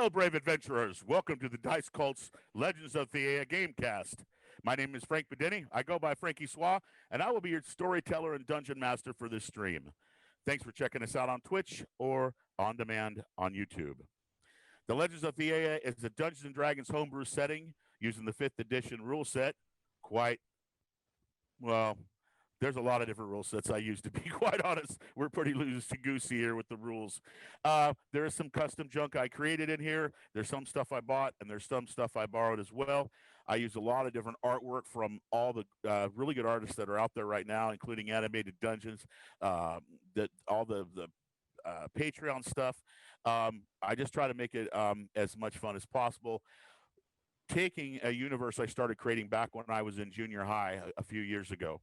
Hello, brave adventurers. Welcome to the Dice Cult's Legends of Theia Gamecast. My name is Frank Bedeni. I go by Frankie Swa, and I will be your storyteller and dungeon master for this stream. Thanks for checking us out on Twitch or on demand on YouTube. The Legends of Theia is a Dungeons and Dragons homebrew setting using the 5th edition rule set. Quite well, there's a lot of different rule sets I use, to be quite honest. We're pretty loosey-goosey here with the rules. There is some custom junk I created in here. There's some stuff I bought, and there's some stuff I borrowed as well. I use a lot of different artwork from all the really good artists that are out there right now, including Animated Dungeons, all the Patreon stuff. I just try to make it as much fun as possible. Taking a universe I started creating back when I was in junior high a few years ago.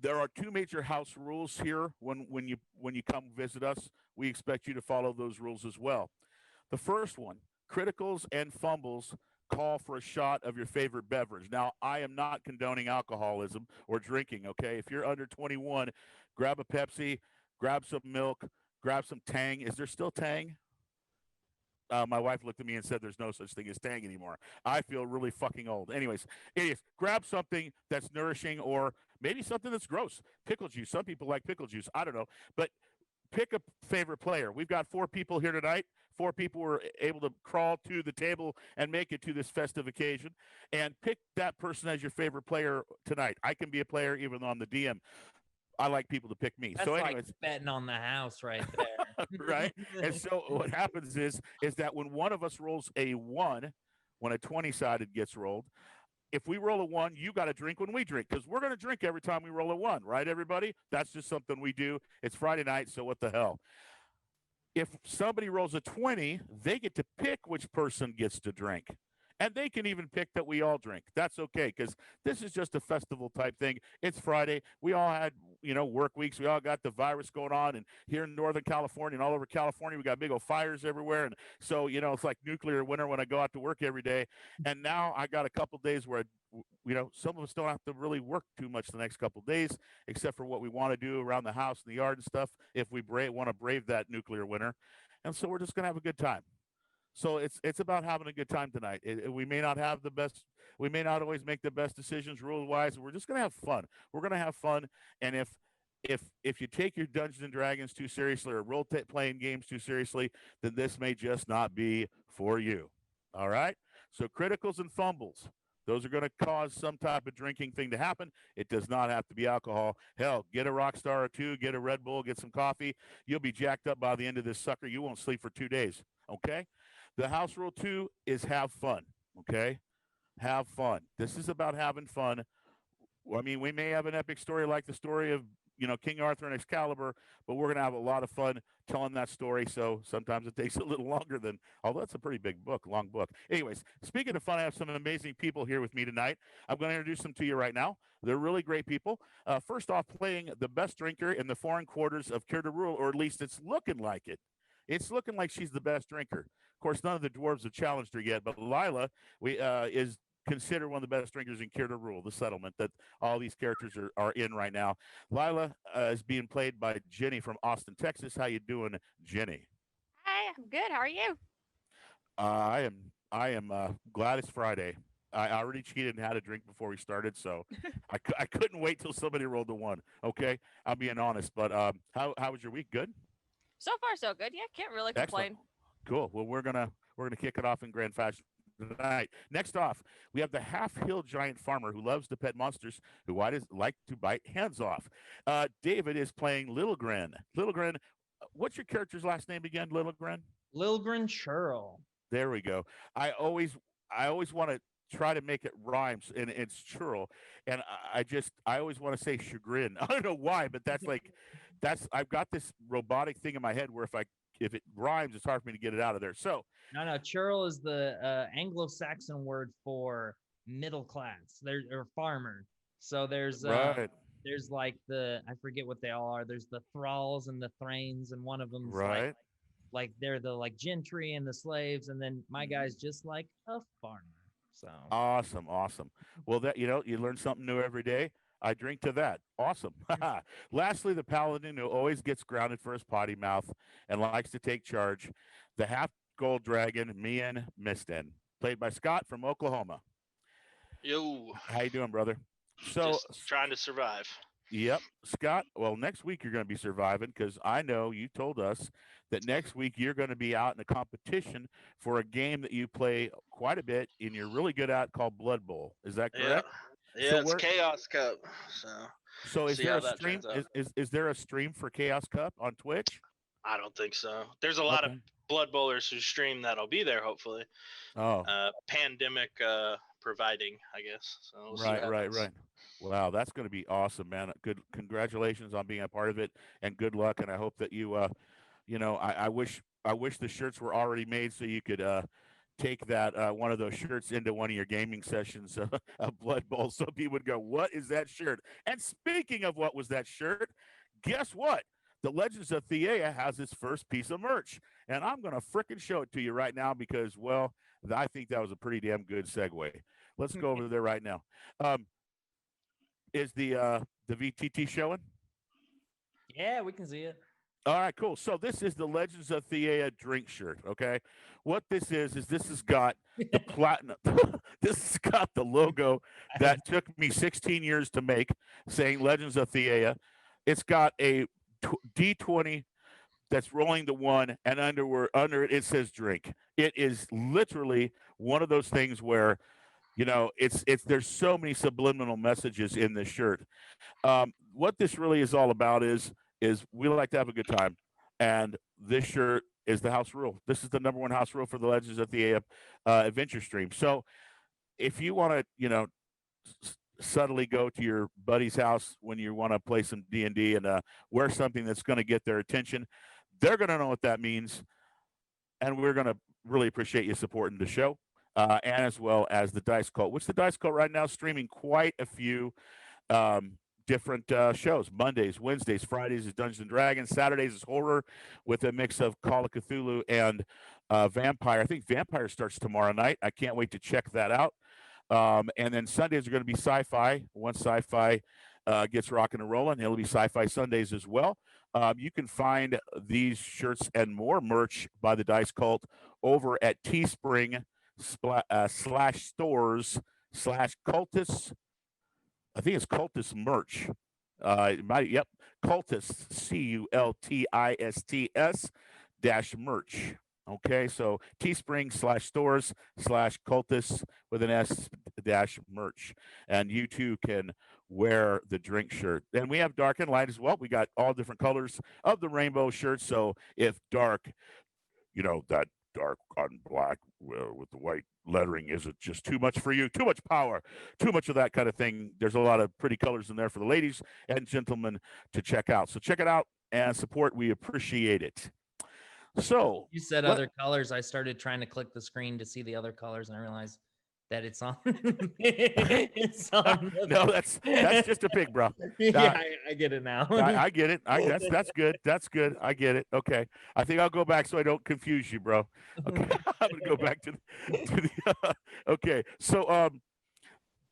There are 2 major house rules here when you come visit us. We expect you to follow those rules as well. The first one, criticals and fumbles call for a shot of your favorite beverage. Now, I am not condoning alcoholism or drinking, okay? If you're under 21, grab a Pepsi, grab some milk, grab some Tang. Is there still Tang? My wife looked at me and said there's no such thing as Tang anymore. I feel really fucking old. Anyways, grab something that's nourishing or maybe something that's gross. Pickle juice. Some people like pickle juice. I don't know. But pick a favorite player. We've got 4 people here tonight. 4 people were able to crawl to the table and make it to this festive occasion. And pick that person as your favorite player tonight. I can be a player even though I'm the DM. I like people to pick me. That's so anyways, like betting on the house right there. Right? And so what happens is that when one of us rolls a 1, when a 20-sided gets rolled, if we roll a 1, you got to drink when we drink because we're going to drink every time we roll a 1, right, everybody? That's just something we do. It's Friday night, so what the hell? If somebody rolls a 20, they get to pick which person gets to drink. And they can even pick that we all drink. That's okay, because this is just a festival type thing. It's Friday. We all had, work weeks. We all got the virus going on. And here in Northern California and all over California, we got big old fires everywhere. And so, it's like nuclear winter when I go out to work every day. And now I got a couple days where, some of us don't have to really work too much the next couple days, except for what we want to do around the house and the yard and stuff, if we want to brave that nuclear winter. And so we're just going to have a good time. So it's about having a good time tonight. We may not have the best, we may not always make the best decisions rule wise. We're just going to have fun. We're going to have fun. And if you take your Dungeons and Dragons too seriously or playing games too seriously, then this may just not be for you. All right. So criticals and fumbles, those are going to cause some type of drinking thing to happen. It does not have to be alcohol. Hell, get a Rockstar or 2, get a Red Bull, get some coffee. You'll be jacked up by the end of this sucker. You won't sleep for 2 days. Okay. The house rule 2 is have fun, okay? Have fun. This is about having fun. I mean, we may have an epic story like the story of, King Arthur and Excalibur, but we're going to have a lot of fun telling that story. So sometimes it takes a little longer than, although it's a pretty big book, long book. Anyways, speaking of fun, I have some amazing people here with me tonight. I'm going to introduce them to you right now. They're really great people. First off, playing the best drinker in the foreign quarters of Kir Rule, or at least it's looking like it. It's looking like she's the best drinker. Of course, none of the dwarves have challenged her yet, but Lila is considered one of the best drinkers in Kir Rule, the settlement that all these characters are in right now. Lila is being played by Jenny from Austin, Texas. How you doing, Jenny? Hi, I'm good. How are you? I am glad it's Friday. I already cheated and had a drink before we started, so I couldn't wait till somebody rolled the 1. Okay, I'm being honest, but how was your week? Good. So far, so good. Yeah, can't really complain. Excellent. Cool. Well, we're gonna kick it off in grand fashion tonight. Next off, we have the half-hill giant farmer who loves to pet monsters, who like to bite hands off. David is playing Little Gren. Little Gren, what's your character's last name again? Little Gren. Lilgren Churl. There we go. I always want to try to make it rhymes, and it's churl, and I always want to say chagrin. I don't know why, but I've got this robotic thing in my head where if it rhymes, it's hard for me to get it out of there. So no, churl is the Anglo-Saxon word for middle class. Or farmer. So there's right. There's like I forget what they all are. There's the thralls and the thrains, and one of them's right. Like they're the gentry and the slaves, and then my guy's just like a farmer. So awesome. Well, that you learn something new every day. I drink to that. Awesome. Lastly, the paladin who always gets grounded for his potty mouth and likes to take charge. The Gold Dragon, Mian Mistin, played by Scott from Oklahoma. Yo, How you doing, brother? So, just trying to survive. yep, Scott. Well, next week you're going to be surviving because I know you told us that next week you're going to be out in a competition for a game that you play quite a bit and you're really good at called Blood Bowl. Is that Yeah, correct? yeah, So it's where? Chaos Cup. So Is see there how a that stream? turns out. Is there a stream for Chaos Cup on Twitch? I don't think so. There's a lot of Okay. Blood Bowlers who stream that'll be there. Hopefully, Oh, pandemic providing, I guess. So we'll see what right, right, happens. right. Wow, that's going to be awesome, man. Good, congratulations on being a part of it, and good luck. And I hope that I wish the shirts were already made so you could take that one of those shirts into one of your gaming sessions of Blood Bowl, so people would go, "What is that shirt?" And speaking of what was that shirt, guess what? The Legends of Theia has its first piece of merch, and I'm going to frickin' show it to you right now because, well, I think that was a pretty damn good segue. Let's go over there right now. Is the VTT showing? Yeah, we can see it. All right, cool. So this is the Legends of Theia drink shirt. Okay, what this is this has got the platinum. This has got the logo that took me 16 years to make, saying Legends of Theia. It's got a D20 that's rolling the one, and under it says drink. It is literally one of those things where it's there's so many subliminal messages in this shirt. What this really is all about is we like to have a good time, and this shirt is the house rule. This is the number one house rule for the Legends of the Adventure Stream. So if you want to, subtly go to your buddy's house when you want to play some D&D and wear something that's going to get their attention, they're going to know what that means, and we're going to really appreciate you supporting the show. And as well as the Dice Cult, which the Dice Cult right now streaming quite a few different shows. Mondays, Wednesdays, Fridays is Dungeons and Dragons. Saturdays is horror with a mix of Call of Cthulhu and Vampire. I think Vampire starts tomorrow night. I can't wait to check that out. And then Sundays are going to be sci-fi. Once sci-fi gets rocking and rolling, it'll be Sci-Fi Sundays as well. You can find these shirts and more merch by the Dice Cult over at Teespring /stores/cultists. I think it's Cultist merch. Yep, Cultist CULTISTS -merch. So Teespring /stores/cultists with an S -merch, and you too can wear the drink shirt. And we have dark and light as well. We got all different colors of the rainbow shirt. So if dark, that dark on black with the white lettering isn't just too much for you, too much power, too much of that kind of thing, there's a lot of pretty colors in there for the ladies and gentlemen to check out. So check it out and support. We appreciate it. So You said other colors. I started trying to click the screen to see the other colors, and I realized that it's on. It's on. No, that's just a pig, bro. Yeah, I get it now. I get it. That's good. That's good. I get it. Okay. I think I'll go back so I don't confuse you, bro. Okay. I'm gonna go back to the okay. So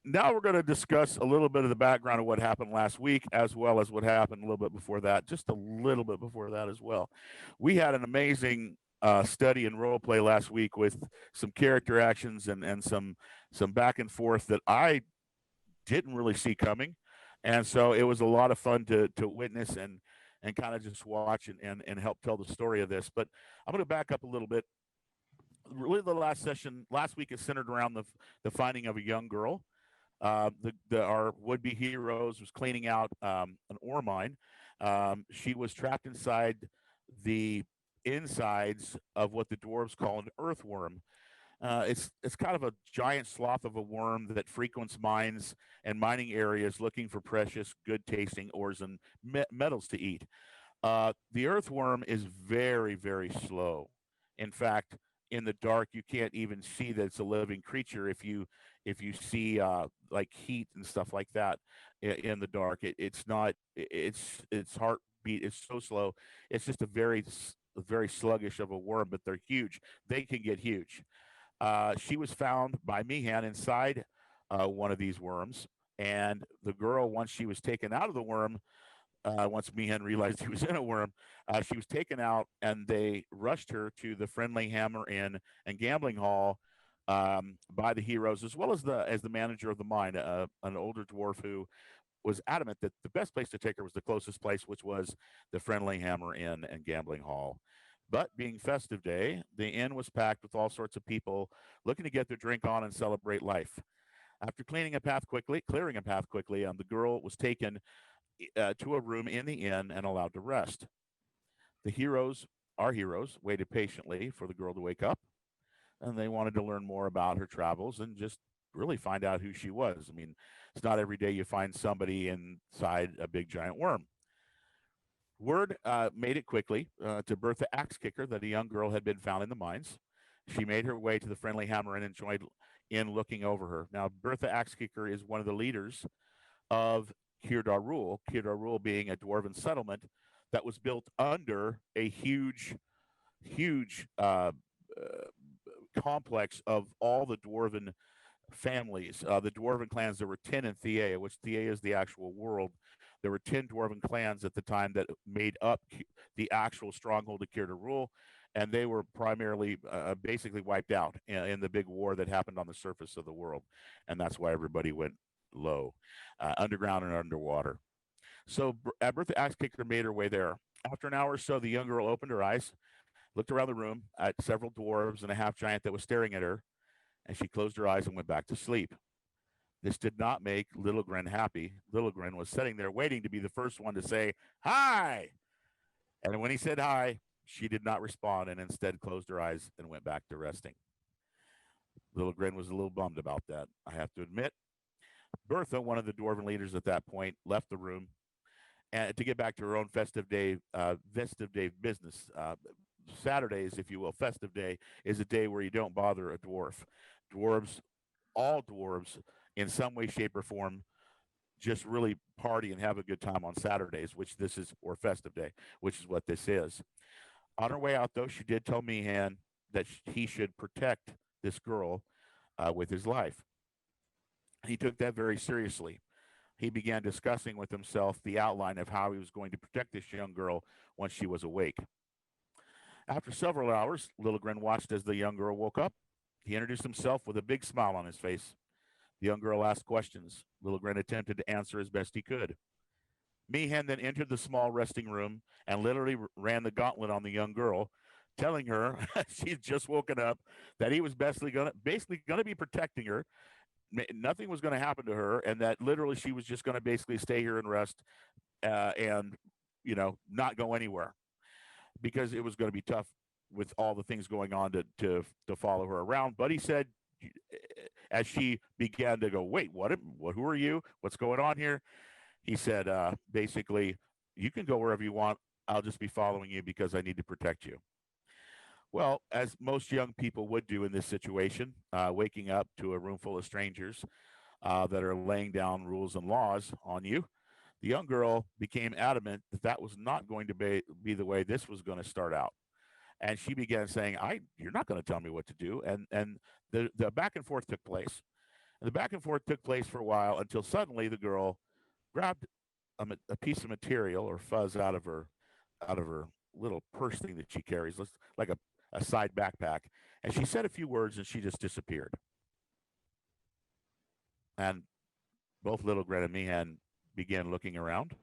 now we're going to discuss a little bit of the background of what happened last week, as well as what happened a little bit before that, just a little bit before that as well. We had an amazing study and role play last week with some character actions and some back and forth that I didn't really see coming, and so it was a lot of fun to witness and kind of just watch and help tell the story of this. But I'm going to back up a little bit. Really, the last week is centered around the finding of a young girl. Our would-be heroes was cleaning out an ore mine. She was trapped inside the insides of what the dwarves call an earthworm. It's kind of a giant sloth of a worm that frequents mines and mining areas looking for precious, good-tasting ores and metals to eat. The earthworm is very, very slow. In fact, in the dark, you can't even see that it's a living creature if you see like heat and stuff like that in the dark. It's not. Its heartbeat is so slow. It's just a very sluggish of a worm, but they're huge. They can get huge. She was found by Meehan inside one of these worms, and the girl, once she was taken out of the worm, once Meehan realized he was in a worm, she was taken out, and they rushed her to the Friendly Hammer Inn and Gambling Hall by the heroes, as well as the manager of the mine, an older dwarf who was adamant that the best place to take her was the closest place, which was the Friendly Hammer Inn and Gambling Hall. But being festive day, the inn was packed with all sorts of people looking to get their drink on and celebrate life. After clearing a path quickly, the girl was taken to a room in the inn and allowed to rest. The heroes, our heroes, waited patiently for the girl to wake up, and they wanted to learn more about her travels and just really find out who she was. I mean, it's not every day you find somebody inside a big giant worm. Word made it quickly to Bertha Axekicker that a young girl had been found in the mines. She made her way to the Friendly Hammer and enjoyed in looking over her. Now, Bertha Axekicker is one of the leaders of Kirdarul being a dwarven settlement that was built under a huge complex of all the dwarven families. The dwarven clans, there were 10 in Thea, which Thea is the actual world. There were 10 dwarven clans at the time that made up the actual stronghold of Kirdarul, and they were primarily basically wiped out in the big war that happened on the surface of the world. And that's why everybody went low, underground and underwater. So Bertha Axekicker made her way there. After an hour or so, the young girl opened her eyes, looked around the room at several dwarves and a half giant that was staring at her, and she closed her eyes and went back to sleep. This did not make Little Grin happy. Little Grin was sitting there waiting to be the first one to say, "Hi!" And when he said hi, she did not respond and instead closed her eyes and went back to resting. Little Grin was a little bummed about that, I have to admit. Bertha, one of the dwarven leaders at that point, left the room and to get back to her own festive day business. Saturdays, if you will, festive day is a day where you don't bother a dwarf. Dwarves, all dwarves, in some way, shape, or form, just really party and have a good time on Saturdays, which this is, or festive day, which is what this is. On her way out, though, she did tell Meehan that he should protect this girl with his life. He took that very seriously. He began discussing with himself the outline of how he was going to protect this young girl once she was awake. After several hours, Little Grin watched as the young girl woke up. He introduced himself with a big smile on his face. The young girl asked questions. Little Grin attempted to answer as best he could. Meehan then entered the small resting room and literally ran the gauntlet on the young girl, telling her she'd just woken up that he was basically going to be protecting her. Nothing was going to happen to her, and that literally she was just going to basically stay here and rest and, not go anywhere, because it was going to be tough with all the things going on to follow her around. But he said, as she began to go, wait, who are you? What's going on here? He said, basically, you can go wherever you want. I'll just be following you because I need to protect you. Well, as most young people would do in this situation, waking up to a room full of strangers that are laying down rules and laws on you, the young girl became adamant that that was not going to be the way this was going to start out. And she began saying, you're not going to tell me what to do. And the back and forth took place. And the back and forth took place for a while until suddenly the girl grabbed a piece of material or fuzz out of her little purse thing that she carries, like a side backpack. And she said a few words and she just disappeared. And both Little Grin and Meehan began looking around,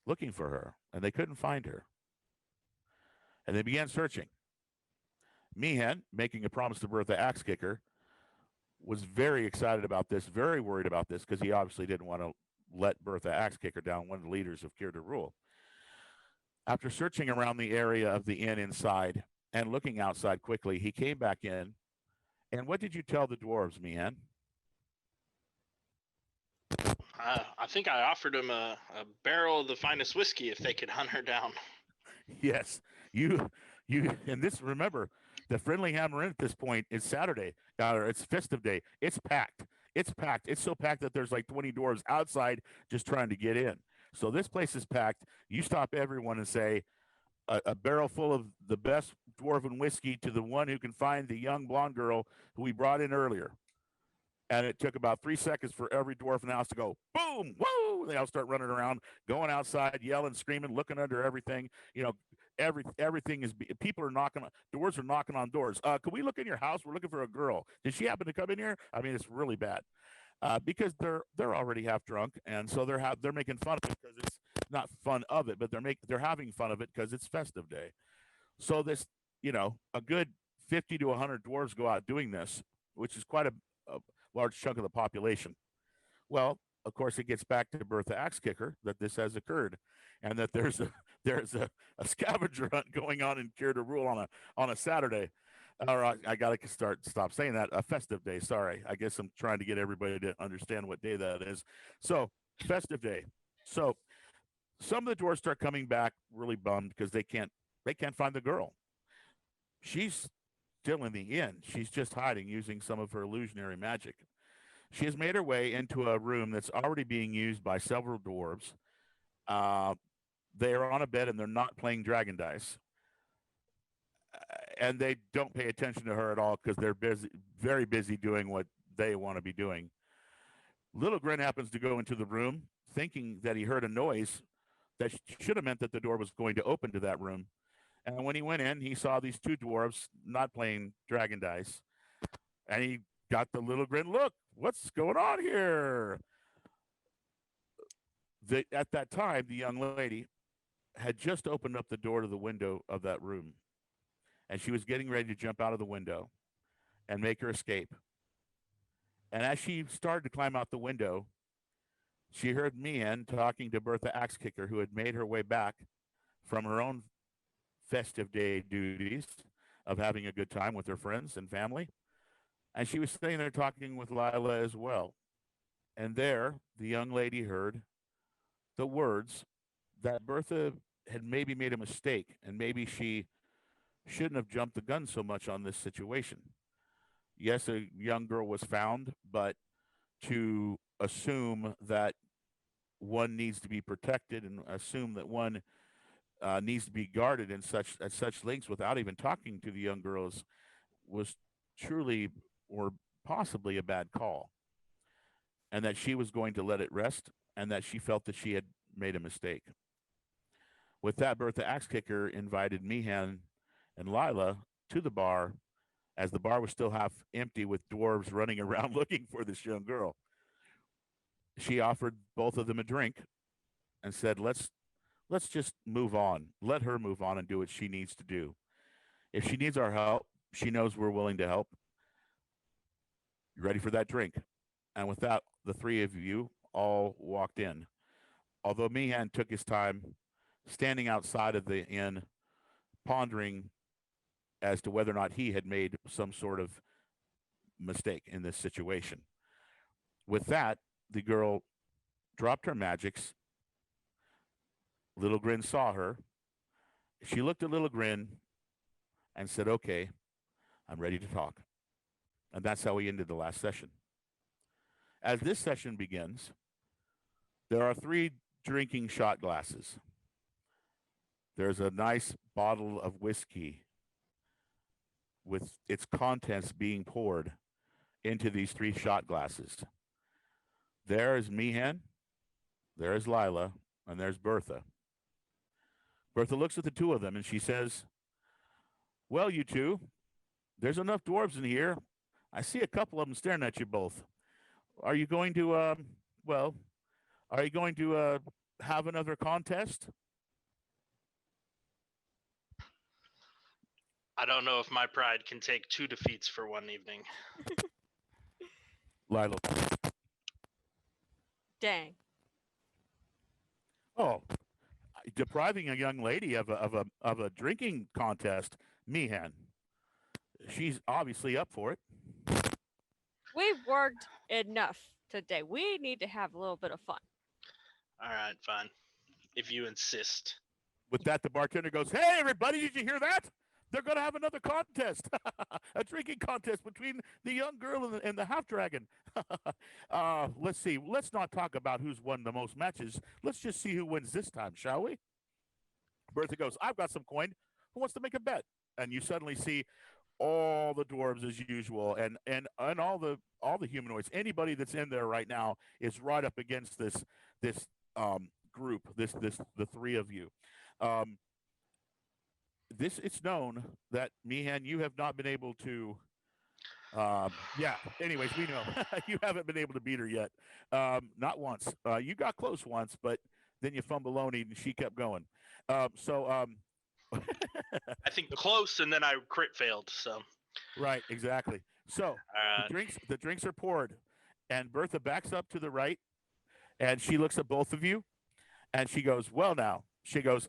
looking for her, and they couldn't find her. And they began searching. Meehan, making a promise to Bertha Axekicker, was very excited about this, very worried about this, because he obviously didn't want to let Bertha Axekicker down, one of the leaders of Kirdarul. After searching around the area of the inn inside and looking outside quickly, he came back in. And what did you tell the dwarves, Meehan? I think I offered him a barrel of the finest whiskey if they could hunt her down. Yes, you, and this, remember, the Friendly Hammer Inn at this point is Saturday, or it's festive day. It's packed. It's packed. It's so packed that there's like 20 dwarves outside just trying to get in. So this place is packed. You stop everyone and say, a barrel full of the best dwarven whiskey to the one who can find the young blonde girl who we brought in earlier. And it took about 3 seconds for every dwarf in the house to go boom, whoa. They all start running around, going outside, yelling, screaming, looking under everything. You know, everything is. People are knocking. Doors are knocking on doors. Can we look in your house? We're looking for a girl. Did she happen to come in here? I mean, it's really bad. Because they're already half drunk, and so they're making fun of it because it's not fun of it, but they're having fun of it because it's festive day. So this, a good 50 to 100 dwarves go out doing this, which is quite a large chunk of the population. Well, of course, it gets back to Bertha Axe Kicker that this has occurred, and that there's a scavenger hunt going on in Care to Rule on a Saturday. Or I gotta stop saying that. A festive day. Sorry, I guess I'm trying to get everybody to understand what day that is. So festive day. So some of the dwarves start coming back really bummed because they can't find the girl. She's still in the inn. She's just hiding using some of her illusionary magic. She has made her way into a room that's already being used by several dwarves. They are on a bed and they're not playing dragon dice. And they don't pay attention to her at all because they're busy, very busy doing what they want to be doing. Little Grin happens to go into the room thinking that he heard a noise that should have meant that the door was going to open to that room. And when he went in, he saw these two dwarves not playing dragon dice. And he got the Little Grin look. What's going on here? At that time, the young lady had just opened up the door to the window of that room. And she was getting ready to jump out of the window and make her escape. And as she started to climb out the window, she heard Mian talking to Bertha Axe Kicker, who had made her way back from her own festive day duties of having a good time with her friends and family. And she was sitting there talking with Lila as well. And there, the young lady heard the words that Bertha had maybe made a mistake, and maybe she shouldn't have jumped the gun so much on this situation. Yes, a young girl was found, but to assume that one needs to be protected and assume that one needs to be guarded at such lengths without even talking to the young girls was truly or possibly a bad call, and that she was going to let it rest, and that she felt that she had made a mistake. With that, Bertha Axe Kicker invited Meehan and Lila to the bar, as the bar was still half empty with dwarves running around looking for this young girl. She offered both of them a drink and said, let's just move on. Let her move on and do what she needs to do. If she needs our help, she knows we're willing to help. You ready for that drink? And with that, the three of you all walked in. Although Meehan took his time standing outside of the inn, pondering as to whether or not he had made some sort of mistake in this situation. With that, the girl dropped her magics. Little Grin saw her. She looked at Little Grin and said, okay, I'm ready to talk. And that's how we ended the last session. As this session begins, there are 3 drinking shot glasses. There's a nice bottle of whiskey with its contents being poured into these 3 shot glasses. There is Meehan, there is Lila, and there's Bertha. Bertha looks at the 2 of them and she says, well, you 2, there's enough dwarves in here. I see a couple of them staring at you both. Are you going to, have another contest? I don't know if my pride can take 2 defeats for one evening. Lila. Dang. Oh, depriving a young lady of a drinking contest, Meehan. She's obviously up for it. We've worked enough today. We need to have a little bit of fun. All right, fine. If you insist. With that, the bartender goes, hey, everybody, did you hear that? They're going to have another contest, a drinking contest between the young girl and the half dragon. Let's see. Let's not talk about who's won the most matches. Let's just see who wins this time, shall we? Bertha goes, I've got some coin. Who wants to make a bet? And you suddenly see all the dwarves as usual, and all the humanoids. Anybody that's in there right now is right up against this group. The three of you. Um, it's known that Meehan, you have not been able to. Yeah. Anyways, we know you haven't been able to beat her yet. Not once. You got close once, but then you fumbled baloney and she kept going. So I think close, and then I crit failed. So right, exactly. So the drinks are poured, and Bertha backs up to the right, and she looks at both of you, and she goes, "Well, now," she goes,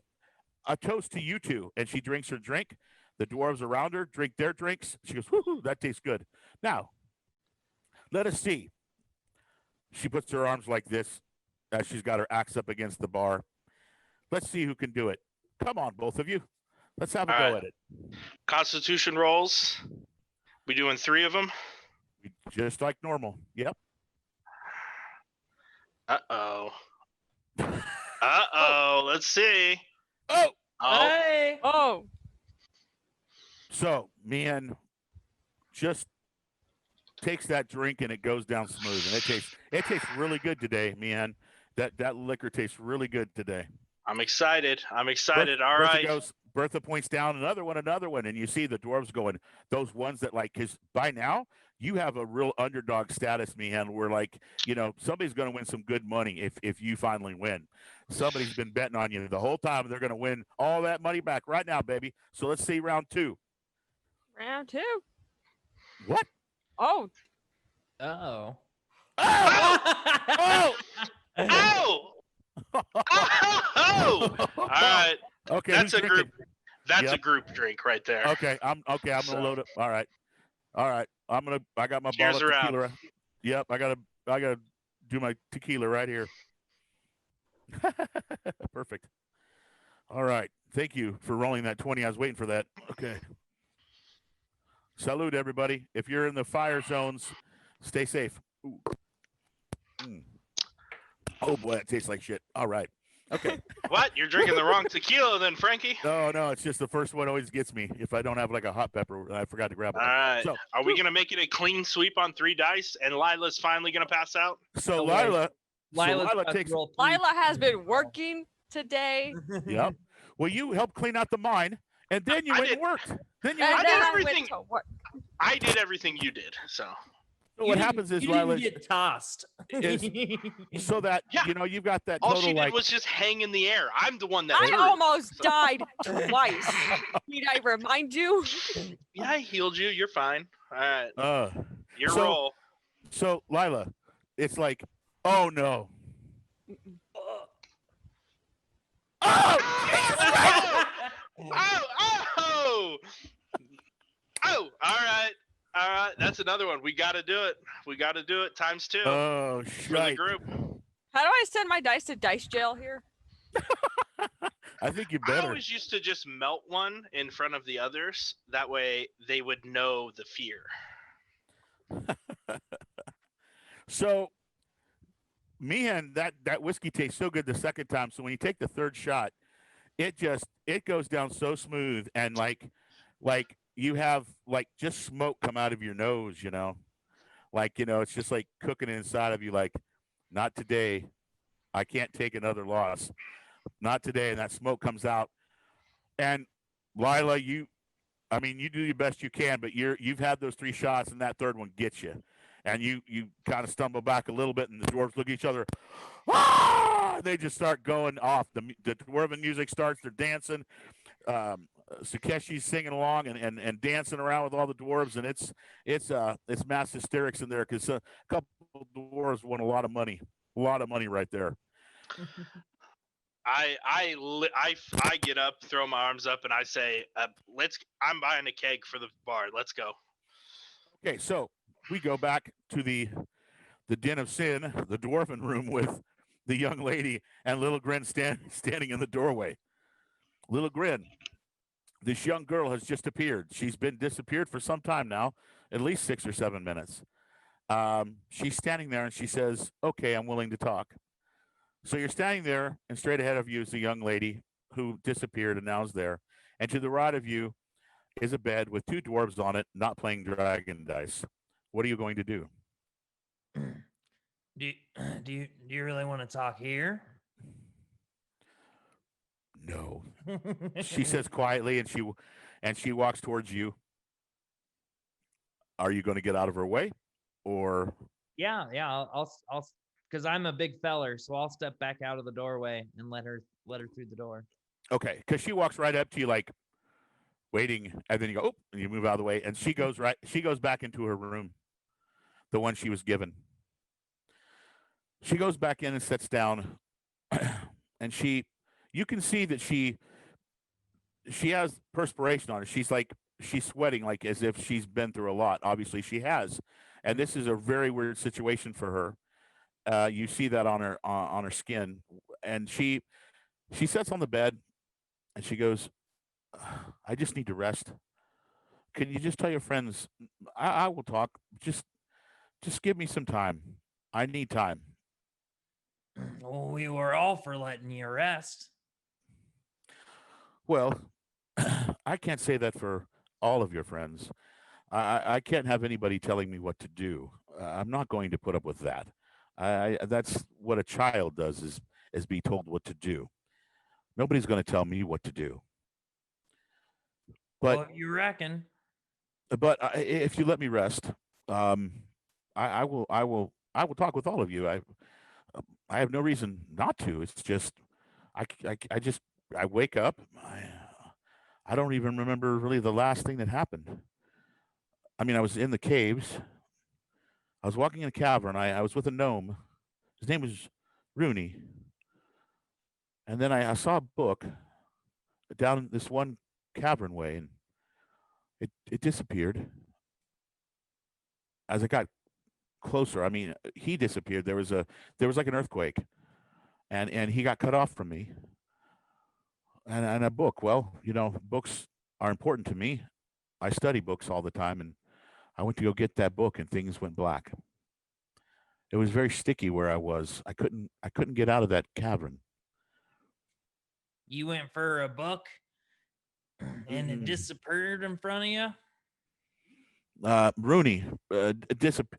"A toast to you two," and she drinks her drink. The dwarves around her drink their drinks. She goes, "Whoo, that tastes good." Now, let us see. She puts her arms like this as she's got her axe up against the bar. Let's see who can do it. Come on, both of you. Let's have a go at it. Constitution rolls. We doing 3 of them? Just like normal. Yep. Uh-oh. Uh-oh. Let's see. Oh! Hey! Oh, So, man, just takes that drink and it goes down smooth. And it tastes really good today, man. That liquor tastes really good today. I'm excited. All Bertha right. Bertha points down another one, and you see the dwarves going, those ones that like, because by now you have a real underdog status, Meehan, where like, somebody's going to win some good money if you finally win. Somebody's been betting on you the whole time. They're going to win all that money back right now, baby. So let's see round 2. round 2. What? Oh, Oh. Oh! Oh! Oh! All right. Okay, That's who's a group. drinking? That's Yep. a group drink right there. Okay, I'm gonna load it. All right. I got my Cheers bottle of around. tequila. Yep, I gotta do my tequila right here. Perfect. All right. Thank you for rolling that 20. I was waiting for that. Okay. Salute, everybody. If you're in the fire zones, stay safe. Ooh. Mm. Oh boy, that tastes like shit. All right. Okay. What? You're drinking the wrong tequila then, Frankie? No, it's just the first one always gets me. If I don't have like a hot pepper, I forgot to grab All one. right. So, Are we going to make it a clean sweep on 3 dice and Lila's finally going to pass out? so No way. Lila Lila's Lila about to takes. roll 3. Lila has been working today. Yep. Well, you helped clean out the mine, and then you I went did. and worked. Then you And went. did then I everything. went to work. I did everything you did, so. So what happens is, you didn't Lila, get tossed. so that Yeah. you've got that All total she did like. was just hang in the air. I'm the one that I hurt. almost died twice. Need I remind you? Yeah, I healed you. You're fine. All right. Your so- roll. So Lila, it's like, oh no. Oh! Oh! Oh! All right. That's another one. We got to do it. Times 2 Oh, for the shite. group. How do I send my dice to dice jail here? I think you I better. always used to just melt one in front of the others. That way they would know the fear. So, Meehan, that whiskey tastes so good the second time. So when you take the third shot, it goes down so smooth, and like you have like just smoke come out of your nose, like it's just like cooking inside of you. Like, not today. I can't take another loss. Not today. And that smoke comes out. And Lila, you do your best you can, but you've had those 3 shots, and that third one gets you. And you kind of stumble back a little bit, and the dwarves look at each other. Ah! They just start going off. The dwarven music starts. They're dancing. Sakeshi's singing along and dancing around with all the dwarves, and it's mass hysterics in there because a couple of dwarves won a lot of money right there. I get up, throw my arms up, and I say, I'm buying a keg for the bar. Let's go. Okay, so we go back to the den of sin, the dwarven room with the young lady and Little Grin standing in the doorway. Little Grin, this young girl has just appeared. She's been disappeared for some time now, at least 6 or 7 minutes. She's standing there and she says, "Okay, I'm willing to talk." So you're standing there, and straight ahead of you is the young lady who disappeared and now is there. And to the right of you is a bed with 2 dwarves on it, not playing dragon dice. What are you going to do? Do you really want to talk here? No, she says quietly, and she walks towards you. Are you going to get out of her way, or Yeah, I'll, because I'm a big feller, so I'll step back out of the doorway and let her through the door. okay? Because she walks right up to you, like waiting, and then you go, oh, and you move out of the way, and she goes back into her room, the one she was given. She goes back in and sits down, and you can see that she has perspiration on her. She's sweating like as if she's been through a lot. Obviously, she has, and this is a very weird situation for her. You see that on her skin, and she sits on the bed, and she goes, "I just need to rest. Can you just tell your friends I will talk? Just give me some time. I need time." Well, we were all for letting you rest. Well, I can't say that for all of your friends. I can't have anybody telling me what to do. I'm not going to put up with that. That's what a child does is be told what to do. Nobody's going to tell me what to do. But Well, if you reckon. if you let me rest, I will talk with all of you. I have no reason not to. It's just I wake up. I don't even remember really the last thing that happened. I mean, I was in the caves. I was walking in a cavern. I was with a gnome. His name was Rooney. And then I saw a book down this one cavern way, and it disappeared. As I got closer, I mean, he disappeared. There was like an earthquake, and he got cut off from me. And a book. Well, books are important to me. I study books all the time, and I went to go get that book, and things went black. It was very sticky where I was. I couldn't get out of that cavern. You went for a book and it disappeared in front of you? Rooney,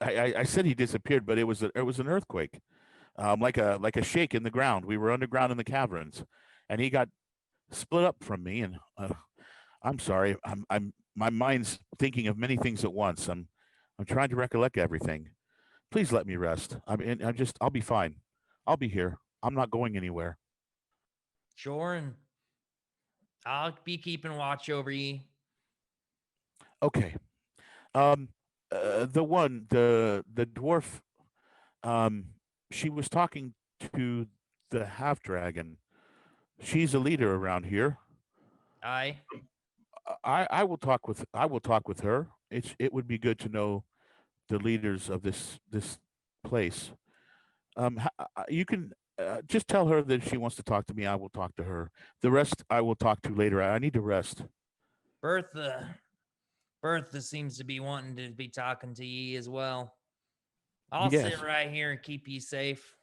I said he disappeared, but it was an earthquake, like a shake in the ground. We were underground in the caverns, and he got split up from me. And I'm sorry, my mind's thinking of many things at once. I'm trying to recollect everything. Please let me rest. I'll be fine. I'll be here. I'm not going anywhere. Sure, and I'll be keeping watch over ye. Okay. The dwarf, she was talking to the half dragon. She's a leader around here. Aye. I will talk with her. It would be good to know the leaders of this place. You can just tell her that if she wants to talk to me, I will talk to her. The rest I will talk to later. I need to rest. Bertha seems to be wanting to be talking to ye as well. I'll Yes. sit right here and keep you safe.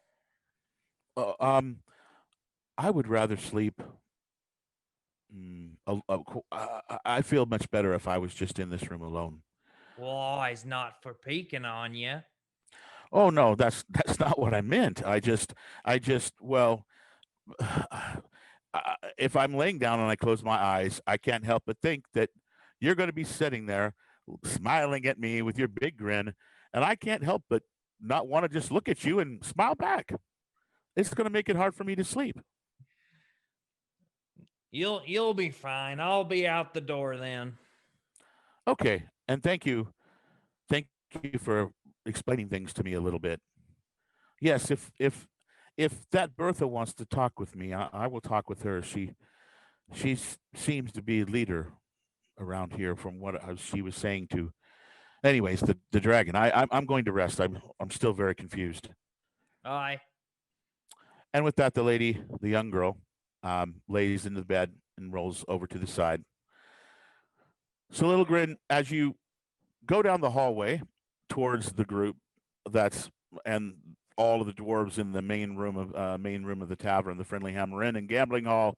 I would rather sleep. I feel much better if I was just in this room alone. Well, always not for peeking on you. Oh no, that's not what I meant. I just well, if I'm laying down and I close my eyes, I can't help but think that you're going to be sitting there smiling at me with your big grin, and I can't help but not want to just look at you and smile back. It's going to make it hard for me to sleep. You'll be fine. I'll be out the door then. Okay, and thank you for explaining things to me a little bit. Yes, if that Bertha wants to talk with me, I will talk with her. She seems to be a leader around here from what she was saying to. Anyways, the dragon. I'm going to rest. I'm still very confused. Aye. And with that, the young girl, lays into the bed and rolls over to the side. So, Little Grin, as you go down the hallway towards the group, and all of the dwarves in the main room of the tavern, the Friendly Hammer Inn and Gambling Hall,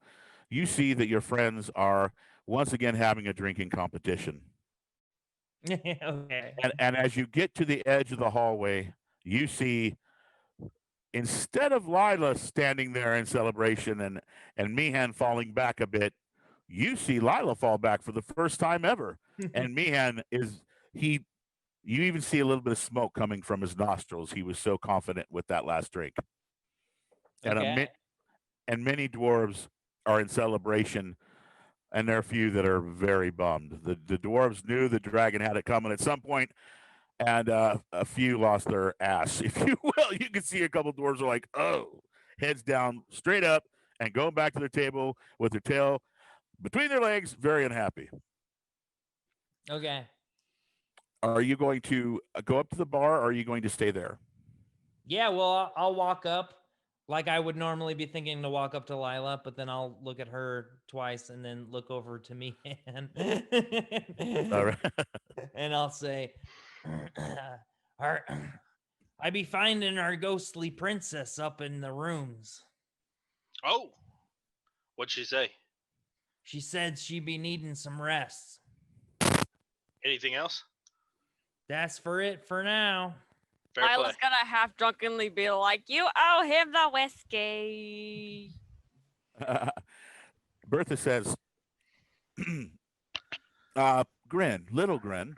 you see that your friends are once again having a drinking competition. Okay. And as you get to the edge of the hallway, you see, instead of Lila standing there in celebration and Meehan falling back a bit, you see Lila fall back for the first time ever. And Meehan you even see a little bit of smoke coming from his nostrils. He was so confident with that last drink. And Okay. and many dwarves are in celebration, and there are a few that are very bummed. The dwarves knew the dragon had it coming at some point, and a few lost their ass, if you will. You can see a couple dwarves are like, oh, heads down, straight up, and going back to their table with their tail between their legs, very unhappy. Okay. Are you going to go up to the bar, or are you going to stay there? Yeah, well, I'll walk up like I would normally be thinking to walk up to Lila, but then I'll look at her twice and then look over to me and All right. and I'll say, our, I be finding our ghostly princess up in the rooms. Oh, what'd she say? She said she be needing some rest. Anything else? That's for it for now. Fair play. Lila's gonna half drunkenly be like, "You owe him the whiskey." Bertha says, Grin, little Grin,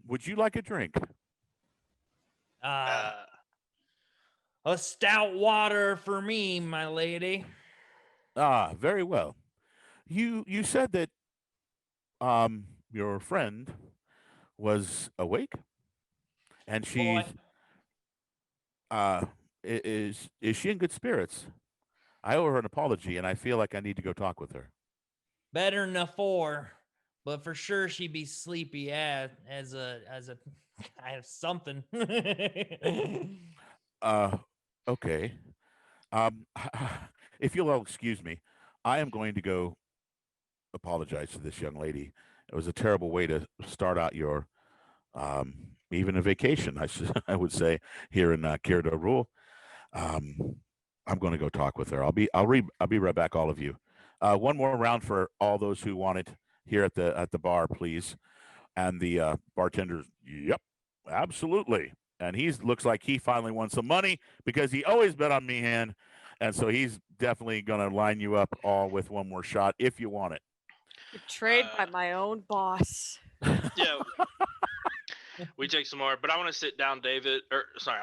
would you like a drink? A stout water for me, my lady. Very well. You said that your friend was awake, and she's is she in good spirits? I owe her an apology, and I feel like I need to go talk with her. Better than a 4, but for sure she'd be sleepy as a kind of something. Okay. If you'll all excuse me, I am going to go apologize to this young lady. It was a terrible way to start out your even a vacation, I would say, here in Kirda Rule. I'm going to go talk with her. I'll be right back, all of you. One more round for all those who want it here at the bar, please. And the bartender, yep, absolutely. And he looks like he finally won some money because he always bet on Meehan, and so he's definitely going to line you up all with one more shot if you want it. Betrayed by my own boss. Yeah. We take some more, but I want to sit down, I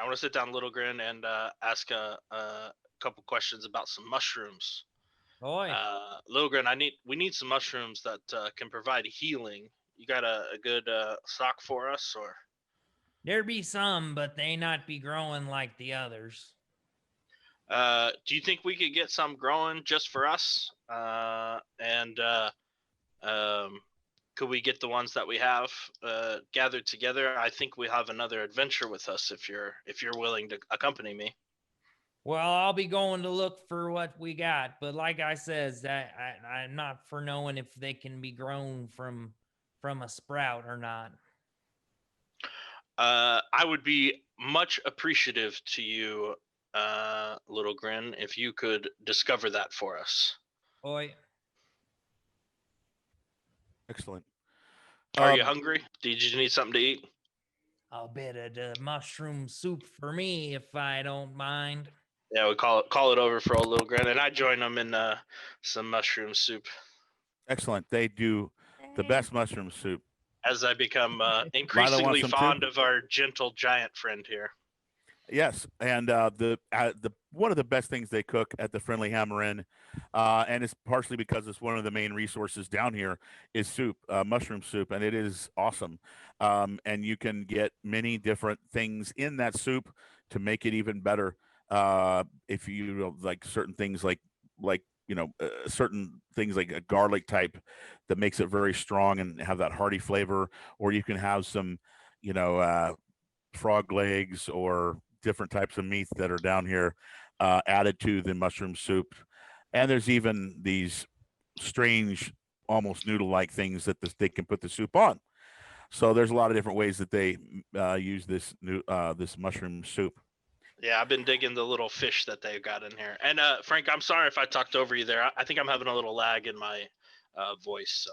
want to sit down, Little Grin, and ask a couple questions about some mushrooms. Boy. Little Grin, we need some mushrooms that can provide healing. You got a good stock for us, or? There be some, but they not be growing like the others. Do you think we could get some growing just for us? Could we get the ones that we have gathered together? I think we have another adventure with us if you're willing to accompany me. Well, I'll be going to look for what we got, but like I says, I'm not for knowing if they can be grown from a sprout or not. I would be much appreciative to you, Little Grin, if you could discover that for us. Boy. Excellent. Are you hungry? Did you need something to eat? A bit of the mushroom soup for me, if I don't mind. Yeah, we call it over for old Little Grin, and I join them in some mushroom soup. Excellent. They do the best mushroom soup. As I become increasingly fond of our gentle giant friend here. Yes, and the one of the best things they cook at the Friendly Hammer Inn, and it's partially because it's one of the main resources down here, is soup, mushroom soup, and it is awesome. And you can get many different things in that soup to make it even better. If you like certain things, like certain things like a garlic type that makes it very strong and have that hearty flavor, or you can have some, frog legs or different types of meat that are down here added to the mushroom soup. And there's even these strange, almost noodle-like things that they can put the soup on. So there's a lot of different ways that they use this mushroom soup. Yeah, I've been digging the little fish that they've got in here. And Frank, I'm sorry if I talked over you there. I think I'm having a little lag in my voice. So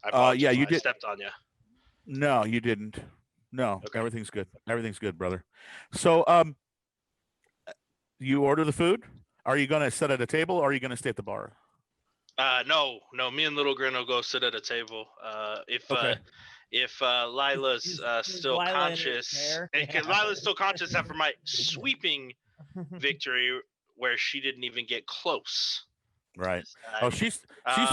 I apologize. yeah, you I did. stepped on you. No, you didn't. No, Okay. everything's good. Everything's good, brother. So, you order the food. Are you going to sit at a table or are you going to stay at the bar? No. Me and Little Grin will go sit at a table. Okay. If Lila's Is still Lila in her conscious, chair? because Lila's still conscious after my sweeping victory, where she didn't even get close. Right. Oh, she's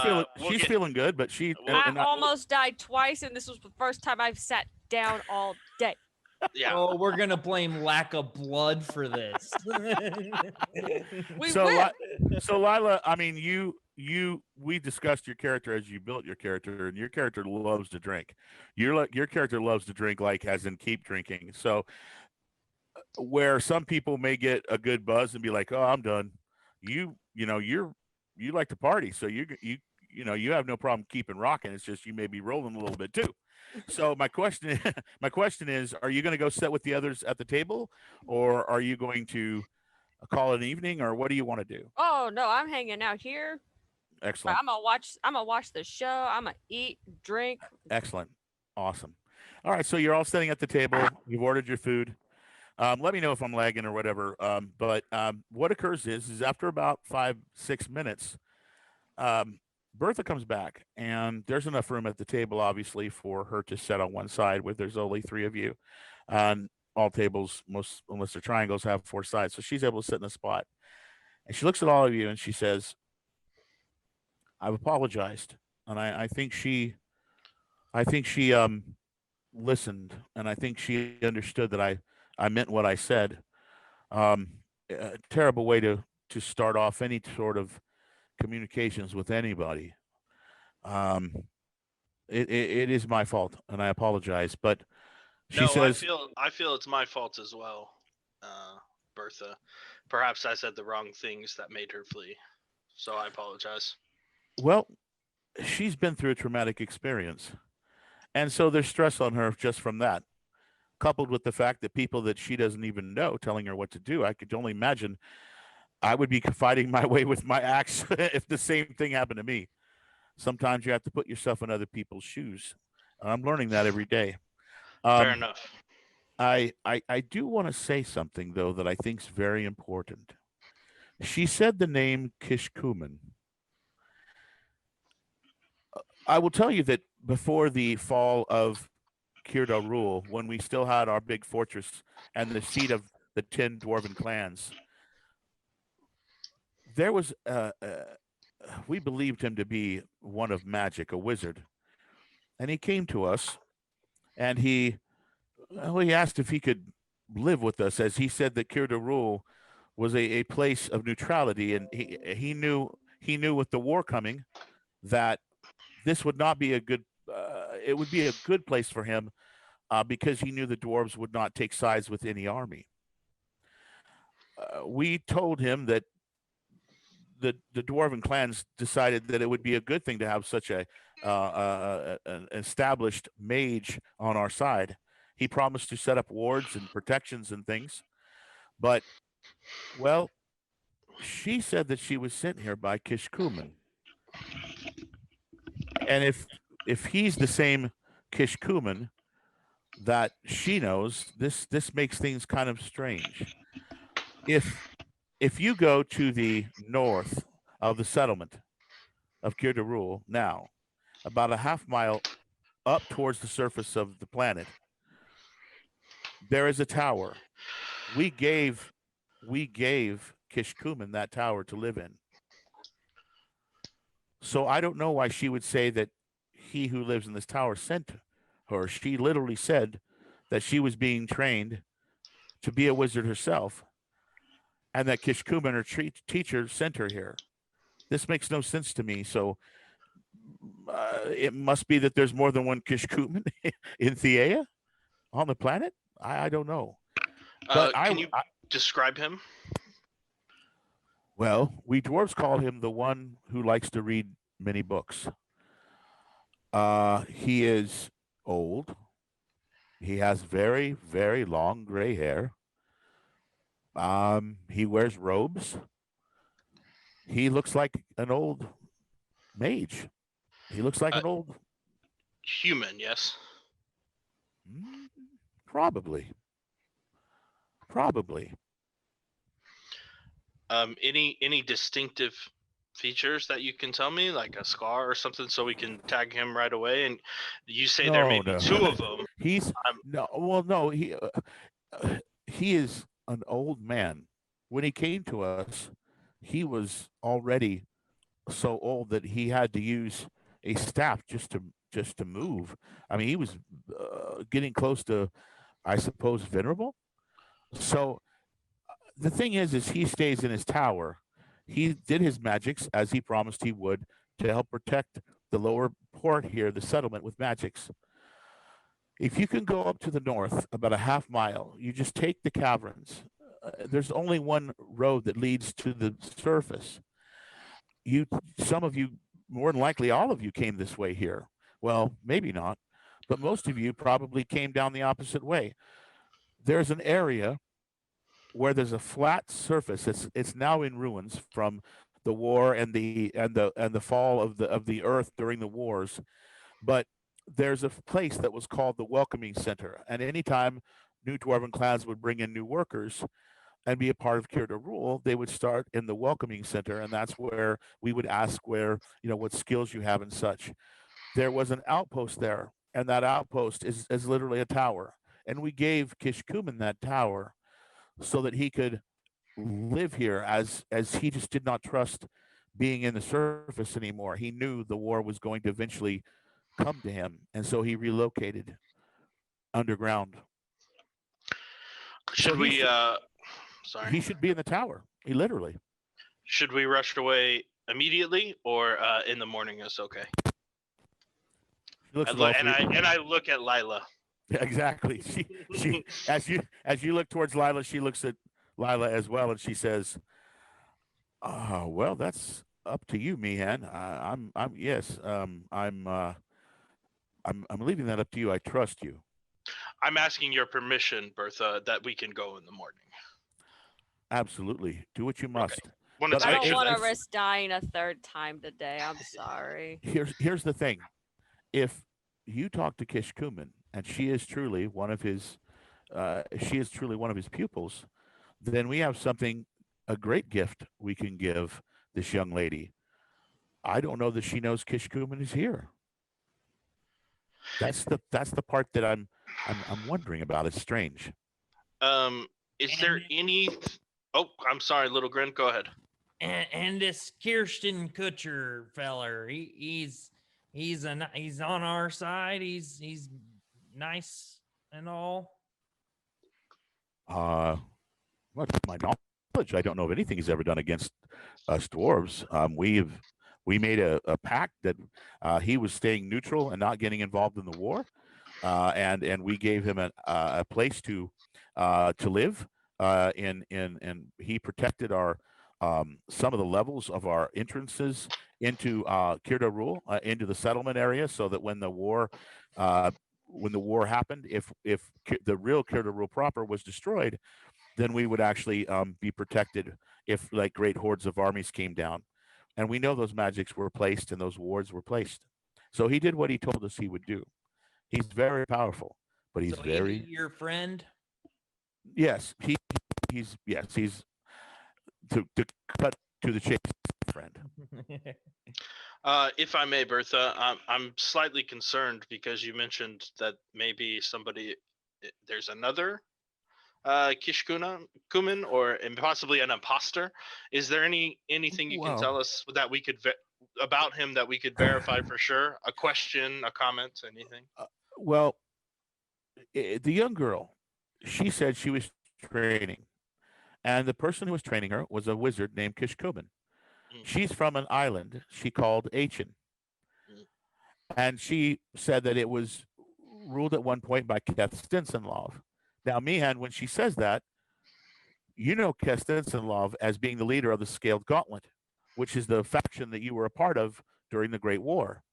feeling feeling good, but she Well, I and I- almost died twice, and this was the first time I've sat down all day. Yeah. Oh, we're gonna blame lack of blood for this. We so will. so Lila, I mean, we discussed your character as you built your character, and your character loves to drink. Your character loves to drink, like as in keep drinking. So where some people may get a good buzz and be like, "Oh, I'm done," you like to party, so you have no problem keeping rocking. It's just you may be rolling a little bit too. So my question is, are you going to go sit with the others at the table, or are you going to call it an evening, or what do you want to do? Oh no, I'm hanging out here. Excellent. I'm gonna watch the show. I'm gonna eat, drink. Excellent. Awesome. All right. So you're all sitting at the table. You've ordered your food. Let me know if I'm lagging or whatever. But what occurs is after about 5-6 minutes, Bertha comes back, and there's enough room at the table, obviously, for her to sit on one side. Where there's only 3 of you, and all tables, most unless they're triangles, have 4 sides. So she's able to sit in a spot, and she looks at all of you and she says, "I've apologized," and I think she listened, and I think she understood that I meant what I said. A terrible way to start off any sort of communications with anybody. Um, it is my fault, and I apologize. But she No, says, I feel it's my fault as well, Bertha. Perhaps I said the wrong things that made her flee. So I apologize. "Well, she's been through a traumatic experience, and so there's stress on her just from that." Coupled with the fact that people that she doesn't even know telling her what to do, I could only imagine I would be fighting my way with my axe if the same thing happened to me. Sometimes you have to put yourself in other people's shoes. And I'm learning that every day. Fair enough. I do want to say something though that I think is very important. She said the name Kishkumen. I will tell you that before the fall of Kirda rule, when we still had our big fortress and the seat of the 10 dwarven clans, there was we believed him to be one of magic, a wizard, and he came to us, and he asked if he could live with us, as he said that Kirda rule was a place of neutrality, and he knew with the war coming that this would not be a good it would be a good place for him, because he knew the dwarves would not take sides with any army. We told him that the dwarven clans decided that it would be a good thing to have such an established mage on our side. He promised to set up wards and protections and things, but well, she said that she was sent here by Kishkumen, and if he's the same Kishkumen that she knows, this makes things kind of strange. If you go to the north of the settlement of Kirdarul now, about a half mile up towards the surface of the planet, there is a tower. We gave Kishkumen that tower to live in. So I don't know why she would say that he who lives in this tower sent her. She literally said that she was being trained to be a wizard herself, and that Kishkumen, her teacher, sent her here. This makes no sense to me. So it must be that there's more than one Kishkumen in Theia on the planet. I don't know. But Can you describe him? Well, we dwarves call him the one who likes to read many books. He is old. He has very, very long gray hair. He wears robes. He looks like an old mage. He looks like Uh, an old. Human, yes. Mm, Probably. Probably. Any distinctive features that you can tell me, like a scar or something, so we can tag him right away? And you say there may No, be no. two of them. He's I'm no. Well, no. He is an old man. When he came to us, he was already so old that he had to use a staff just to move. I mean, he was getting close to, I suppose, venerable. So the thing is he stays in his tower. He did his magics as he promised he would to help protect the lower port here, the settlement with magics. If you can go up to the north about a half mile, you just take the caverns. There's only one road that leads to the surface. You, some of you, more than likely, all of you came this way here. Well, maybe not, but most of you probably came down the opposite way. There's an area where there's a flat surface. It's now in ruins from the war and the fall of the earth during the wars. But there's a place that was called the Welcoming Center, and anytime new dwarven clans would bring in new workers and be a part of Kirda rule, they would start in the Welcoming Center, and that's where we would ask where what skills you have and such. There was an outpost there, and that outpost is literally a tower, and we gave Kishkumen that tower so that he could live here as he just did not trust being in the surface anymore. He knew the war was going to eventually come to him, and so he relocated underground. Should So we? he Sorry. should be in the tower. He literally. Should we rush away immediately, or in the morning is okay? He looks I at look, all and three. I look at Lila. Yeah, exactly. She as you look towards Lila, she looks at Lila as well, and she says, "Oh, well, that's up to you, Meehan. I'm yes. I'm leaving that up to you. I trust you. I'm asking your permission, Bertha, that we can go in the morning. Absolutely. Do what you Okay. must. Wanted But to I make don't sure want to that risk dying a third time today. I'm sorry. Here's the thing. If you talk to Kishkumen and she is truly one of his pupils, then we have something, a great gift we can give this young lady. I don't know that she knows Kishkumen is here. That's the part that I'm wondering about. It's strange. Is there any? Oh, I'm sorry, Little Grin. Go ahead. And this Kirsten Kutcher feller, he's on our side. He's nice and all. Well, to my knowledge, I don't know of anything he's ever done against us dwarves. We made a pact that he was staying neutral and not getting involved in the war, and we gave him a place to live. And he protected our some of the levels of our entrances into Kirda Rule, into the settlement area, so that when the war happened, if the real Kirda Rule proper was destroyed, then we would actually be protected if like great hordes of armies came down. And we know those magics were placed and those wards were placed. So he did what he told us he would do. He's very powerful, but he's So very he your friend. yes, he's to cut to the chase, friend. If I may, Bertha, I'm slightly concerned because you mentioned that maybe there's another Kishkumen or possibly an imposter. Is there anything you can Well, tell us that we could about him that we could verify for sure? A question, a comment, anything? Well, the young girl, she said she was training, and the person who was training her was a wizard named Kishkumen. She's from an island she called Achin, and she said that it was ruled at one point by Keth Stinsenlov. Now, Meehan, when she says that, you know Keth Stinsenlov as being the leader of the Scaled Gauntlet, which is the faction that you were a part of during the Great War.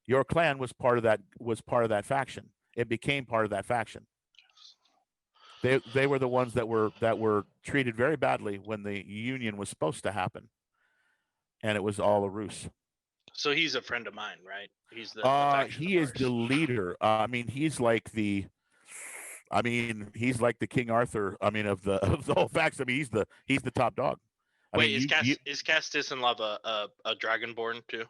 Your clan was part of that faction. It became part of that faction. They were the ones that were treated very badly when the union was supposed to happen, and it was all a ruse. So he's a friend of mine, right? He's the faction He of is the ours. leader. I mean, he's like the. I mean, he's like the King Arthur. I mean, of the of the whole faction. I mean, he's the top dog. I Wait, mean, is Castus and Lava a dragonborn too?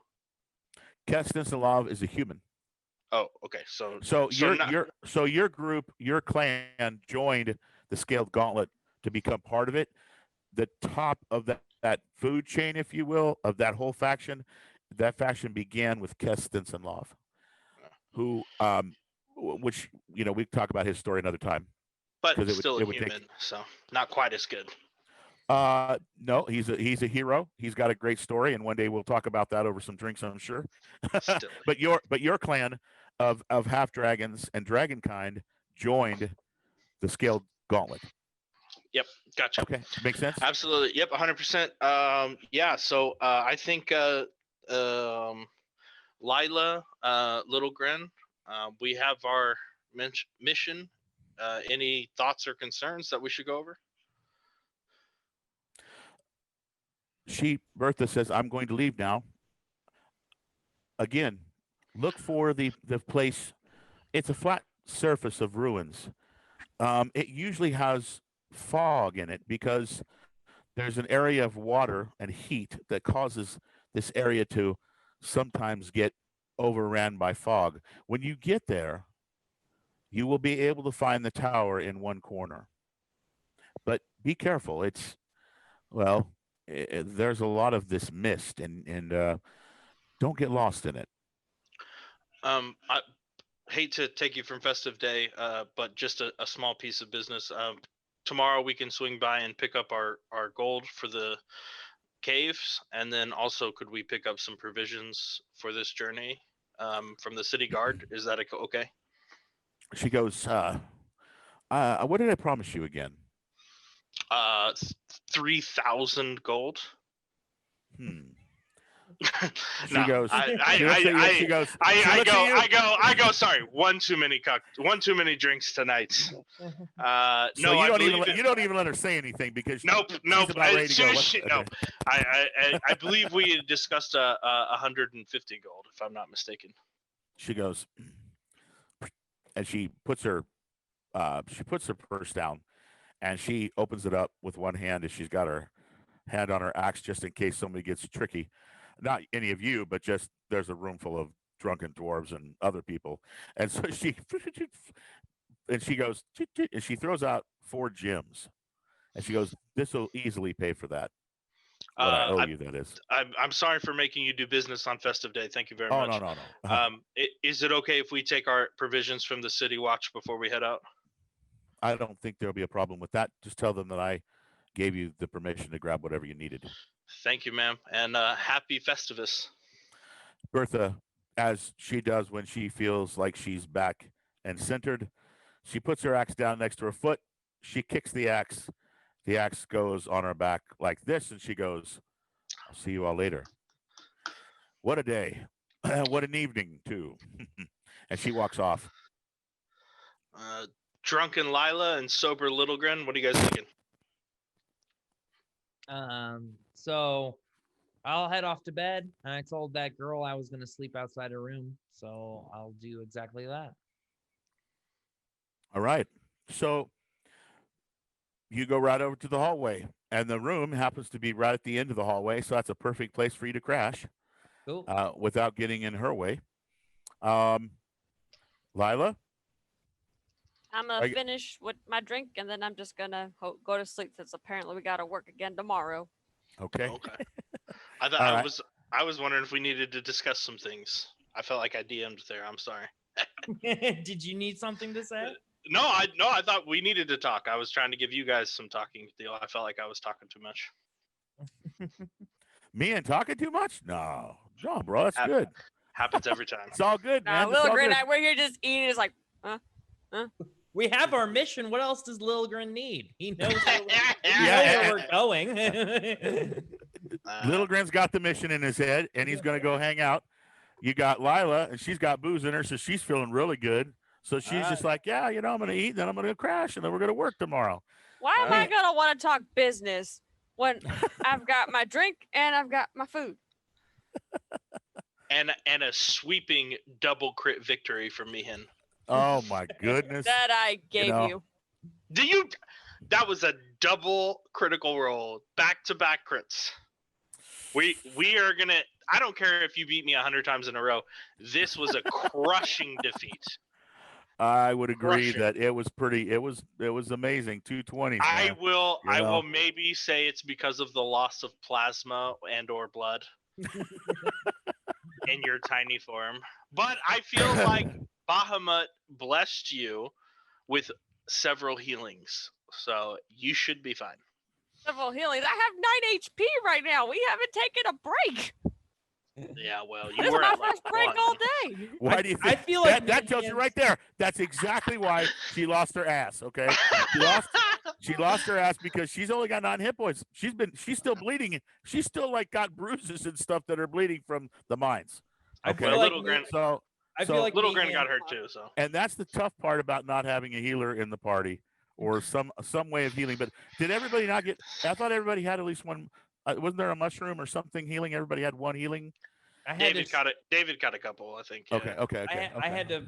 Kestinsalov is a human. Oh, okay. So So not, your group, your clan joined the Scaled Gauntlet to become part of it. The top of that food chain, if you will, of that whole faction, that faction began with Kestinsalov, who which we talk about his story another time. but 'Cause still it a would take- human, so not quite as good. No, he's a hero. He's got a great story, and one day we'll talk about that over some drinks, I'm sure. Still, but your clan of half dragons and dragonkind joined the Scaled Gauntlet. yep, gotcha. Okay, makes sense. Absolutely. Yep, 100%. Yeah. So I think Lila, Little Grin, we have our mission. Any thoughts or concerns that we should go over? Bertha says, "I'm going to leave now." Again, look for the place. It's a flat surface of ruins. It usually has fog in it because there's an area of water and heat that causes this area to sometimes get overran by fog. When you get there, you will be able to find the tower in one corner. But be careful. There's a lot of this mist, and don't get lost in it. I hate to take you from festive day, but just a small piece of business. Tomorrow we can swing by and pick up our gold for the caves, and then also could we pick up some provisions for this journey from the city guard? Is that okay? She goes, what did I promise you again? 3,000 gold. She No, goes. I go. Sorry, one too many drinks tonight. So you don't even let her say anything because nope. She's about ready to go. No, I believe we had discussed 150 gold, if I'm not mistaken. She goes, and she puts her purse down, and she opens it up with one hand as she's got her hand on her axe just in case somebody gets tricky. Not any of you, but just there's a room full of drunken dwarves and other people. And so she goes, and she throws out 4 gems. And she goes, "This will easily pay for that. What I owe you, that is." I'm sorry for making you do business on festive day. Thank you very much. No. Is it okay if we take our provisions from the city watch before we head out? I don't think there'll be a problem with that. Just tell them that I gave you the permission to grab whatever you needed. Thank you, ma'am, and happy Festivus. Bertha, as she does when she feels like she's back and centered, she puts her axe down next to her foot. She kicks the axe. The axe goes on her back like this, and she goes, "I'll see you all later." What a day. What an evening, too. And she walks off. Drunken Lila and sober Littlegren, what are you guys thinking? So I'll head off to bed. I told that girl I was going to sleep outside her room, so I'll do exactly that. All right. So you go right over to the hallway, and the room happens to be right at the end of the hallway, so that's a perfect place for you to crash. Cool. Without getting in her way. Lila? I'm going to finish with my drink, and then I'm just going to go to sleep since apparently we got to work again tomorrow. Okay. I thought I was wondering if we needed to discuss some things. I felt like I DM'd there. I'm sorry. Did you need something to say? No, I thought we needed to talk. I was trying to give you guys some talking deal. I felt like I was talking too much. Me and talking too much? No, bro, that's good. Happens every time. It's all good, man. Little Grin, we're here just eating. It's like, We have our mission. What else does Lil Grin need? He knows where we're going. Little Grin's got the mission in his head, and he's going to go hang out. You got Lila, and she's got booze in her, so she's feeling really good. So she's just like, yeah, I'm going to eat, then I'm going to crash, and then we're going to work tomorrow. Why am I going to want to talk business when I've got my drink and I've got my food? and a sweeping double crit victory from Meehan. Oh my goodness. That I gave know, you. Do you? That was a double critical roll, back-to-back crits. We are gonna. I don't care if you beat me 100 times in a row. This was a crushing defeat. I would agree Crushing. that it was pretty. It was amazing. 220s. I man. will. You I know. will maybe say it's because of the loss of plasma and/or blood in your tiny form, but I feel like Bahamut blessed you with several healings, so you should be fine. Several healings. I have 9 HP right now. We haven't taken a break. Yeah, well, you This is were my at first like break 1. all day. Why do you I think feel like that tells you right there? That's exactly why she lost her ass. Okay, she lost her ass because she's only got 9 hit points. She's still bleeding. She's still like got bruises and stuff that are bleeding from the mines. I Okay, feel like Little Grin, I feel like Little Grin Meehan- got hurt too. So and that's the tough part about not having a healer in the party or some way of healing. But did everybody not get? I thought everybody had at least one. Wasn't there a mushroom or something healing? Everybody had one healing. I had David to, got it. David got a couple, I think. Yeah. Okay. I had to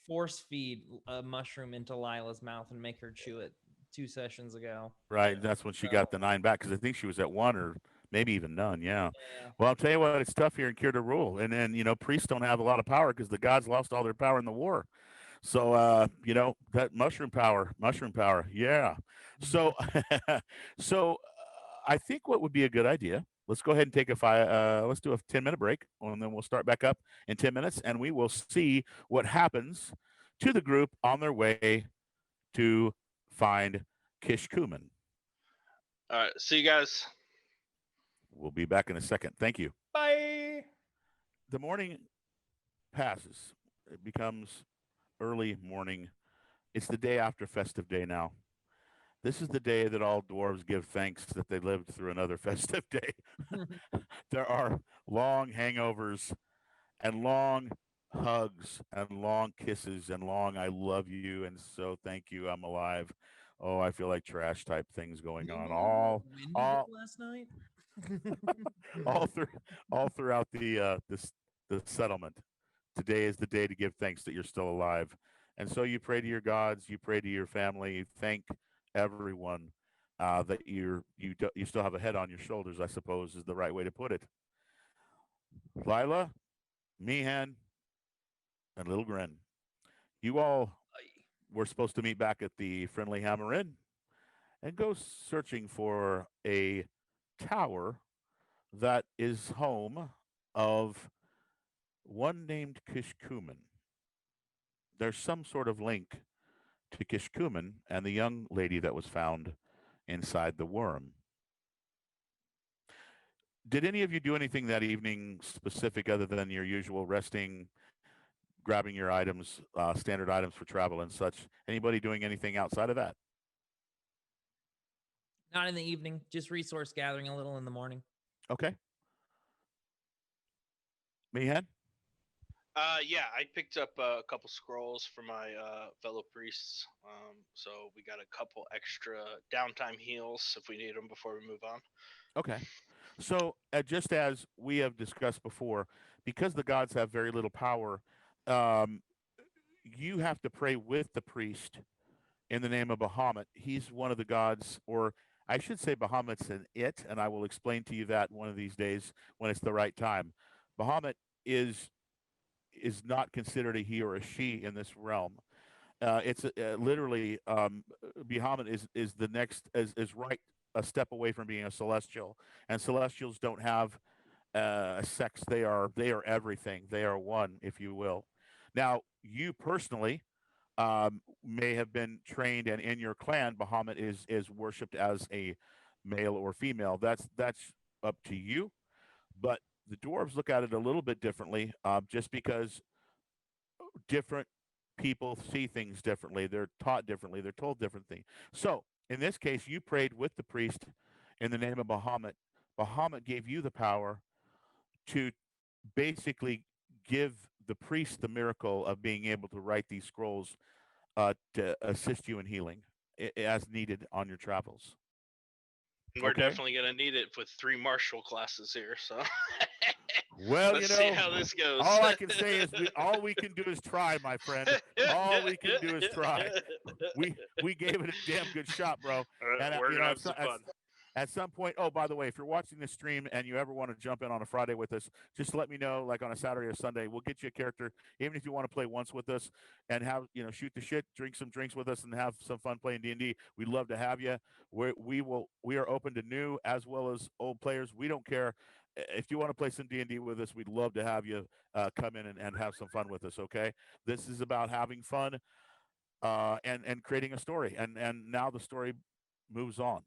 force feed a mushroom into Lila's mouth and make her chew it 2 sessions ago. Right, that's when she got the 9 back because I think she was at 1 or maybe even none. Yeah. Yeah. Well, I'll tell you what, it's tough here in Cure to Rule, and then priests don't have a lot of power because the gods lost all their power in the war. So that mushroom power, yeah. So I think what would be a good idea. Let's go ahead and take let's do a 10-minute break, and then we'll start back up in 10 minutes, and we will see what happens to the group on their way to find Kishkumen. All right. See you guys. We'll be back in a second. Thank you. Bye. The morning passes. It becomes early morning. It's the day after festive day now. This is the day that all dwarves give thanks that they lived through another festive day. There are long hangovers and long hugs and long kisses and long I love you and so thank you, I'm alive. Oh, I feel like trash type things going on all last night. all throughout the settlement. Today is the day to give thanks that you're still alive. And so you pray to your gods, you pray to your family, you thank everyone that you still have a head on your shoulders, I suppose is the right way to put it. Lila, Meehan, and Little Grin, you all were supposed to meet back at the Friendly Hammer Inn and go searching for a tower that is home of one named Kishkumen. There's some sort of link to Kishkumen and the young lady that was found inside the worm. Did any of you do anything that evening specific other than your usual resting, grabbing your items, standard items for travel and such? Anybody doing anything outside of that? Not in the evening, just resource gathering a little in the morning. Okay. Meehan? Yeah, I picked up a couple scrolls for my fellow priests. So we got a couple extra downtime heals if we need them before we move on. Okay. So just as we have discussed before, because the gods have very little power, you have to pray with the priest in the name of Bahamut. He's one of the gods, or I should say Bahamut's an it, and I will explain to you that one of these days when it's the right time. Bahamut is not considered a he or a she in this realm. It's literally Bahamut is the next is right a step away from being a celestial, and celestials don't have a sex. They are everything. They are one, if you will. Now, you personally may have been trained, and in your clan, Bahamut is worshipped as a male or female. That's up to you. But the dwarves look at it a little bit differently, just because different people see things differently. They're taught differently. They're told different things. So in this case, you prayed with the priest in the name of Bahamut. Bahamut gave you the power to basically give the priest the miracle of being able to write these scrolls to assist you in healing as needed on your travels. We're Okay. definitely going to need it with 3 martial classes here. So Well, Let's see how this goes. all I can say is all we can do is try, my friend. All we can do is try. We gave it a damn good shot, bro. And We're gonna have some fun. At some point, oh, by the way, if you're watching this stream and you ever want to jump in on a Friday with us, just let me know, like on a Saturday or Sunday. We'll get you a character, even if you want to play once with us and have, shoot the shit, drink some drinks with us and have some fun playing D&D. We'd love to have you. We are open to new as well as old players. We don't care. If you want to play some D&D with us, we'd love to have you come in and have some fun with us, okay? This is about having fun and creating a story. And now the story moves on.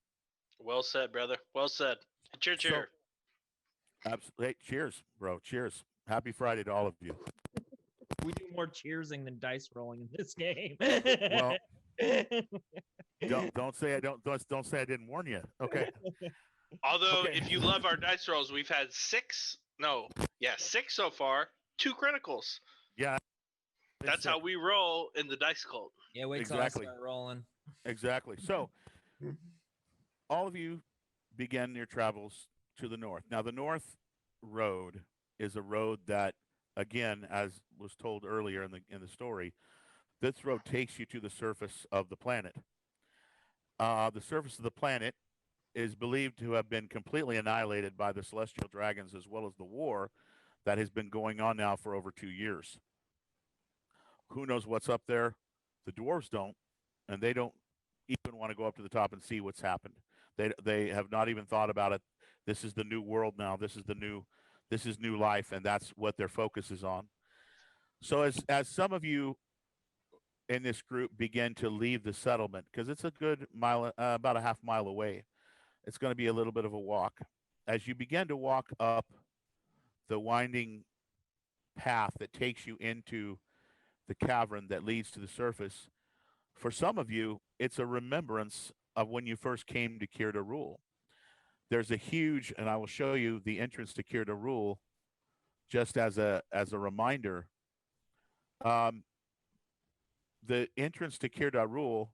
Well said, brother. Well said. Cheer, cheer. Absolutely. Hey, cheers, bro. Cheers. Happy Friday to all of you. We do more cheersing than dice rolling in this game. Well, don't say I don't say I didn't warn you. Okay. Although, Okay. if you love our dice rolls, we've had six so far. 2 criticals. Yeah. That's how we roll in the dice cult. Yeah, wait till Exactly. I start rolling. Exactly. So, all of you begin your travels to the north. Now, the North Road is a road that, again, as was told earlier in the story, this road takes you to the surface of the planet. The surface of the planet is believed to have been completely annihilated by the celestial dragons, as well as the war that has been going on now for over 2 years. Who knows what's up there? The dwarves don't, and they don't even want to go up to the top and see what's happened. They have not even thought about it. This is the new world now. This is new life, and that's what their focus is on. So as some of you in this group begin to leave the settlement, because it's a good mile, about a half mile away, it's going to be a little bit of a walk. As you begin to walk up the winding path that takes you into the cavern that leads to the surface, for some of you, it's a remembrance of when you first came to Kirda Rule. There's a huge, and I will show you the entrance to Kirda Rule, just as a reminder. The entrance to Kirda Rule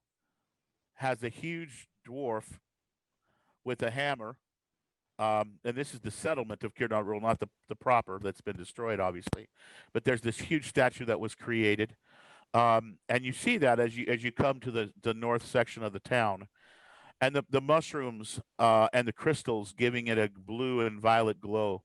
has a huge dwarf with a hammer, and this is the settlement of Kirda Rule, not the proper that's been destroyed, obviously. But there's this huge statue that was created. And you see that as you come to the north section of the town, and the mushrooms and the crystals giving it a blue and violet glow.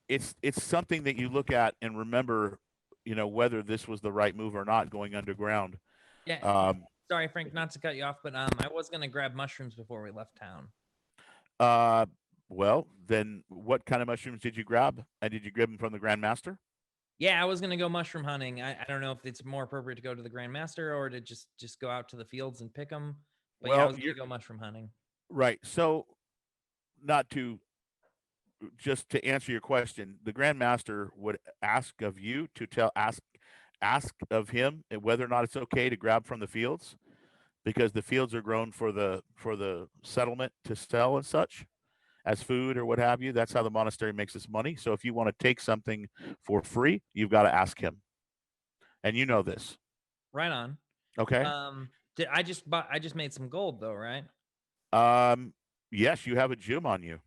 It's something that you look at and remember, whether this was the right move or not, going underground. Yeah. Sorry, Frank, not to cut you off, but I was gonna grab mushrooms before we left town. Well, then what kind of mushrooms did you grab? And did you grab them from the Grand Master? Yeah, I was gonna go mushroom hunting. I don't know if it's more appropriate to go to the Grand Master or to just go out to the fields and pick them. But yeah, I Well, was gonna go mushroom hunting. Right. So, just to answer your question, the Grand Master would ask of you to ask of him whether or not it's okay to grab from the fields, because the fields are grown for the settlement to sell and such, as food or what have you. That's how the monastery makes its money. So if you want to take something for free, you've got to ask him. And you know this. Right on. Okay. I just made some gold though, right? Yes, you have a gem on you.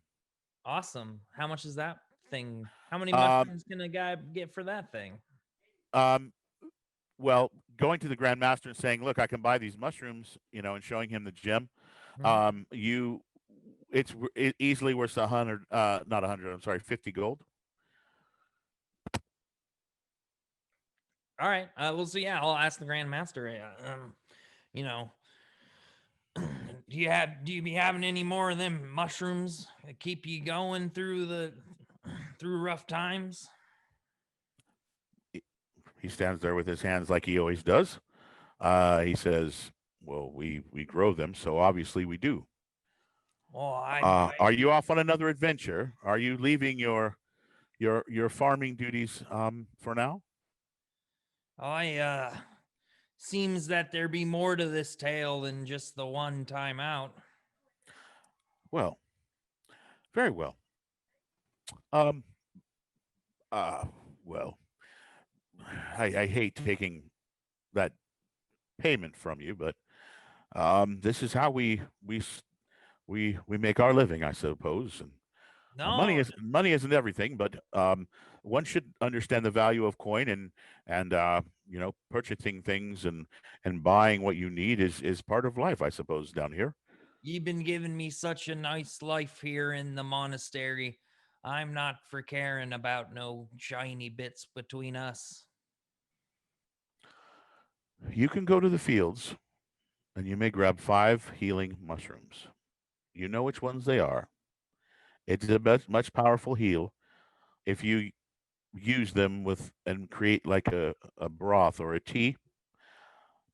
Awesome. How much is that thing? How many mushrooms can a guy get for that thing? Well, going to the Grand Master and saying, "Look, I can buy these mushrooms," and showing him the gem, it's easily worth 100, not 100. I'm sorry, 50 gold. All right. Well, so yeah, I'll ask the Grand Master. Do you be having any more of them mushrooms that keep you going through rough times? He stands there with his hands like he always does. He says, "Well, we grow them, so obviously we do." Well, are you off on another adventure? Are you leaving your farming duties for now? Seems that there be more to this tale than just the one time out. Well, very well. Well, I hate taking that payment from you, but this is how we make our living, I suppose. And Money No, isn't everything, but one should understand the value of coin, and purchasing things and buying what you need is part of life, I suppose, down here. you've been giving me such a nice life here in the monastery. I'm not for caring about no shiny bits between us. You can go to the fields and you may grab 5 healing mushrooms. You know which ones they are. It's a much powerful heal if you use them with and create like a broth or a tea,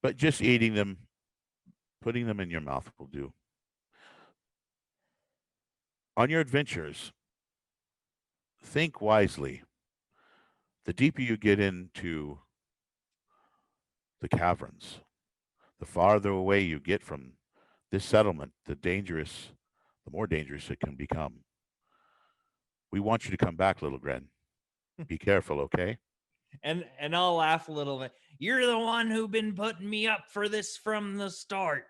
but just eating them, putting them in your mouth will do. On your adventures, think wisely. The deeper you get into the caverns, the farther away you get from this settlement, the more dangerous it can become. We want you to come back, little Gren. Be careful, okay? And I'll laugh a little bit. You're the one who been putting me up for this from the start.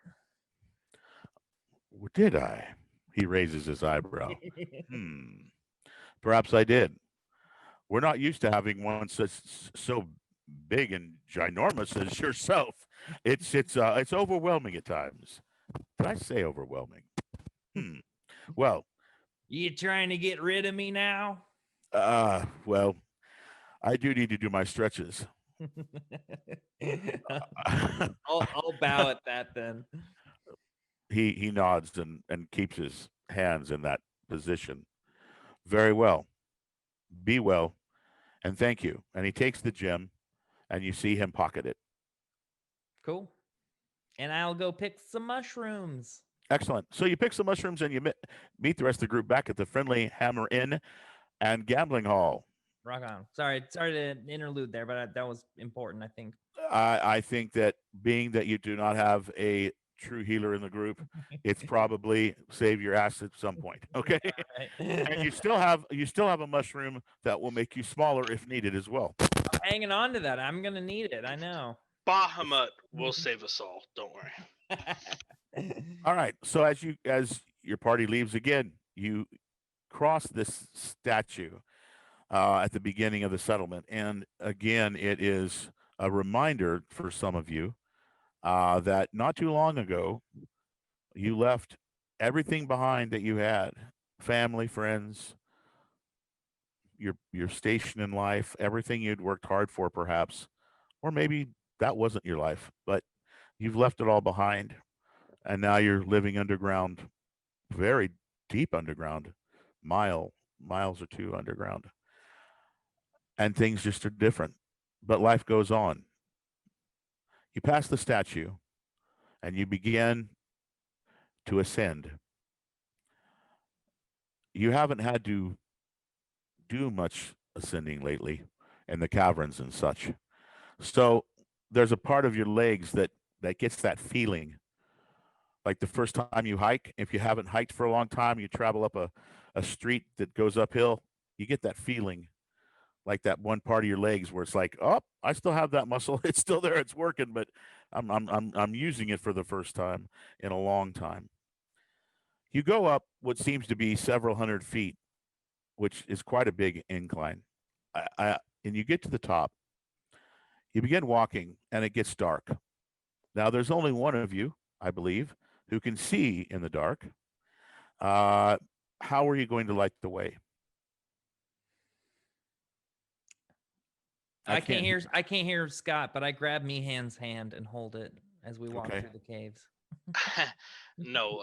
Did I? He raises his eyebrow. Perhaps I did. We're not used to having one so big and ginormous as yourself. It's overwhelming at times. Did I say overwhelming? Well, You trying to get rid of me now? well, I do need to do my stretches. I'll bow at that then. He nods and keeps his hands in that position. Very well. Be well, and thank you. And he takes the gem, and you see him pocket it. Cool. And I'll go pick some mushrooms. Excellent. So you pick some mushrooms, and you meet the rest of the group back at the Friendly Hammer Inn and Gambling Hall. Rock on. Sorry to interlude there, but that was important, I think. I think that being that you do not have a true healer in the group, it's probably save your ass at some point. Okay. Right. And you still have a mushroom that will make you smaller if needed as well. I'm hanging on to that. I'm gonna need it. I know. Bahamut will save us all. Don't worry. All right. So as your party leaves again, you cross this statue at the beginning of the settlement, and again, it is a reminder for some of you that not too long ago, you left everything behind that you had: family, friends, your station in life, everything you'd worked hard for, perhaps, or maybe that wasn't your life, but you've left it all behind, and now you're living underground, very deep underground, miles or two underground, and things just are different. But life goes on. You pass the statue, and you begin to ascend. You haven't had to do much ascending lately in the caverns and such. So there's a part of your legs that gets that feeling like the first time you hike. If you haven't hiked for a long time, you travel up a street that goes uphill, you get that feeling like that one part of your legs where it's like, oh, I still have that muscle. It's still there. It's working, but I'm using it for the first time in a long time. You go up what seems to be several hundred feet, which is quite a big incline. And you get to the top. You begin walking, and it gets dark. Now, there's only one of you, I believe, who can see in the dark. How are you going to light the way? I can't hear Scott, but I grab Meehan's hand and hold it as we walk Okay. through the caves. No,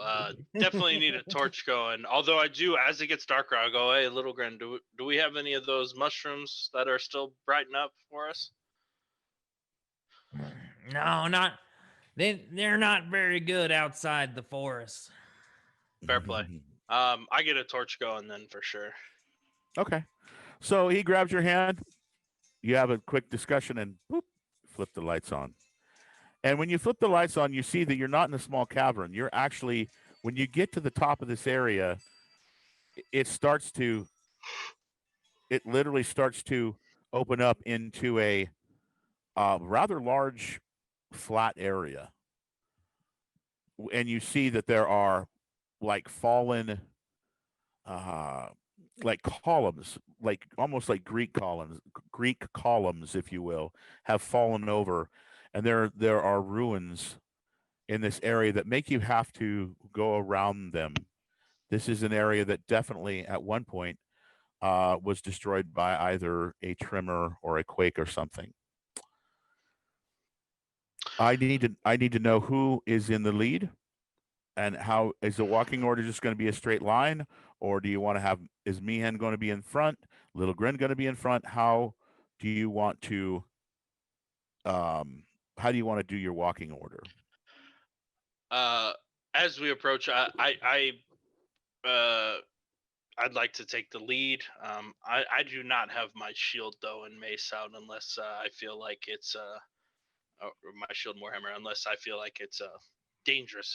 definitely need a torch going. Although I do, as it gets darker, I'll go, hey, Little Gren, do we have any of those mushrooms that are still brighten up for us? No, not they're not very good outside the forest. Fair play. I get a torch going then for sure. Okay. So he grabs your hand. You have a quick discussion and boop, flip the lights on. And when you flip the lights on, you see that you're not in a small cavern. You're actually, when you get to the top of this area, it literally starts to open up into a rather large flat area. And you see that there are like fallen columns, like almost like Greek columns, if you will, have fallen over, and there are ruins in this area that make you have to go around them. This is an area that definitely at one point was destroyed by either a tremor or a quake or something. I need to know who is in the lead, and how is the walking order just going to be a straight line, or do you want to have, is Meehan going to be in front, Little Grin going to be in front? How do you want to do your walking order? As we approach, I'd like to take the lead. I do not have my shield though in Mace out unless I feel like it's or my shield Warhammer, unless I feel like it's a dangerous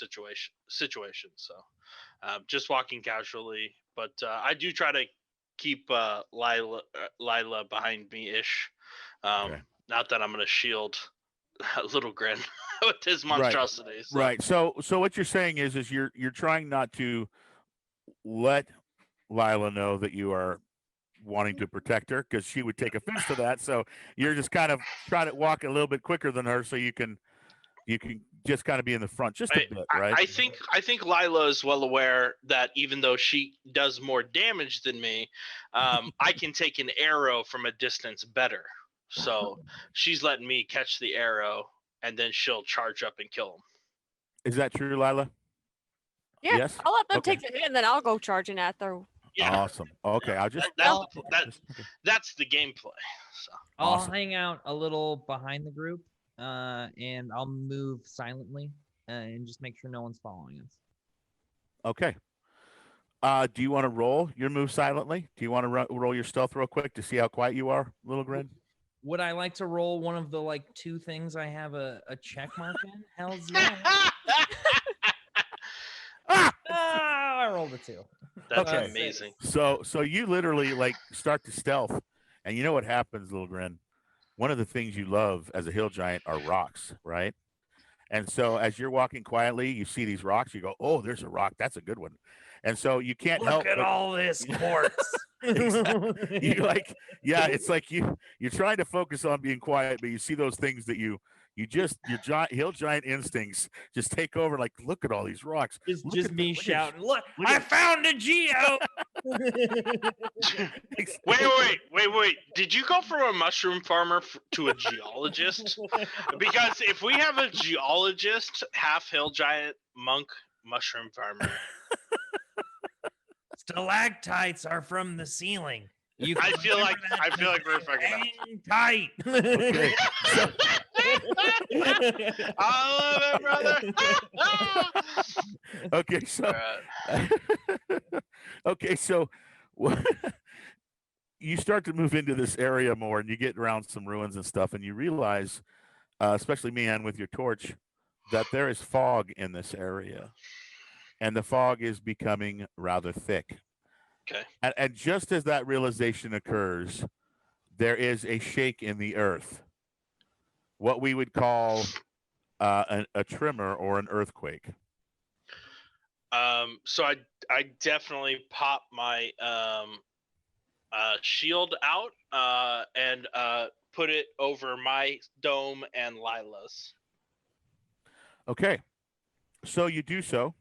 situation. So just walking casually, but I do try to keep Lila behind me ish. Okay. Not that I'm gonna shield Little Grin with his monstrosity. So. Right. So what you're saying is you're trying not to let Lila know that you are wanting to protect her, because she would take offense to that. So you're just kind of trying to walk a little bit quicker than her, so you can just kind of be in the front just a bit, right? I think Lila is well aware that even though she does more damage than me, I can take an arrow from a distance better. So she's letting me catch the arrow, and then she'll charge up and kill him. Is that true, Lila? Yeah, Yes? I'll let them Okay. take the hit, and then I'll go charging at their. Yeah, Awesome. Okay, I'll just that's the gameplay. So I'll Awesome. hang out a little behind the group, and I'll move silently, and just make sure no one's following us. Okay. Do you want to roll your move silently? Do you want to roll your stealth real quick to see how quiet you are, Little Grin? Would I like to roll one of the like 2 things I have a check mark in? Hell's yeah. I rolled a 2. That's Okay. amazing. So you literally like start to stealth, and you know what happens, Little Grin? One of the things you love as a hill giant are rocks, right? And so as you're walking quietly, you see these rocks, you go, "Oh, there's a rock. That's a good one." And so you can't help Look at but all this quartz. you like, yeah, it's like you're trying to focus on being quiet, but you see those things that your giant hill giant instincts just take over. Like, look at all these rocks. It's Look just at me look at- shouting, "Look, look I at- found a geo!" Wait. Did you go from a mushroom farmer to a geologist? Because if we have a geologist, half hill giant, monk, mushroom farmer. Stalactites are from the ceiling. You I can feel like remember that we're fucking up. hang tight. Okay. I love it, brother. Okay, so okay, so you start to move into this area more, and you get around some ruins and stuff, and you realize, especially Meehan with your torch, that there is fog in this area, and the fog is becoming rather thick. Okay. And just as that realization occurs, there is a shake in the earth, what we would call a tremor or an earthquake. So I definitely pop my shield out and put it over my dome and Lila's Okay, so you do so.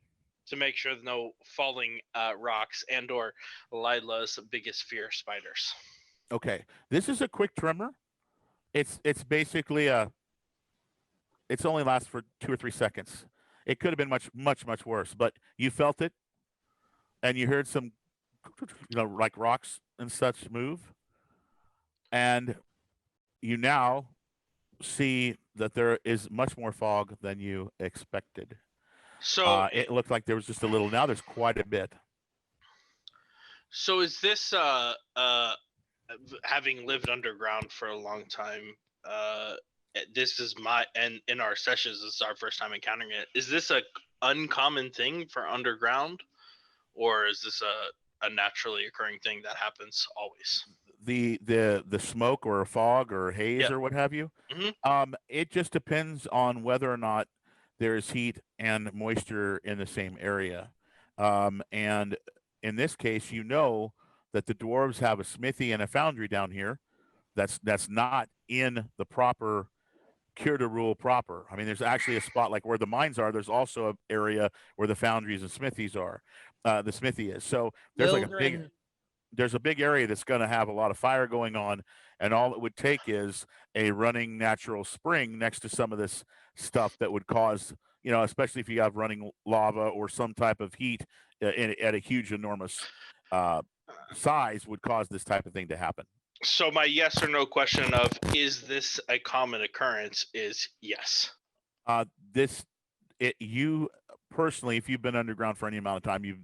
to make sure there's no falling rocks and or Lila's biggest fear, spiders. Okay, this is a quick tremor. It's basically it's only lasts for 2 or 3 seconds. It could have been much worse, but you felt it, and you heard some, like rocks and such move, and you now see that there is much more fog than you expected. So it looked like there was just a little. Now there's quite a bit. So is this having lived underground for a long time, this is and in our sessions this is our first time encountering it. Is this a uncommon thing for underground, or is this a naturally occurring thing that happens always? The smoke or a fog or haze Yeah. or what have you. Mhm. It just depends on whether or not there is heat and moisture in the same area. And in this case, that the dwarves have a smithy and a foundry down here. That's not in the proper Cure to Rule proper. I mean, there's actually a spot like where the mines are. There's also an area where the foundries and smithies are. The smithy is. So there's like Lilgren, a big area that's going to have a lot of fire going on, and all it would take is a running natural spring next to some of this stuff that would cause, especially if you have running lava or some type of heat at a huge, enormous size, would cause this type of thing to happen. So my yes or no question of is this a common occurrence is yes. You personally, if you've been underground for any amount of time, you've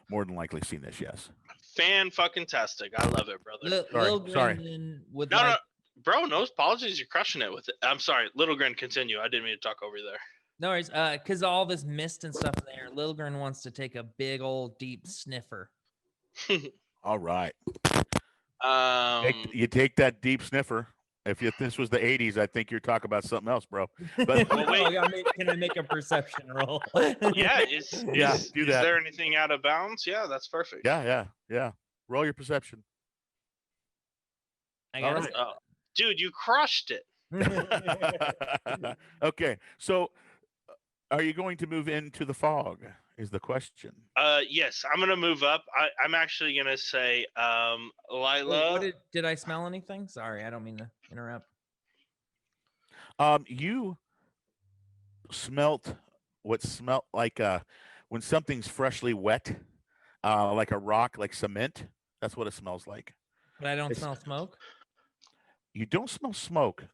more than likely seen this. Yes. Fan-fucking-tastic. I love it, brother. Sorry. Lilgren would No, like. no, bro, no apologies. You're crushing it with it. I'm sorry. Little Grin, continue. I didn't mean to talk over you there. No worries. Because all this mist and stuff in there, Lilgren wants to take a big old deep sniffer. All right. You take that deep sniffer. If this was the 80s, I think you're talking about something else, bro. But Well, wait. Can I make a perception roll? Yeah, do is that. there anything out of bounds? Yeah, that's perfect. Yeah. Roll your perception. I got All it. Oh, dude, you crushed it. Okay, so are you going to move into the fog? Is the question. Yes, I'm gonna move up. I'm actually gonna say, Lila. What did I smell anything? Sorry, I don't mean to interrupt. You smelt what smelt like when something's freshly wet, like a rock, like cement. That's what it smells like. But I don't It's- smell smoke. You don't smell smoke.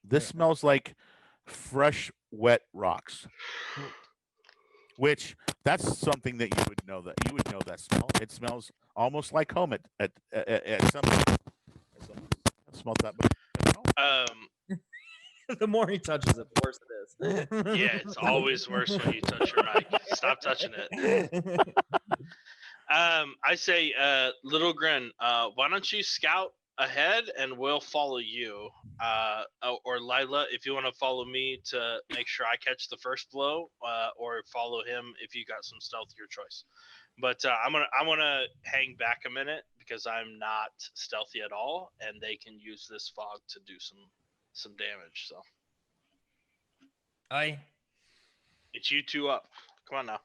This Yeah. smells like fresh, wet rocks. Which that's something that you would know that smell. It smells almost like home at some. Smelled that, but no. The more he touches it, the worse it is. Yeah, it's always worse when you touch your mic. Stop touching it. I say, Little Grin, why don't you scout ahead and we'll follow you. Or Lila, if you want to follow me to make sure I catch the first blow, or follow him if you got some stealth, your choice. But I'm gonna hang back a minute because I'm not stealthy at all, and they can use this fog to do some damage. So it's you two up. Come on now.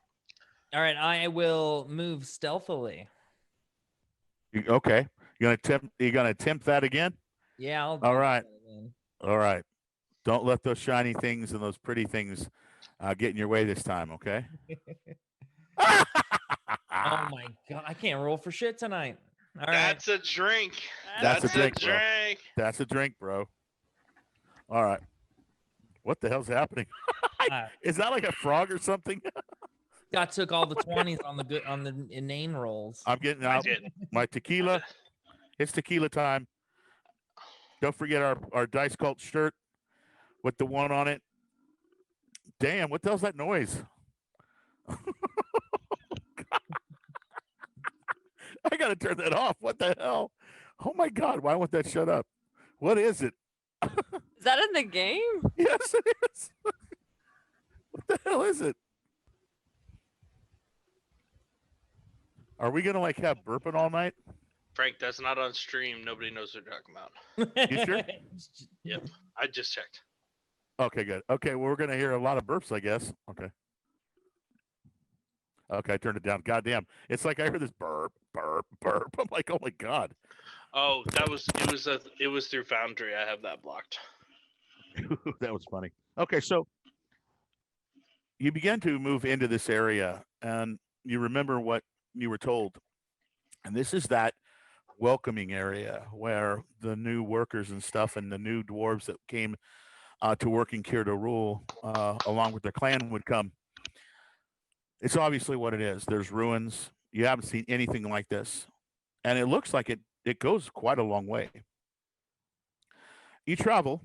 All right, I will move stealthily. Okay, you're gonna attempt that again. Yeah, I'll do All right. that again. All right. Don't let those shiny things and those pretty things get in your way this time, okay? Oh my god, I can't roll for shit tonight. All right. That's a drink. That's a drink, bro. drink. That's a drink, bro. All right. What the hell's happening? Is that like a frog or something? Scott took all the 20s on the inane rolls. I'm getting I out did. my tequila. It's tequila time. Don't forget our Dice Cult shirt with the one on it. Damn, what the hell's that noise? I gotta turn that off. What the hell? Oh my god, why won't that shut up? What is it? Is that in the game? Yes, it is. What the hell is it? Are we gonna like have burping all night? Frank, that's not on stream. Nobody knows what you're talking about. You sure? Yep, I just checked. Okay, good. Okay, well, we're gonna hear a lot of burps, I guess. Okay. Okay, I turned it down. Goddamn, it's like I heard this burp, burp, burp. I'm like, oh my god. Oh, it was through Foundry. I have that blocked. That was funny. Okay, so you began to move into this area, and you remember what you were told, and this is that welcoming area where the new workers and stuff, and the new dwarves that came to work in Cure to Rule, along with their clan, would come. It's obviously what it is. There's ruins. You haven't seen anything like this, and it looks like it goes quite a long way. You travel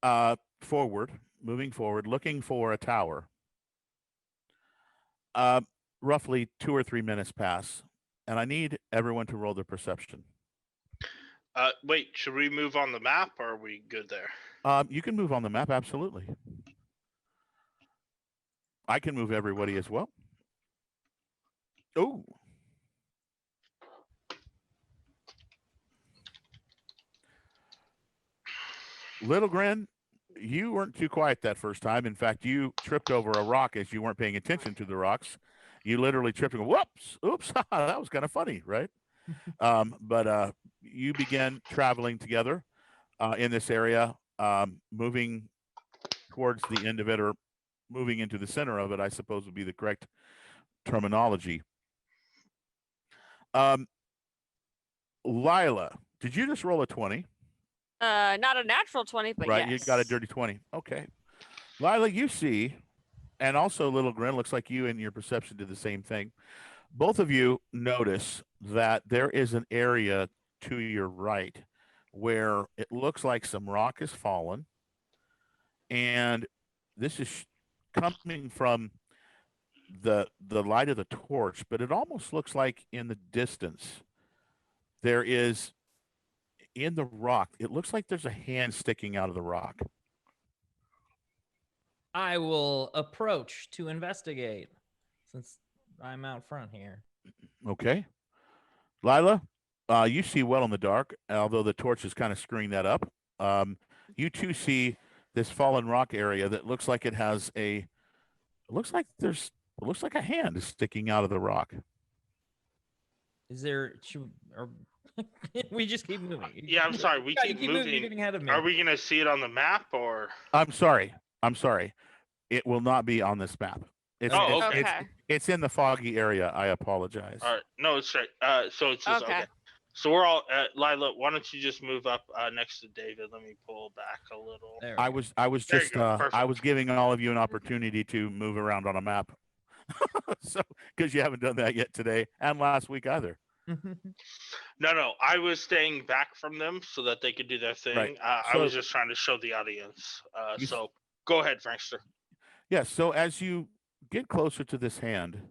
moving forward, looking for a tower. Roughly 2 or 3 minutes pass, and I need everyone to roll their perception. Wait, should we move on the map, or are we good there? You can move on the map, absolutely. I can move everybody as well. Oh. Little Grin, you weren't too quiet that first time. In fact, you tripped over a rock as you weren't paying attention to the rocks. You literally tripped and go, whoops, oops, that was kind of funny, right? But you began traveling together in this area, moving towards the end of it, or moving into the center of it, I suppose would be the correct terminology. Lila, did you just roll a 20? Not a natural 20, but Right, yes. you got a dirty 20. Okay. Lila, you see, and also Little Grin, looks like you and your perception did the same thing. Both of you notice that there is an area to your right where it looks like some rock has fallen. And this is coming from the light of the torch, but it almost looks like in the distance there is, in the rock, it looks like there's a hand sticking out of the rock. I will approach to investigate since I'm out front here. Okay. Lila, you see well in the dark, although the torch is kind of screwing that up. You too see this fallen rock area that looks like it has a, it looks like a hand is sticking out of the rock. Is there? Or we just keep moving? Yeah, I'm sorry. We Yeah, you keep You're moving. getting ahead of me. Are we gonna see it on the map or? I'm sorry. It will not be on this map. It's, Oh, it's, okay. it's, Okay. it's in the foggy area. I apologize. All right. No, it's right. So it's just, Okay. okay. So we're all, Lila, why don't you just move up next to David? Let me pull back a little. There we I go. was There you just go. I Perfect. was giving all of you an opportunity to move around on a map. So because you haven't done that yet today and last week either. No, I was staying back from them so that they could do their thing. Right. I was So- just trying to show the audience. You s- So go ahead, Frankster. Yes. So as you get closer to this hand,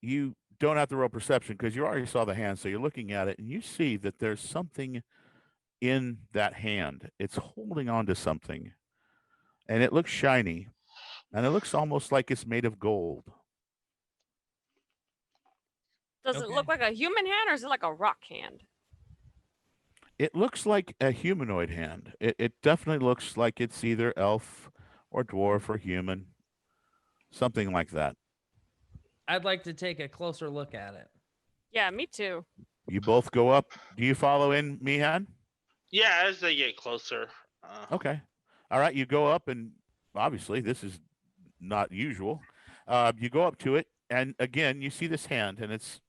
you don't have to roll perception because you already saw the hand. So you're looking at it and you see that there's something in that hand. It's holding on to something, and it looks shiny, and it looks almost like it's made of gold. Does it look like a human hand or is it like a rock hand? It looks like a humanoid hand. It definitely looks like it's either elf or dwarf or human, something like that. I'd like to take a closer look at it. Yeah, me too. You both go up. Do you follow in, Mihan? Yeah, as they get closer. Okay. All right. You go up, and obviously this is not usual. You go up to it, and again, you see this hand, and it's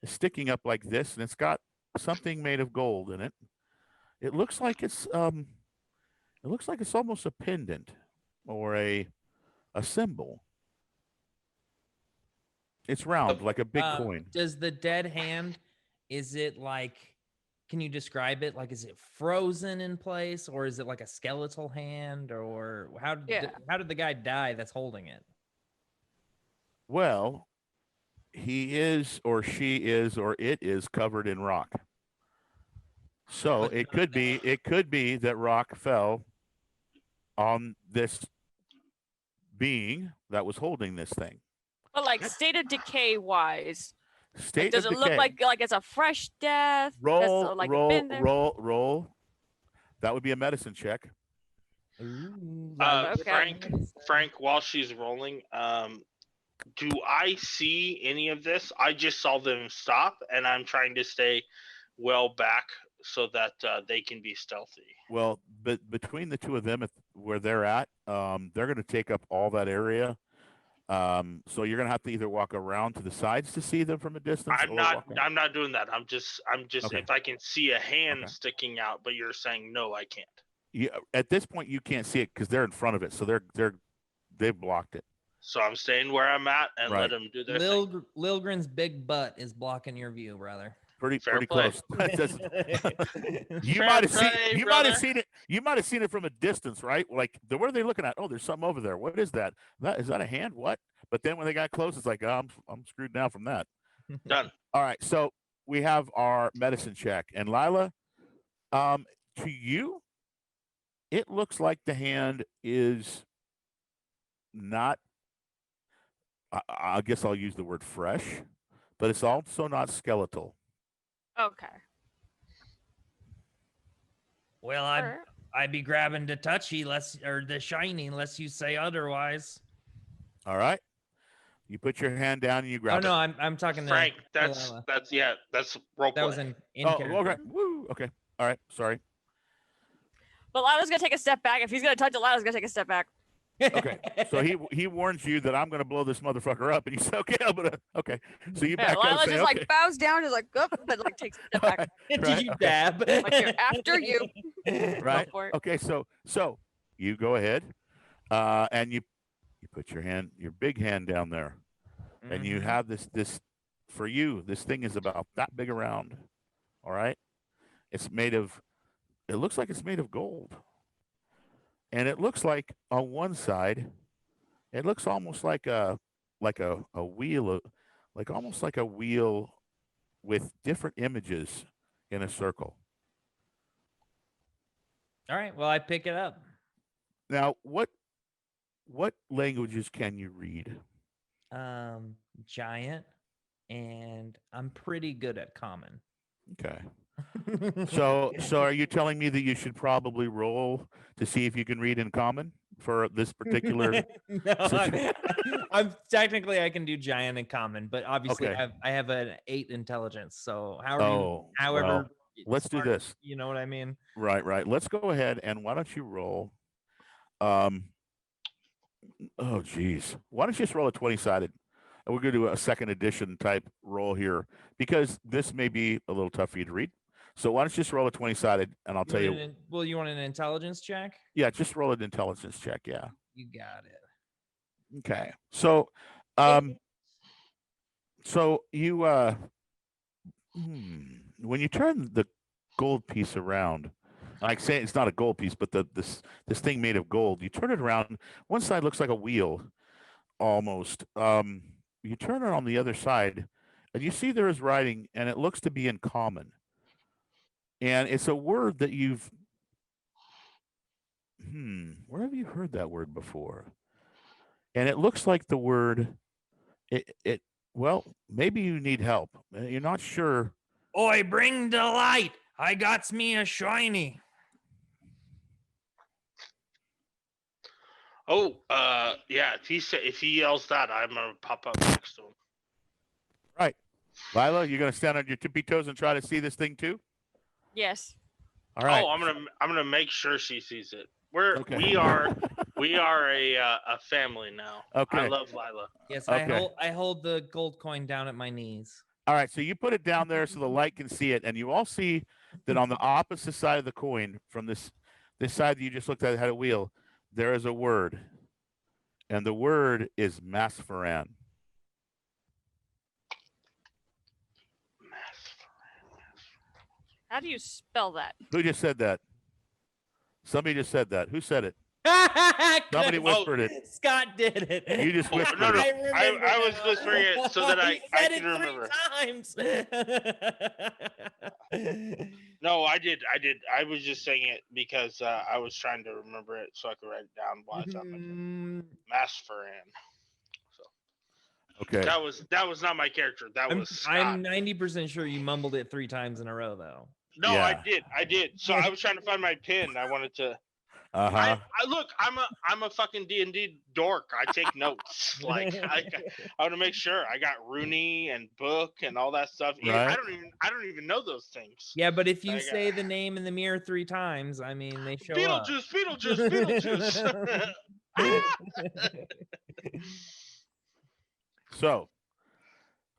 sticking up like this, and it's got something made of gold in it. It looks like it's almost a pendant or a symbol. It's round like a big coin. Does the dead hand? Is it like? Can you describe it? Like, is it frozen in place, or is it like a skeletal hand, or how did the guy die that's holding it? Well, he is, or she is, or it is covered in rock. So But it could be that rock fell on this being that was holding this thing. But like state of decay wise, State does of it look decay. like it's a fresh death? Does roll, it, like, roll, been there? roll. That would be a medicine check. Ooh, Okay. Frank, while she's rolling, do I see any of this? I just saw them stop, and I'm trying to stay well back so that they can be stealthy. Well, but between the two of them, where they're at, they're going to take up all that area. So you're going to have to either walk around to the sides to see them from a distance. I'm not doing that. I'm just Okay. if I can see a hand Okay. sticking out, but you're saying no, I can't. At this point, you can't see it because they're in front of it, so they've blocked it. So I'm staying where I'm at and Right. let them do their thing. Lilgren's big butt is blocking your view, brother. Pretty Fair play. close. You Fair might have seen play, you might brother. have seen it. You might have seen it from a distance, right? Like, what are they looking at? Oh, there's something over there. What is that? Is that a hand? What? But then when they got close, it's like, oh, I'm screwed now from that. Done. All right, so we have our medicine check, and Lila, to you, it looks like the hand is not. I guess I'll use the word fresh, but it's also not skeletal. Okay. Well, Alright. I be grabbing the touchy, or the shiny, unless you say otherwise. All right. You put your hand down and you grab Oh no, it. I'm talking Frank, to that's Lila. that's role That was play. in Oh, character. okay. Woo. Okay. All right. Sorry. But Lila's gonna take a step back. If he's gonna touch it, Lila's gonna take a step back. Okay. So he warns you that I'm going to blow this motherfucker up, and you say, "Okay, I'm gonna." Okay. So you Yeah, back up. Lila And just say, like okay. bows down, is like, "Oop," but like takes a step back. Did Right, you okay. dab? Like, here, after you. Right. Go for it. Okay. So you go ahead, and you put your big hand down there, and you Mhm. have this for you. This thing is about that big around. All right. It's made of. It looks like it's made of gold, and it looks like on one side, it looks almost like a wheel, like almost like a wheel with different images in a circle. All right. Well, I pick it up. Now, what languages can you read? Giant, and I'm pretty good at common. Okay. So are you telling me that you should probably roll to see if you can read in common for this particular? No, I'm technically I can do giant and common, but obviously Okay. I have an 8 intelligence. So Oh, however, well, let's do smart, this. you know what I mean? Right. Let's go ahead and why don't you roll? Oh, geez. Why don't you just roll a 20-sided? And we're going to do a second edition type roll here because this may be a little tough for you to read. So why don't you just roll a 20-sided and I'll tell you. Well, you want an intelligence check? Yeah, just roll an intelligence check. Yeah. You got it. Okay. So, you when you turn the gold piece around, like say it's not a gold piece, but this thing made of gold, you turn it around. One side looks like a wheel, almost. You turn it on the other side, and you see there is writing, and it looks to be in common. And it's a word that you've where have you heard that word before? And it looks like the word well, maybe you need help. You're not sure. Oi, bring the light. I got me a shiny. Oh, yeah. If he yells that, I'm gonna pop up next to him. Right, Lila, you're gonna stand on your tippy toes and try to see this thing too. Yes. All right. Oh, I'm gonna make sure she sees it. Okay. We are a family now. Okay. I love Lila. Yes, Okay. I hold the gold coin down at my knees. All right. So you put it down there so the light can see it, and you all see that on the opposite side of the coin, from this side that you just looked at had a wheel, there is a word, and the word is Masfaran. How do you spell that? Who just said that? Somebody just said that. Who said it? Somebody whispered it. Scott did it. You just whispered No, it. I was whispering it so that I can remember. Times. No, I did. I was just saying it because I was trying to remember it so I could write it down while it's on my phone. Masfaran. Okay. That was not my character. That was Scott. I'm 90% sure you mumbled it 3 times in a row, though. No, Yeah. I did. So I was trying to find my pin. I wanted to. Uh-huh. I look. I'm a fucking D&D dork. I take notes. Like I want to make sure I got Rooney and book and all that stuff. Right. I don't even know those things. Yeah, but if you say the name in the mirror 3 times, I mean, they show up. Beetlejuice. So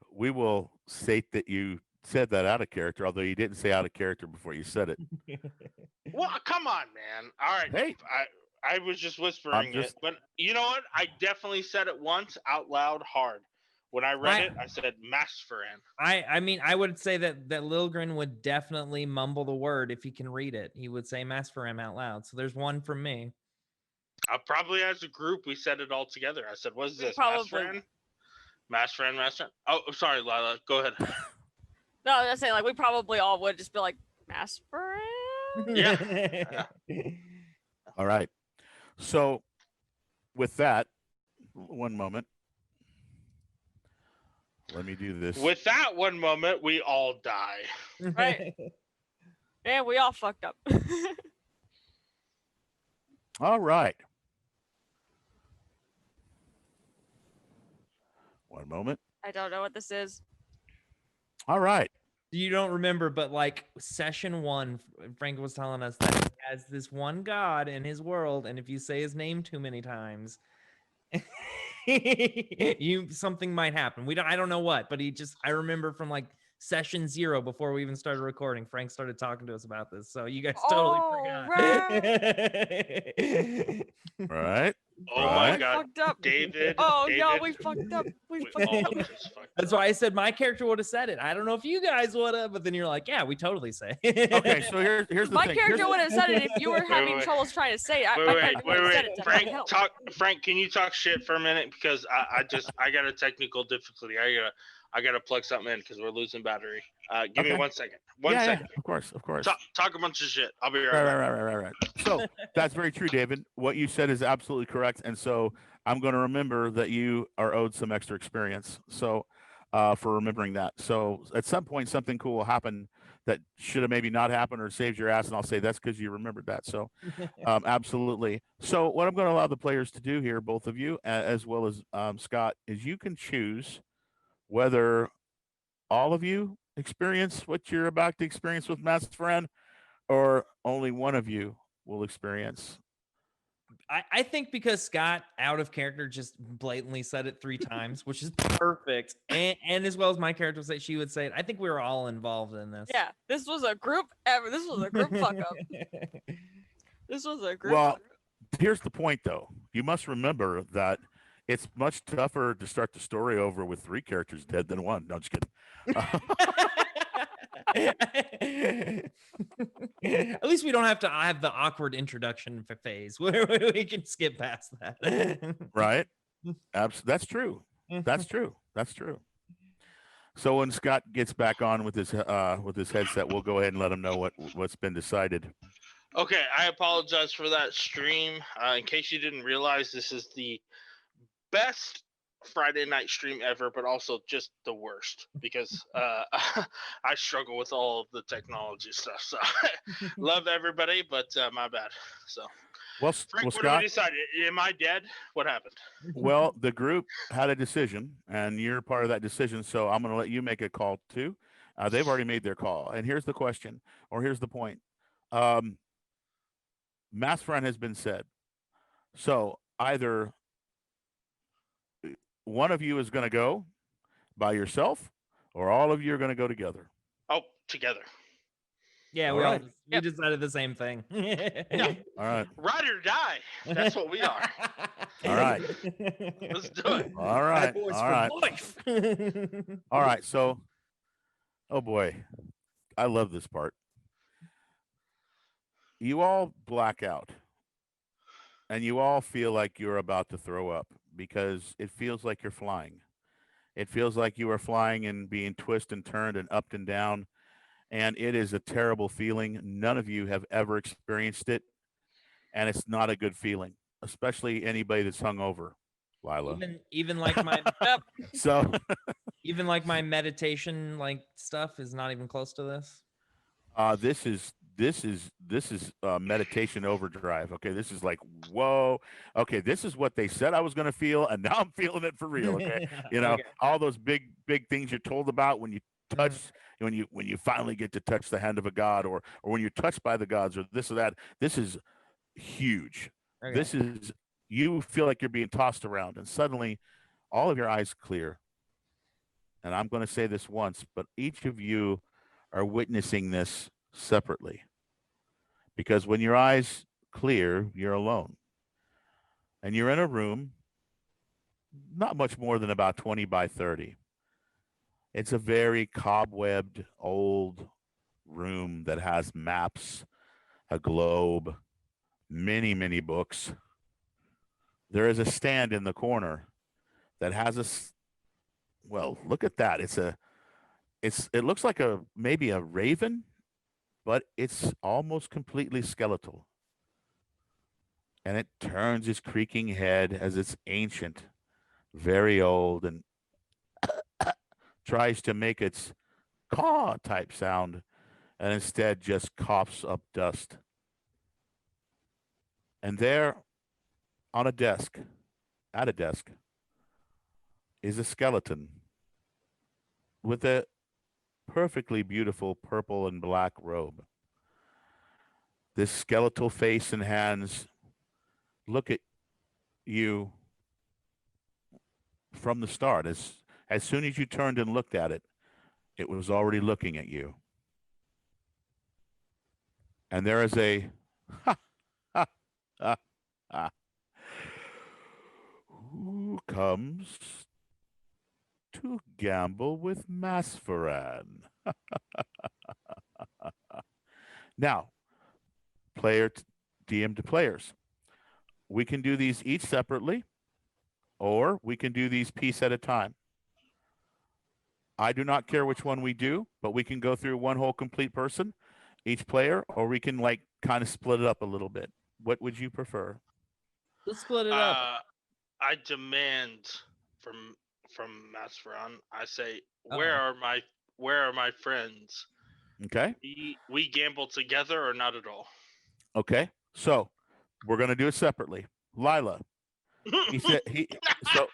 we will state that you said that out of character, although you didn't say out of character before you said it. Well, come on, man. All right. Hey. I was just whispering it, but you know what? I definitely said it once out loud hard. When I read it, I said Masfaran. I mean, I would say that Lilgren would definitely mumble the word if he can read it. He would say Masfaran out loud. So there's one from me. Probably as a group, we said it all together. I said, "What is this, Probably. Masfaran? Oh, sorry, Lila. Go ahead." No, I was saying like we probably all would just be like Masfaran. Yeah. All right. So with that, one moment. Let me do this. With that one moment, we all die. Right. Yeah, we all fucked up. All right. One moment. I don't know what this is. All right. You don't remember, but like session 1, Frank was telling us that he has this one god in his world, and if you say his name too many times, something might happen. I don't know what, but I remember from like session 0 before we even started recording, Frank started talking to us about this. So you guys totally forgot. Right. Oh Right. my We God, fucked up. David. Oh David, no, we fucked up. We we fucked all up. just fucked That's up. why I said my character would have said it. I don't know if you guys would have, but then you're like, yeah, we totally say. Okay, so here's the My thing. character Here's- would have said it if you were having wait. troubles trying to say it. Wait, My wait, character would wait, have said wait. it to Frank, help. Frank, can you talk shit for a minute? Because I got a technical difficulty. I gotta plug something in because we're losing battery. Give me Okay. 1 second. One yeah, second. of course. Talk a bunch of shit. I'll be right Right, back. right. So that's very true, David. What you said is absolutely correct, and so I'm going to remember that you are owed some extra experience. So, for remembering that. So at some point, something cool will happen that should have maybe not happened or saved your ass, and I'll say that's because you remembered that. So, absolutely. So what I'm going to allow the players to do here, both of you, as well as Scott, is you can choose whether all of you experience what you're about to experience with Matt's friend, or only one of you will experience. I think because Scott, out of character, just blatantly said it 3 times, which is perfect. And as well as my character would say, she would say it. I think we were all involved in this. Yeah, this was a group. This was a group fuck up. This was a group. Well, fuck up. here's the point, though. You must remember that it's much tougher to start the story over with 3 characters dead than 1. No, just kidding. At least we don't have to have the awkward introduction phase where we can skip past that. Right? That's true. That's true. That's true. So when Scott gets back on with his headset, we'll go ahead and let him know what's been decided. Okay, I apologize for that stream. In case you didn't realize, this is the best Friday night stream ever, but also just the worst because I struggle with all of the technology stuff. So love everybody, but my bad. So Well, Frank, what did Scott, we decide? Am I dead? What happened? well, the group had a decision, and you're part of that decision. So I'm going to let you make a call too. They've already made their call, and here's the question, or here's the point. Mass friend has been said. So either one of you is going to go by yourself, or all of you are going to go together. Oh, together. Yeah, All we right. we decided the same thing. Yeah. All right. Ride or die. That's what we are. All right. Let's do it. All right. Bad boys All for right. life. All right. So, oh boy, I love this part. You all black out, and you all feel like you're about to throw up because it feels like you're flying. It feels like you are flying and being twisted and turned and up and down. And it is a terrible feeling. None of you have ever experienced it. And it's not a good feeling, especially anybody that's hungover, Lila. Even like my So even like my meditation like stuff is not even close to this. this is meditation overdrive. Okay, this is like, whoa. Okay, this is what they said I was going to feel, and now I'm feeling it for real. Okay, you know, Okay. all those big things you're told about when you touch, when you finally get to touch the hand of a god, or when you're touched by the gods, or this or that. This is huge. Okay. This is, you feel like you're being tossed around, and suddenly all of your eyes clear. And I'm going to say this once, but each of you are witnessing this separately. Because when your eyes clear, you're alone. And you're in a room, not much more than about 20 by 30. It's a very cobwebbed, old room that has maps, a globe, many books. There is a stand in the corner that has well, look at that. It looks like maybe a raven, but it's almost completely skeletal. And it turns its creaking head as it's ancient, very old, and tries to make its caw type sound, and instead just coughs up dust. And there, on a desk, at a desk, is a skeleton with a perfectly beautiful purple and black robe. This skeletal face and hands look at you from the start. As soon as you turned and looked at it, it was already looking at you. And there is a ha, ha, ha, ha. Who comes to gamble with Masfaran? Now, DM to players. We can do these each separately, or we can do these piece at a time. I do not care which one we do, but we can go through one whole complete person, each player, or we can like kind of split it up a little bit. What would you prefer? Let's split it up. I demand from Masferon. I say, where are my friends? Okay. We gamble together or not at all? Okay. So we're gonna do it separately. Lila. He said he so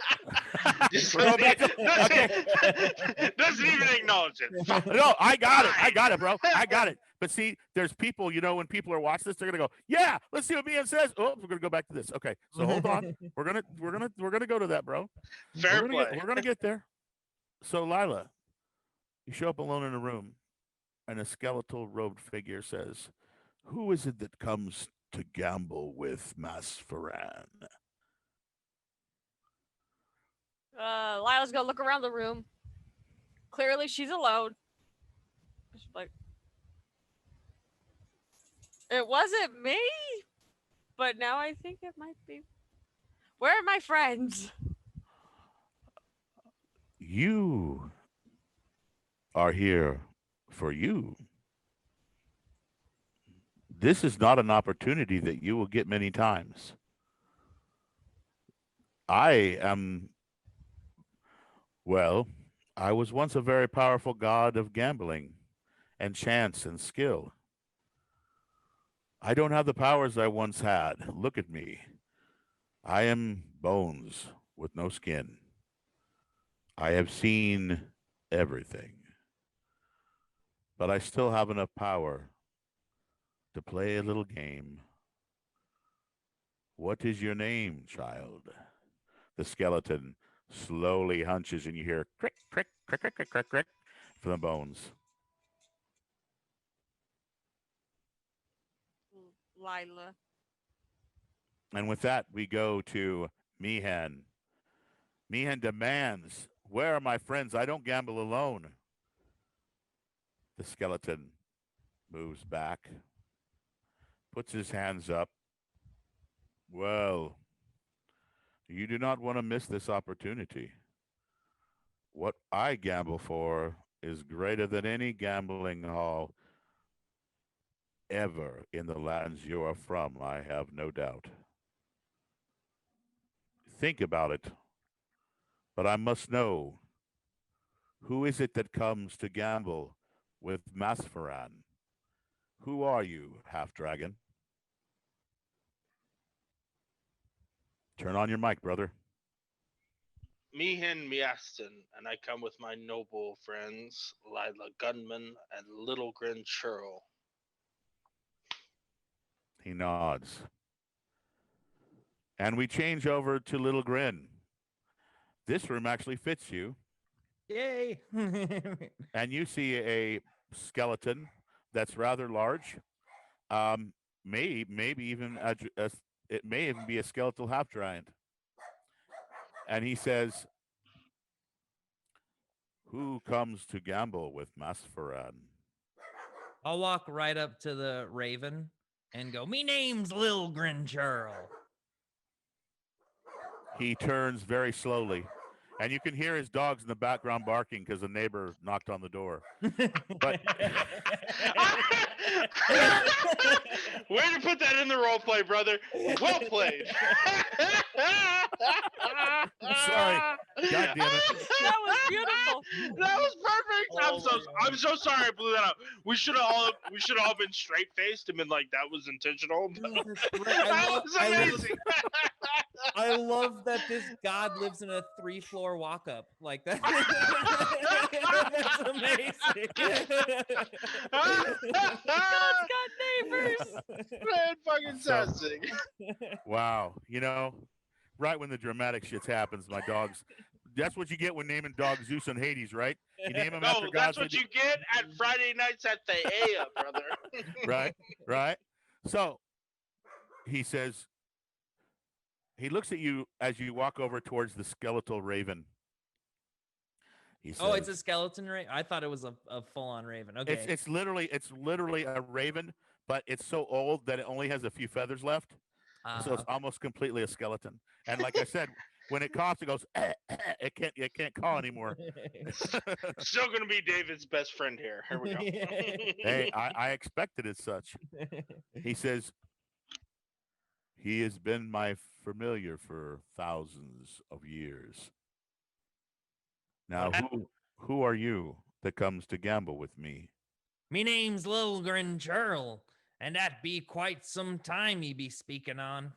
we're going back to, okay. Doesn't even acknowledge it. No, I got it, bro. I got it. But see, there's people, when people are watching this, they're gonna go, yeah, let's see what Ian says. Oh, we're gonna go back to this. Okay, so hold on. We're gonna go to that, bro. Fair play. We're gonna get there. So Lila, you show up alone in a room, and a skeletal robed figure says, "Who is it that comes to gamble with Masfaran?" Lila's gonna look around the room. Clearly, she's alone. She's like, it wasn't me, but now I think it might be. Where are my friends? You are here for you. This is not an opportunity that you will get many times. I was once a very powerful god of gambling and chance and skill. I don't have the powers I once had. Look at me. I am bones with no skin. I have seen everything. But I still have enough power to play a little game. What is your name, child? The skeleton slowly hunches, and you hear crick, crick, crick, crick, crick, crick, crick from the bones. Lila. And with that, we go to Meehan. Meehan demands, where are my friends? I don't gamble alone. The skeleton moves back, puts his hands up. Well, you do not want to miss this opportunity. What I gamble for is greater than any gambling hall ever in the lands you are from, I have no doubt. Think about it, but I must know, who is it that comes to gamble with Masfaran? Who are you, half-dragon? Turn on your mic, brother. Meehan Miaston, and I come with my noble friends, Lila Gunman and Little Grin Churl. He nods. And we change over to Little Grin. This room actually fits you. Yay! And you see a skeleton that's rather large. Maybe even it may even be a skeletal half giant. And he says, who comes to gamble with Masfaran? I'll walk right up to the raven and go, me name's Lil Grinchurl. He turns very slowly, and you can hear his dogs in the background barking because a neighbor knocked on the door. But way to put that in the role play, brother. Well played. Sorry. God damn it. That was beautiful. That was perfect. I'm so sorry I blew that out. We should have all been straight faced and been like that was intentional. No, that's great. That was amazing. I love that this god lives in a 3-floor walk up like that. That's amazing. God's got neighbors. Fantastic. Wow. Right when the dramatic shit happens, my dogs. That's what you get when naming dogs Zeus and Hades, right? You name them after No, gods. that's what you get at Friday nights at the Aya, brother. Right. So he says, he looks at you as you walk over towards the skeletal raven. He says, Oh, it's a skeleton raven. I thought it was a full-on raven. Okay. It's literally a raven, but it's so old that it only has a few feathers left. So it's almost completely a skeleton. And like I said, when it coughs, it goes. It can't call anymore. Still gonna be David's best friend here. Here we go. Hey, I expected as such. He says, he has been my familiar for thousands of years. Now, who are you that comes to gamble with me? Me name's Lilgren Churl, and that be quite some time ye be speaking on.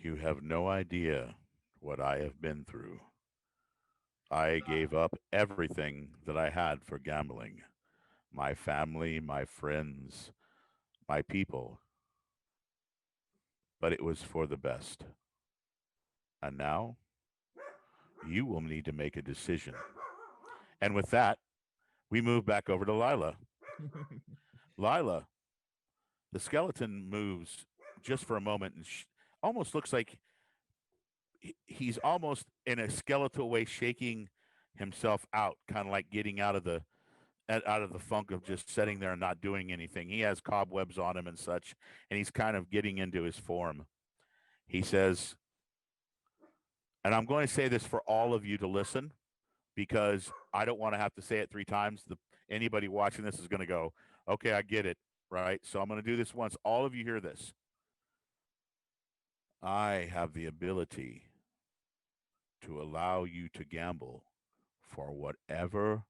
You have no idea what I have been through. I gave up everything that I had for gambling. My family, my friends, my people. But it was for the best. And now, you will need to make a decision. And with that, we move back over to Lila. Lila, the skeleton moves just for a moment and almost looks like he's almost in a skeletal way shaking himself out, kind of like getting out of the funk of just sitting there and not doing anything. He has cobwebs on him and such, and he's kind of getting into his form. He says, and I'm going to say this for all of you to listen, because I don't want to have to say it 3 times. Anybody watching this is going to go, okay, I get it, right? So I'm going to do this once. All of you hear this. I have the ability to allow you to gamble for whatever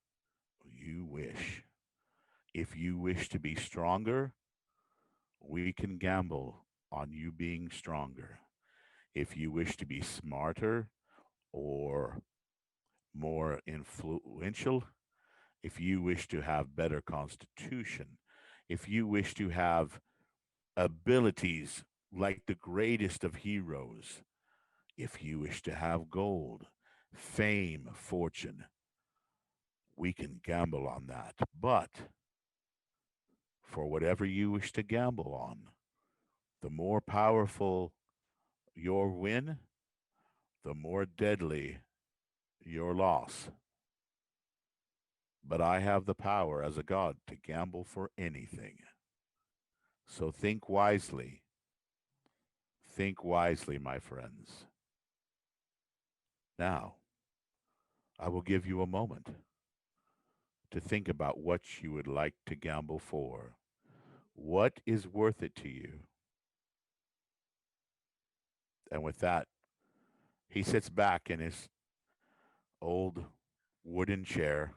you wish. If you wish to be stronger, we can gamble on you being stronger. If you wish to be smarter or more influential, if you wish to have better constitution, if you wish to have abilities like the greatest of heroes, if you wish to have gold, fame, fortune, we can gamble on that. But for whatever you wish to gamble on, the more powerful your win, the more deadly your loss. But I have the power as a god to gamble for anything. So think wisely. Think wisely, my friends. Now, I will give you a moment to think about what you would like to gamble for. What is worth it to you? And with that, he sits back in his old wooden chair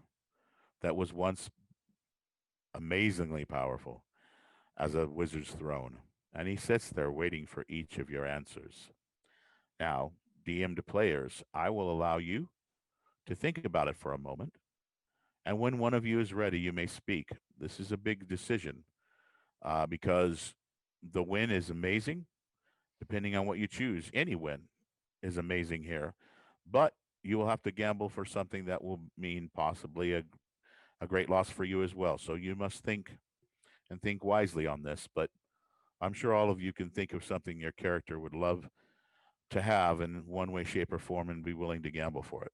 that was once amazingly powerful as a wizard's throne. And he sits there waiting for each of your answers. Now, DM to players, I will allow you to think about it for a moment. And when one of you is ready, you may speak. This is a big decision because the win is amazing, depending on what you choose. Any win is amazing here. But you will have to gamble for something that will mean possibly a great loss for you as well. So you must think and think wisely on this. But I'm sure all of you can think of something your character would love to have in one way, shape, or form and be willing to gamble for it.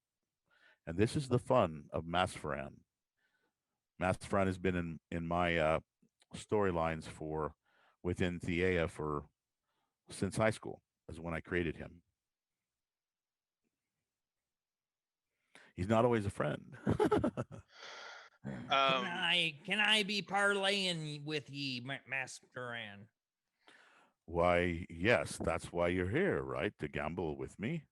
And this is the fun of Masfran. Masfran has been in my storylines for within Thea for since high school, is when I created him. He's not always a friend. Can I be parlaying with ye, Masfran? Why, yes, that's why you're here, right? To gamble with me.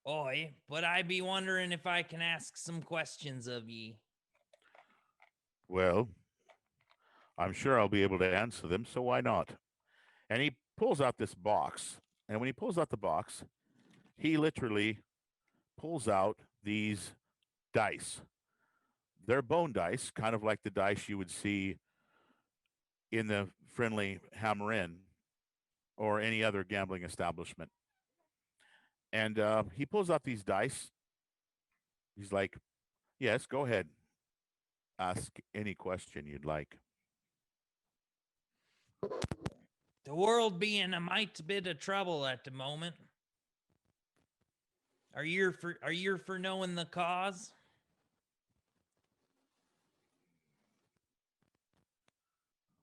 Oi, but I be wondering if I can ask some questions of ye. Well, I'm sure I'll be able to answer them, so why not? And he pulls out this box. And when he pulls out the box, he literally pulls out these dice. They're bone dice, kind of like the dice you would see in the friendly Hammer Inn or any other gambling establishment. And he pulls out these dice. He's like, yes, go ahead. Ask any question you'd like. The world be in a mite bit of trouble at the moment. Are you for knowing the cause?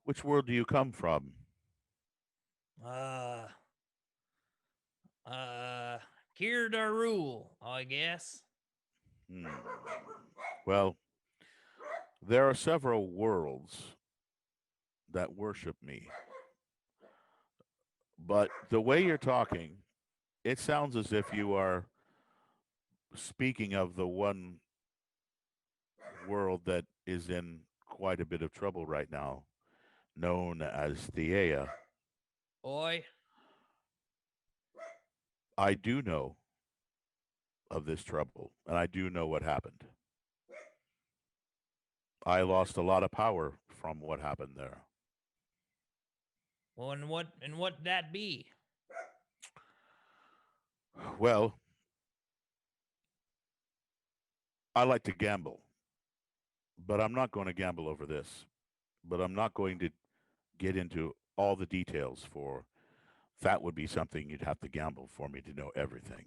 Which world do you come from? Uh, Kirda rule, I guess. Hmm. Well, there are several worlds that worship me. But the way you're talking, it sounds as if you are speaking of the one world that is in quite a bit of trouble right now, known as Theia. Oi, I do know of this trouble, and I do know what happened. I lost a lot of power from what happened there. well, and what that be? Well, I like to gamble, but I'm not going to gamble over this. But I'm not going to get into all the details, for that would be something you'd have to gamble for me to know everything.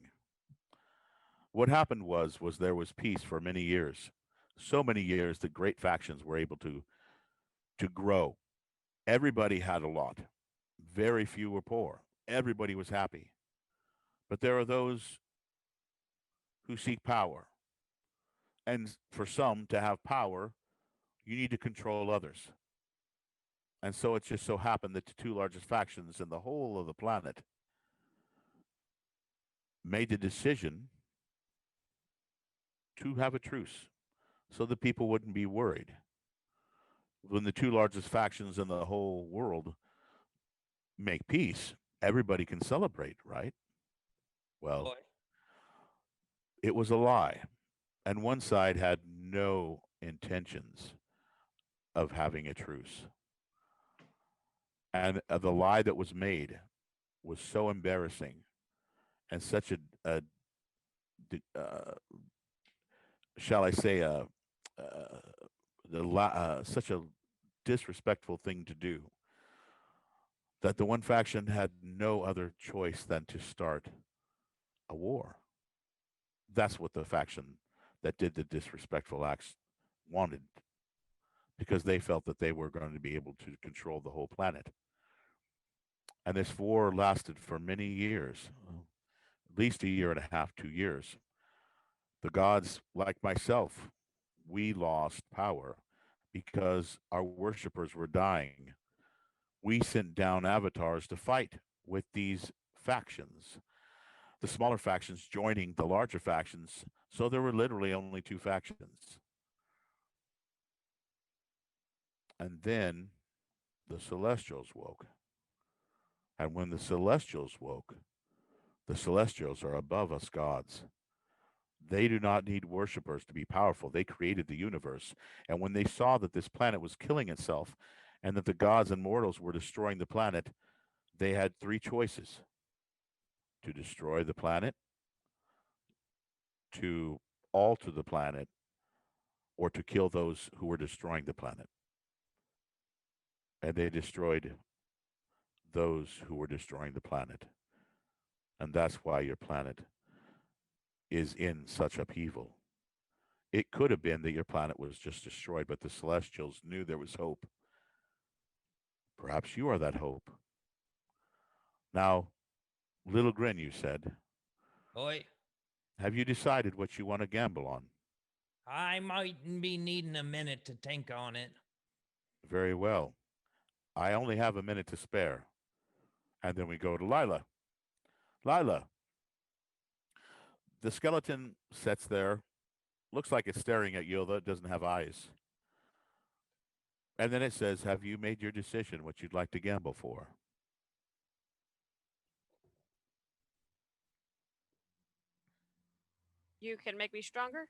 What happened was there was peace for many years, so many years that great factions were able to grow. Everybody had a lot. Very few were poor. Everybody was happy. But there are those who seek power. And for some to have power, you need to control others. And so it just so happened that the two largest factions in the whole of the planet made the decision to have a truce so the people wouldn't be worried. When the two largest factions in the whole world make peace, everybody can celebrate, right? Well, Oi. it was a lie. And one side had no intentions of having a truce. And the lie that was made was so embarrassing and such a shall I say, such a disrespectful thing to do that the one faction had no other choice than to start a war. That's what the faction that did the disrespectful acts wanted, because they felt that they were going to be able to control the whole planet. And this war lasted for many years, at least a year and a half, 2 years. The gods, like myself, we lost power because our worshippers were dying. We sent down avatars to fight with these factions, the smaller factions joining the larger factions. So there were literally only two factions. And then the Celestials woke. And when the Celestials woke, the Celestials are above us gods. They do not need worshippers to be powerful. They created the universe. And when they saw that this planet was killing itself and that the gods and mortals were destroying the planet, they had three choices: to destroy the planet, to alter the planet, or to kill those who were destroying the planet. And they destroyed those who were destroying the planet. And that's why your planet is in such upheaval. It could have been that your planet was just destroyed, but the Celestials knew there was hope. Perhaps you are that hope. Now, Little Grin, you said, Oi. have you decided what you want to gamble on? I mightn't be needing a minute to think on it. Very well. I only have a minute to spare. And then we go to Lila. Lila, The skeleton sits there, looks like it's staring at you, although it doesn't have eyes. And then it says, "Have you made your decision what you'd like to gamble for?" You can make me stronger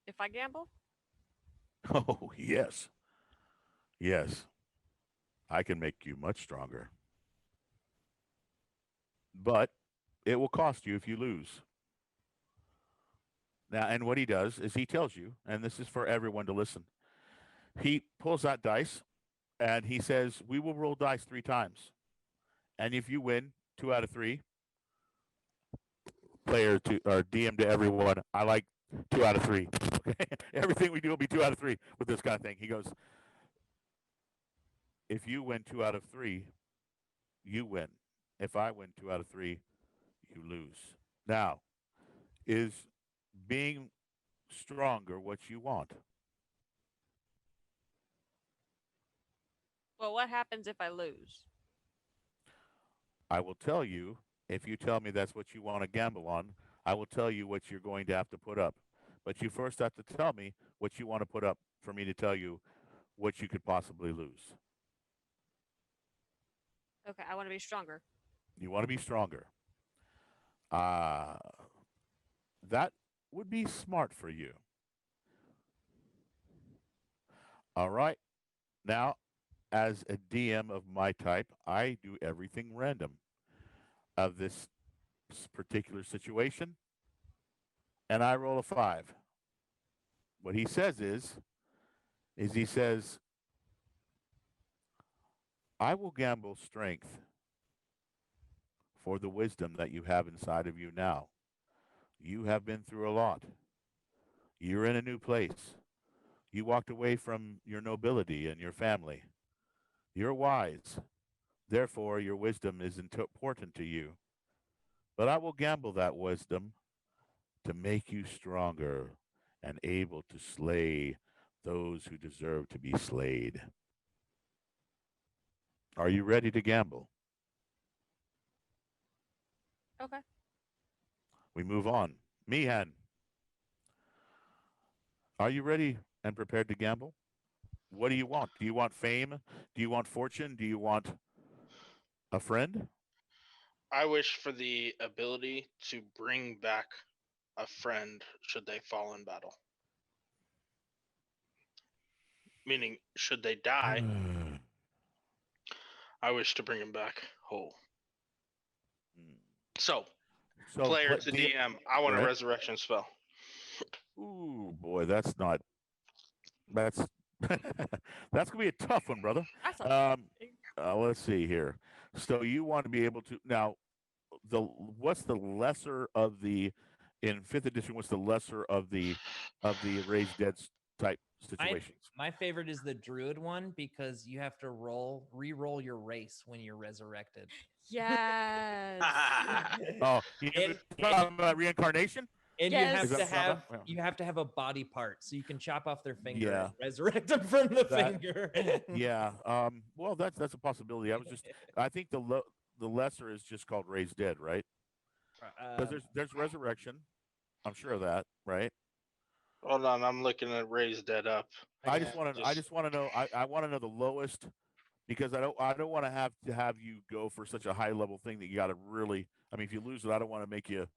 if I gamble. Oh, yes. Yes. I can make you much stronger. But it will cost you if you lose. Now, and what he does is he tells you, and this is for everyone to listen. He pulls out dice and he says, "We will roll dice 3 times. And if you win 2 out of 3, player to or DM to everyone, I like 2 out of 3. Okay. Everything we do will be 2 out of 3 with this kind of thing." He goes, "If you win 2 out of 3, you win. If I win 2 out of 3, you lose." Now, is being stronger what you want? Well, what happens if I lose? I will tell you, if you tell me that's what you want to gamble on, I will tell you what you're going to have to put up. But you first have to tell me what you want to put up for me to tell you what you could possibly lose. Okay, I want to be stronger. You want to be stronger. Uh, that would be smart for you. All right. Now, as a DM of my type, I do everything random of this particular situation, and I roll a 5. What he says is he says, "I will gamble strength for the wisdom that you have inside of you now. You have been through a lot. You're in a new place. You walked away from your nobility and your family. You're wise. Therefore, your wisdom is important to you. But I will gamble that wisdom to make you stronger and able to slay those who deserve to be slayed." Are you ready to gamble? Okay. We move on. Mihan, are you ready and prepared to gamble? What do you want? Do you want fame? Do you want fortune? Do you want a friend? I wish for the ability to bring back a friend should they fall in battle. Meaning, should they die, I wish to bring him back whole. So, player to DM, I want a resurrection spell. Ooh, boy, that's not. That's that's gonna be a tough one, brother. Let's see here. So you want to be able to now. What's the lesser of the in 5th edition? What's the lesser of the raised dead type situations? My favorite is the druid one because you have to re-roll your race when you're resurrected. Yes. Oh, you talking about reincarnation? And Yes. you have to have a body part, so you can chop off their finger Yeah. and resurrect them from the finger. Yeah. Well, that's a possibility. I think the lesser is just called raised dead, right? Because there's resurrection. I'm sure of that, right? Hold on, I'm looking at raise dead up. I just want to know. I want to know the lowest because I don't want to have you go for such a high level thing that you got to really. I mean, if you lose it, I don't want to make you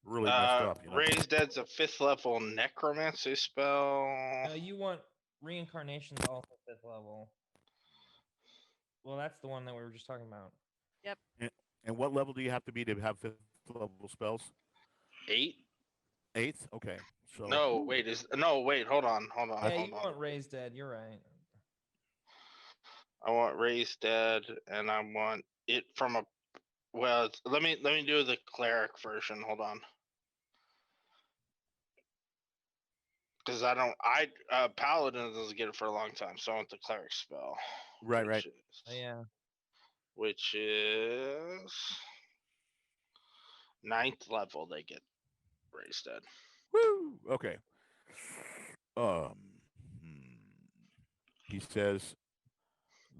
really messed up. You know? Raise dead's a 5th level necromancy spell. You want reincarnation's also 5th level. Well, that's the one that we were just talking about. Yep. And what level do you have to be to have 5th level spells? 8. 8th? Okay. So wait, hold on. Yeah, you want raised dead. You're right. I want raised dead, and I want it from a. Well, let me do the cleric version. Hold on, because paladin doesn't get it for a long time, so I want the cleric spell. Right. Yeah. Which is 9th level. They get raised dead. Woo! Okay. He says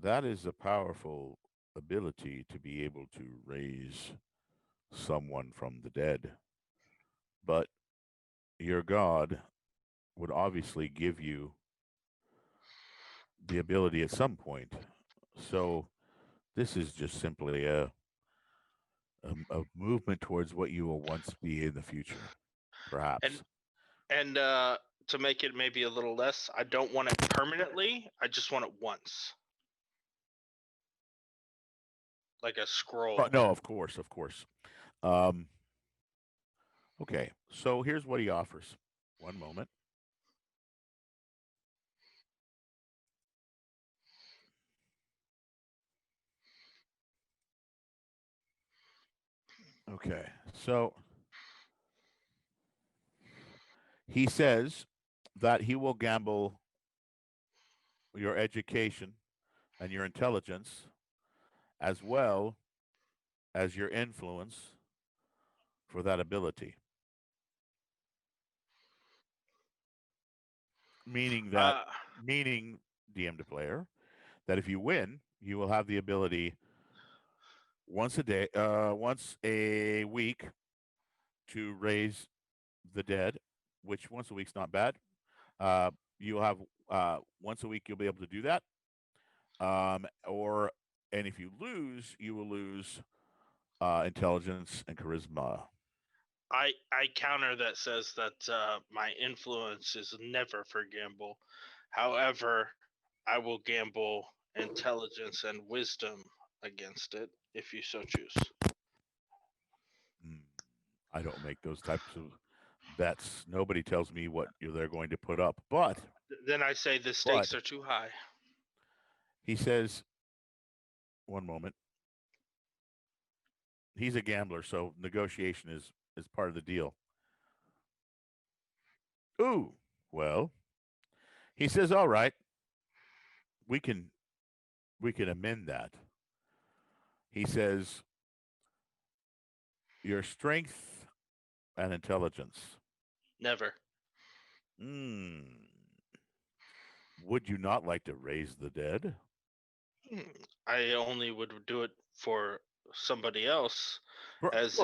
that is a powerful ability to be able to raise someone from the dead. but your god would obviously give you the ability at some point. So this is just simply a movement towards what you will once be in the future, perhaps. And to make it maybe a little less, I don't want it permanently. I just want it once, like a scroll. No, of course, of course. Um, okay, so here's what he offers. One moment. Okay, so he says that he will gamble your education and your intelligence as well as your influence for that ability. Meaning that, meaning DM to player, that if you win, you will have the ability once a week to raise the dead, which once a week's not bad. You'll have once a week you'll be able to do that. And if you lose, you will lose intelligence and charisma. I counter that says that my influence is never for gamble. However, I will gamble intelligence and wisdom against it if you so choose. I don't make those types of bets. Nobody tells me what they're going to put up. But then I say the stakes are too high. He says, one moment. He's a gambler, so negotiation is part of the deal. Ooh, well, he says, all right, we can amend that. He says, your strength and intelligence. Never. Would you not like to raise the dead? I only would do it for somebody else as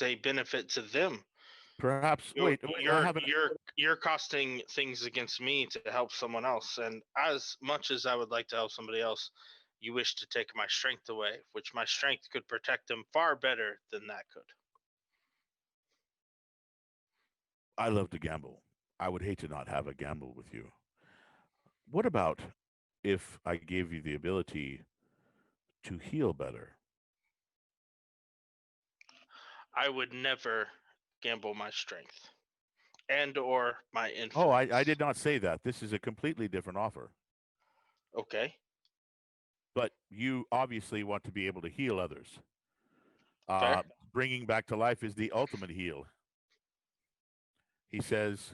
a benefit to them. Perhaps. You're costing things against me to help someone else, and as much as I would like to help somebody else, you wish to take my strength away, which my strength could protect them far better than that could. I love to gamble. I would hate to not have a gamble with you. What about if I gave you the ability to heal better? I would never gamble my strength and or my influence. Oh, I did not say that. This is a completely different offer. Okay. But you obviously want to be able to heal others. Fair. Bringing back to life is the ultimate heal. He says,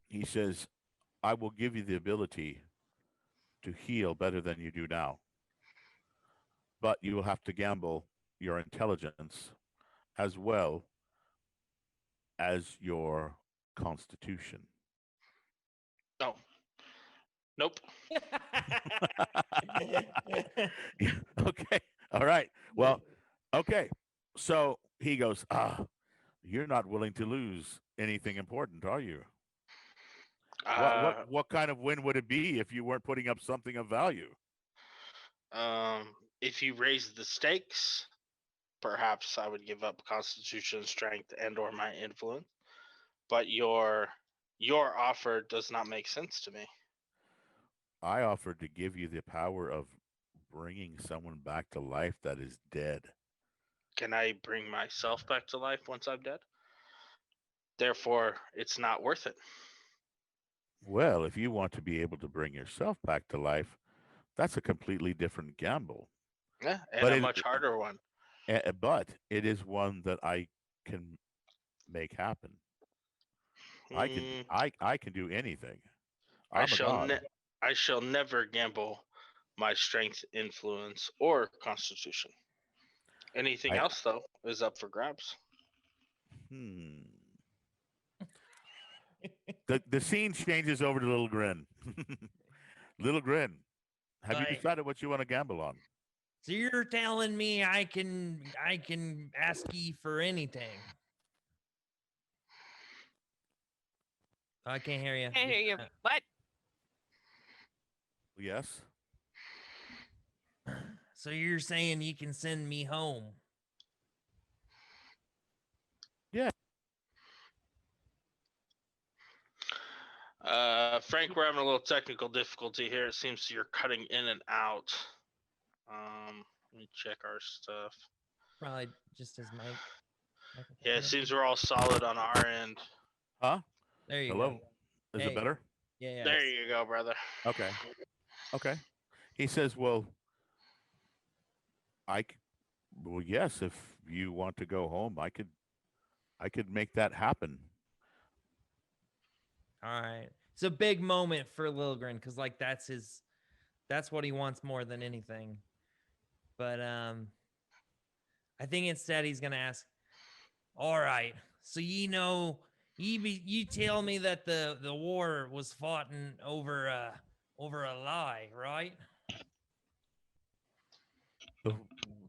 he says, I will give you the ability to heal better than you do now. But you will have to gamble your intelligence as well as your constitution. No. Nope. Okay. All right. Well, okay. So he goes, you're not willing to lose anything important, are you? What kind of win would it be if you weren't putting up something of value? If you raise the stakes, perhaps I would give up constitution, strength, and or my influence. But your offer does not make sense to me. I offered to give you the power of bringing someone back to life that is dead. Can I bring myself back to life once I'm dead? Therefore, it's not worth it. Well, if you want to be able to bring yourself back to life, that's a completely different gamble. Yeah, and a much harder one. But it is one that I can make happen. I can do anything. I shall never gamble my strength, influence, or constitution. Anything else, though, is up for grabs. The scene changes over to Little Grin. Little Grin, have you Aye. decided what you want to gamble on? So you're telling me I can ask ye for anything? I can't hear you. Can't hear you. What? Yes. So you're saying you can send me home? Frank, we're having a little technical difficulty here. It seems you're cutting in and out. Let me check our stuff. Probably just his mic. Yeah, it seems we're all solid on our end. Huh? There you Hello? go. Is Hey. it better? Yeah. There you go, brother. Okay. Okay. He says, well, well, yes, if you want to go home, I could make that happen. All right. It's a big moment for Lilgren because like that's what he wants more than anything. But I think instead he's gonna ask, all right, so you tell me that the war was fought over a lie, right?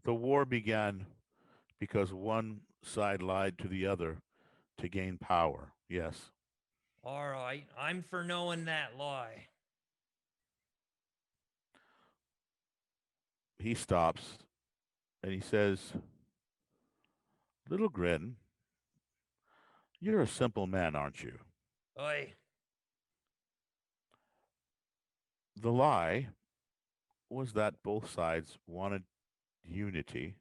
The war began because one side lied to the other to gain power. Yes. All right, I'm for knowing that lie. He stops and he says, Little Grin, you're a simple man, aren't you? Oi. The lie was that both sides wanted unity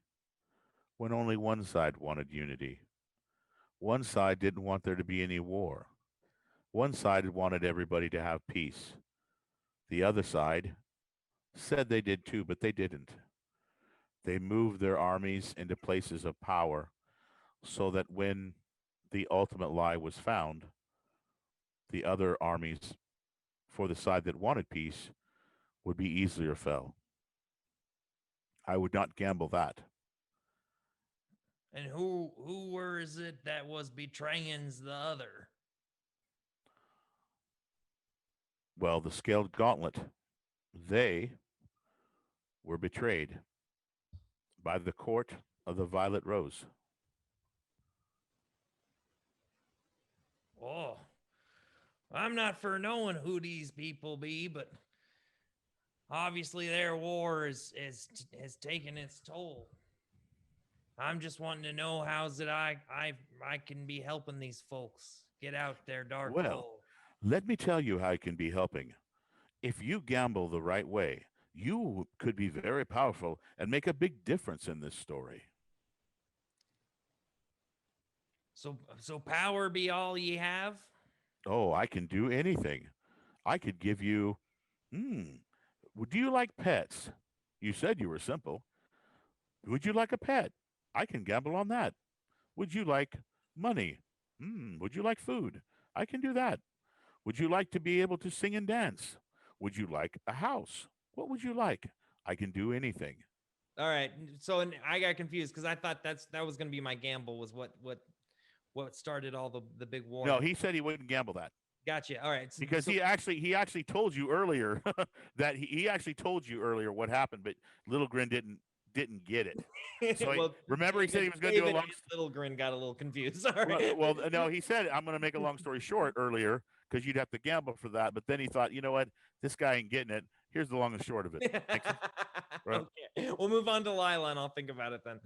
when only one side wanted unity. One side didn't want there to be any war. One side wanted everybody to have peace. The other side said they did too, but they didn't. They moved their armies into places of power so that when the ultimate lie was found, the other armies for the side that wanted peace would be easier fell. I would not gamble that. And who was it that was betraying the other? Well, the scaled gauntlet, they were betrayed by the court of the Violet Rose. Oh, I'm not for knowing who these people be, but obviously their war has taken its toll. I'm just wanting to know how's it I can be helping these folks get out their dark hole. Let me tell you how I can be helping. If you gamble the right way, you could be very powerful and make a big difference in this story. So power be all ye have? Oh, I can do anything. I could give you, do you like pets? You said you were simple. Would you like a pet? I can gamble on that. Would you like money? Would you like food? I can do that. Would you like to be able to sing and dance? Would you like a house? What would you like? I can do anything. All right. So I got confused because I thought that was going to be my gamble was what started all the big war. No, he said he wouldn't gamble that. Gotcha. All right. Because he actually told you earlier that he actually told you earlier what happened, but Little Grin didn't get it. So remember, he said he was going to do a long. Little Grin got a little confused. Sorry. Well, no, he said I'm going to make a long story short earlier because you'd have to gamble for that. But then he thought, you know what, this guy ain't getting it. Here's the long and short of it. Right? Okay, we'll move on to Lila, and I'll think about it then.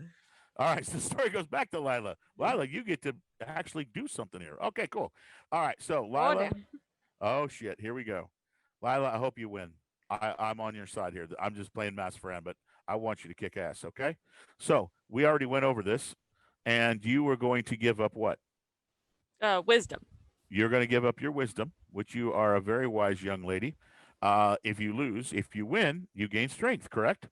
All right, so the story goes back to Lila. Lila, you get to actually do something here. Okay, cool. All right, so Lila. Oh shit, here we go. Lila, I hope you win. I'm on your side here. I'm just playing Mass Friend, but I want you to kick ass, okay? So we already went over this, and you were going to give up what? Wisdom. You're going to give up your wisdom, which you are a very wise young lady. If you lose, if you win, you gain strength, correct?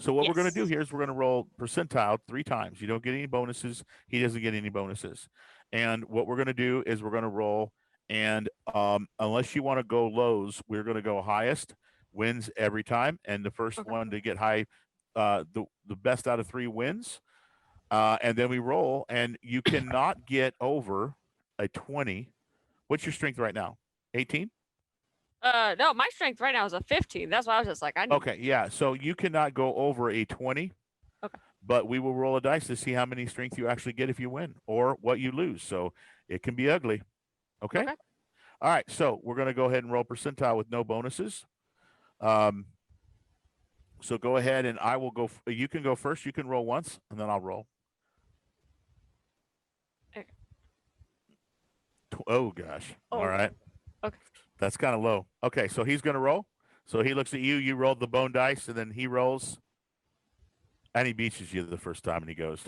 So what we're going to do here is we're going to roll percentile 3 times. You don't get any bonuses. He doesn't get any bonuses. And what we're going to do is we're going to roll, and unless you want to go lows, we're going to go highest, wins every time. And the first one to get high, the best out of 3 wins. And then we roll, and you cannot get over a 20. What's your strength right now? 18? No, my strength right now is a 15. That's why I was just like, I need. Okay, yeah. So you cannot go over a 20. Okay. But we will roll a dice to see how many strength you actually get if you win or what you lose. So it can be ugly. Okay. Okay. All right. So we're going to go ahead and roll percentile with no bonuses. So go ahead and I will go. You can go first. You can roll once and then I'll roll. Okay. Oh, gosh. Oh. All right. Okay. That's kind of low. Okay. So he's going to roll. So he looks at you. You roll the bone dice and then he rolls. And he beats you the first time and he goes,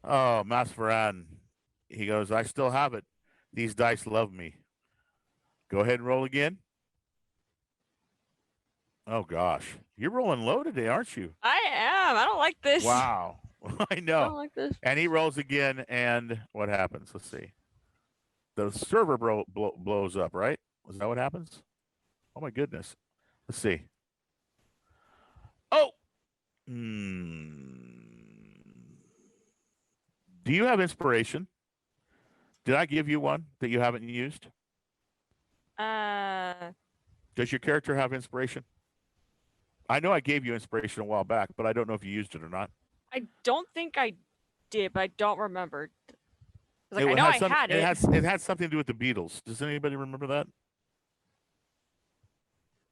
oh, Masferan. He goes, I still have it. These dice love me. Go ahead and roll again. Oh, gosh. You're rolling low today, aren't you? I am. I don't like this. Wow. I I don't know. like this. And he rolls again, and what happens? Let's see. The server blows up, right? Is that what happens? Oh, my goodness. Let's see. Oh! Do you have inspiration? Did I give you one that you haven't used? Does your character have inspiration? I know I gave you inspiration a while back, but I don't know if you used it or not. I don't think I did, but I don't remember. Like, I It know I some- had it. It had something to do with the Beatles. Does anybody remember that?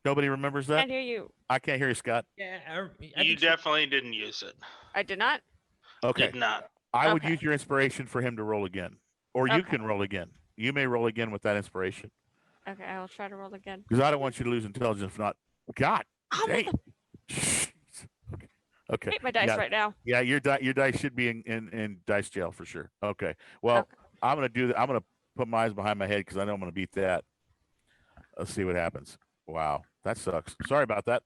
Nobody remembers I that? can't hear you. I can't hear you, Scott. Yeah, You definitely didn't use it. I did not. Okay. Did not. I would Okay. use your inspiration for him to roll again. Or you Okay. can roll again. You may roll again with that inspiration. Okay, I will try to roll again. Because I don't want you to lose intelligence if not. God dang. Okay. I hate my dice right now. Yeah, your dice should be in dice jail for sure. Okay. Well, Okay. I'm gonna do that. I'm gonna put my eyes behind my head because I know I'm gonna beat that. Let's see what happens. Wow, that sucks. Sorry about that.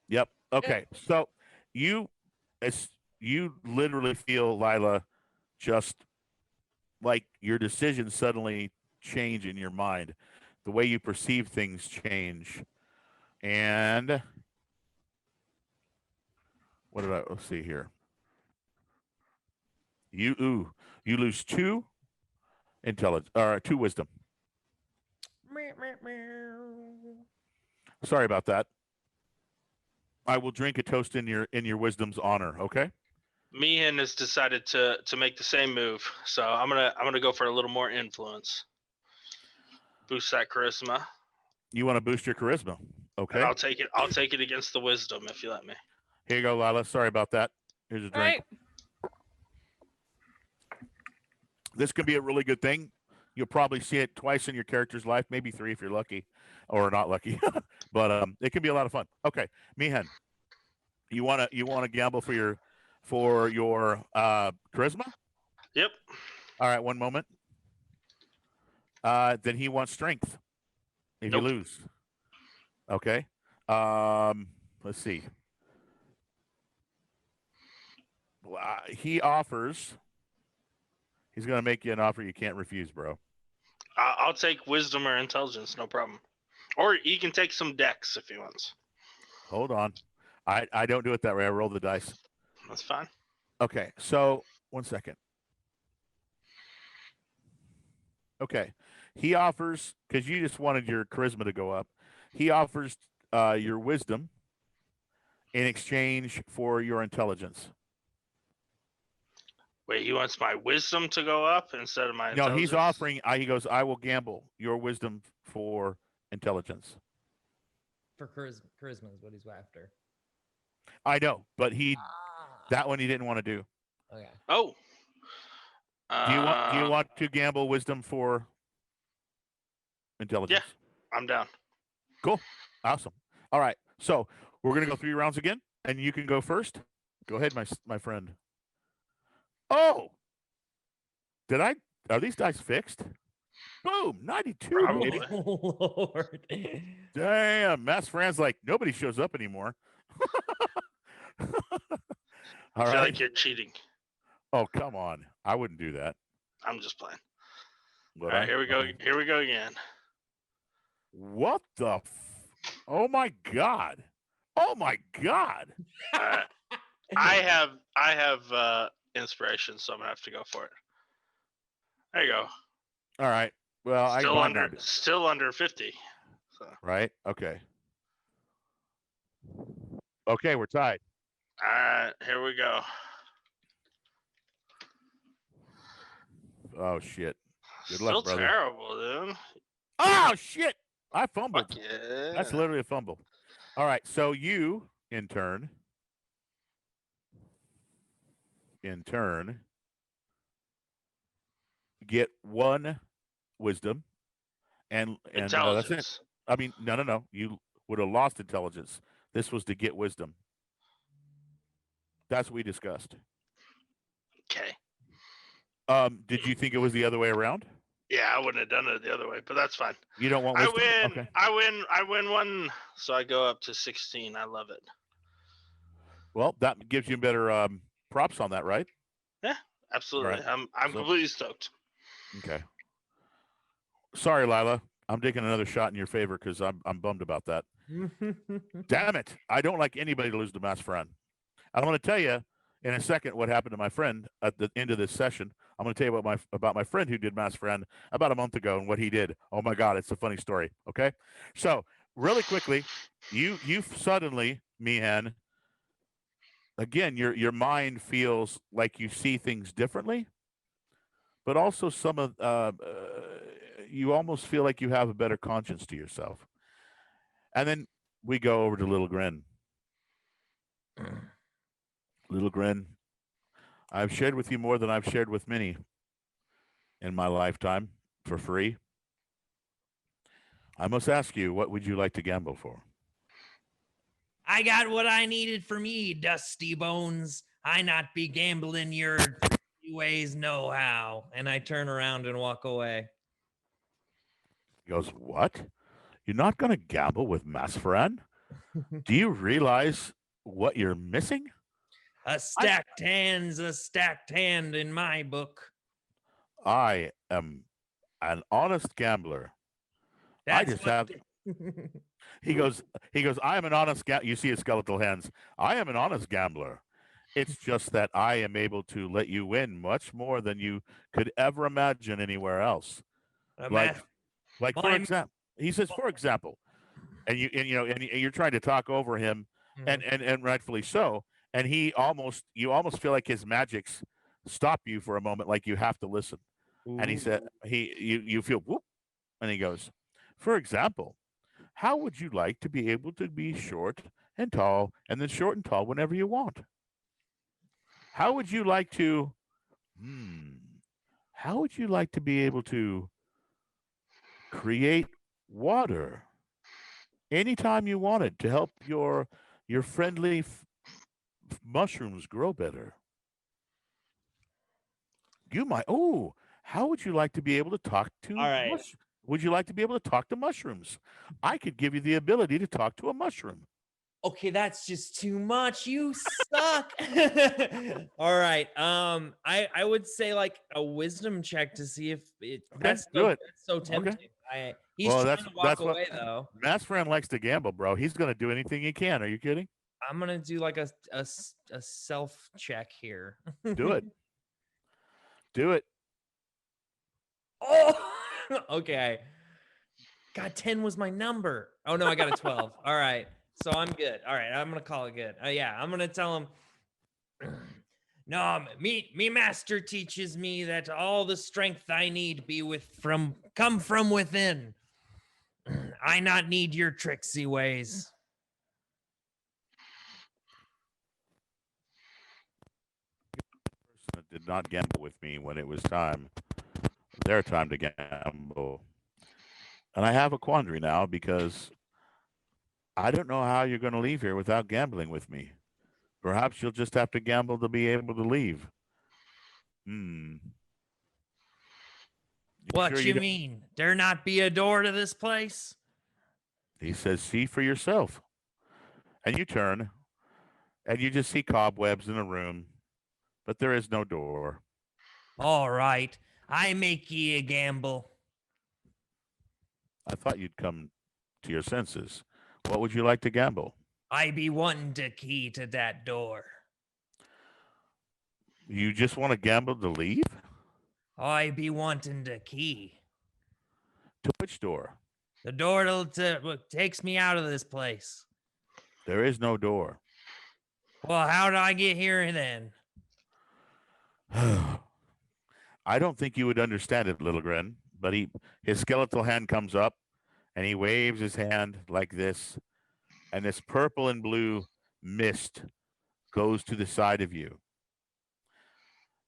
Yep. Okay. So you literally feel, Lila, just like your decisions suddenly change in your mind. The way you perceive things change. And let's see here. You lose 2 intelligence or 2 wisdom. Sorry about that. I will drink a toast in your wisdom's honor, okay? Meehan has decided to make the same move, so I'm gonna go for a little more influence. Boost that charisma. You want to boost your charisma. Okay. And I'll take it against the wisdom if you let me. Here you go, Lila. Sorry about that. Here's a drink. Right. This could be a really good thing. You'll probably see it twice in your character's life, maybe 3 if you're lucky, or not lucky. But it can be a lot of fun. Okay, Meehan, you wanna gamble for your charisma? Yep. All right, one moment. Then he wants strength. If Nope. you lose. Okay. Let's see. He offers. He's going to make you an offer you can't refuse, bro. I'll take wisdom or intelligence, no problem. Or he can take some dex if he wants. Hold on. I don't do it that way. I roll the dice. That's fine. Okay. So, one second. Okay. He offers, because you just wanted your charisma to go up, he offers your wisdom in exchange for your intelligence. Wait, he wants my wisdom to go up instead of my intelligence? No, he's offering, he goes, I will gamble your wisdom for intelligence. For charisma is what he's after. I know, but that one he didn't want to do. Okay. Oh. Do you want to gamble wisdom for intelligence? Yeah, I'm down. Cool. Awesome. All right. So we're going to go 3 rounds again, and you can go first. Go ahead, my friend. Oh, are these dice fixed? Boom, 92. Probably. Baby. Oh, Lord. Damn, Mass Fran's like, nobody shows up anymore. All I feel right. like you're cheating. Oh, come on. I wouldn't do that. I'm just playing. Would All right, I? here we go. Okay. Here we go again. What the? Oh my God! Oh my God! I have inspiration, so I'm gonna have to go for it. There you go. All right. Well, I Still might under not be. still under 50. So, Right. Okay. Okay, we're tied. all right, here we go. Oh shit. Good Still luck, brother. terrible, dude. Oh shit! I fumbled. Fuck yeah. That's literally a fumble. All right. So you, in turn, get 1 wisdom, and that's it. Intelligence. I mean, no. You would have lost intelligence. This was to get wisdom. That's what we discussed. Okay. Did you think it was the other way around? Yeah, I wouldn't have done it the other way, but that's fine. You don't want I wisdom? win. Okay. I win one, so I go up to 16. I love it. Well, that gives you better props on that, right? Yeah, absolutely. Right. I'm So- completely stoked. Okay. Sorry, Lila. I'm taking another shot in your favor because I'm bummed about that. Damn it! I don't like anybody to lose to Mass Friend. I want to tell you in a second what happened to my friend at the end of this session. I'm going to tell you about my friend who did Mass Friend about a month ago and what he did. Oh my God, it's a funny story. Okay, so really quickly, you suddenly, Meehan, again, your mind feels like you see things differently, but also some of you almost feel like you have a better conscience to yourself. And then we go over to Little Grin. Little Grin, I've shared with you more than I've shared with many in my lifetime for free. I must ask you, what would you like to gamble for? I got what I needed for me, Dusty Bones. I not be gambling your ways no how. And I turn around and walk away. He goes, what? You're not going to gamble with Masfaran? Do you realize what you're missing? A stacked hand's a stacked hand in my book. I am an honest gambler. That's I just have. He goes. I am an honest. You see his skeletal hands. I am an honest gambler. It's just that I am able to let you win much more than you could ever imagine anywhere else. Like for example, he says, for example, and you're trying to talk over him, and rightfully so. And you almost feel like his magics stop you for a moment, like you have to listen. Ooh. And he said, you feel whoop, and he goes, for example, how would you like to be able to be short and tall, and then short and tall whenever you want? How would you like to? How would you like to be able to create water anytime you wanted to help your friendly mushrooms grow better? You might. Oh, how would you like to be able to talk to? All right. Would you like to be able to talk to mushrooms? I could give you the ability to talk to a mushroom. Okay, that's just too much. You suck. All right. I would say like a wisdom check to see if it. That's good. That's so tempting. Okay. He's trying to walk away though. Mass Friend likes to gamble, bro. He's gonna do anything he can. Are you kidding? I'm gonna do like a self check here. Do it. Do it. Oh, okay. God, 10 was my number. Oh no, I got a 12. All right. So I'm good. All right, I'm gonna call it good. Yeah, I'm gonna tell him. No, me master teaches me that all the strength I need come from within. I not need your tricksy ways. Person that did not gamble with me when it was their time to gamble, and I have a quandary now because I don't know how you're going to leave here without gambling with me. Perhaps you'll just have to gamble to be able to leave. What you mean? There not be a door to this place? He says, see for yourself. And you turn, and you just see cobwebs in a room, but there is no door. All right. I make ye a gamble. I thought you'd come to your senses. What would you like to gamble? I be wanting to key to that door. You just want to gamble to leave? I be wanting to key. To which door? The door what takes me out of this place. There is no door. Well, how did I get here then? I don't think you would understand it, Little Grin, but his skeletal hand comes up and he waves his hand like this, and this purple and blue mist goes to the side of you.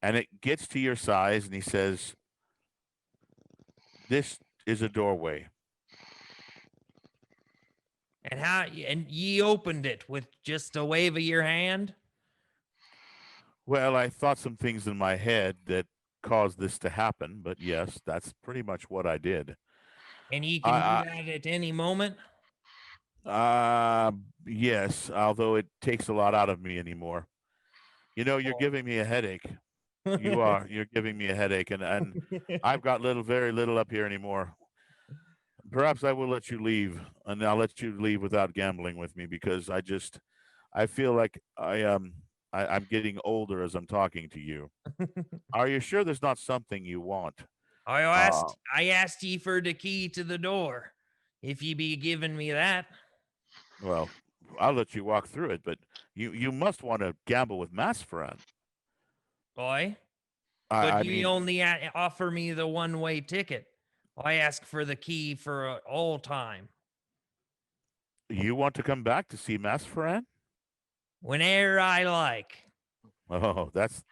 And it gets to your size, and he says, "This is a doorway." And ye opened it with just a wave of your hand? Well, I thought some things in my head that caused this to happen, but yes, that's pretty much what I did. And ye can do that at any moment? Yes, although it takes a lot out of me anymore. You know, you're giving me a headache. You are. You're giving me a headache, and I've got very little up here anymore. Perhaps I will let you leave, and I'll let you leave without gambling with me, because I feel like I'm getting older as I'm talking to you. Are you sure there's not something you want? I asked ye for the key to the door. If ye be giving me that. Well, I'll let you walk through it, but you must want to gamble with Masferan. Boy. I But mean, you only offer me the one-way ticket. I ask for the key for all time. you want to come back to see Masferan? Whenever I like. Oh, that's.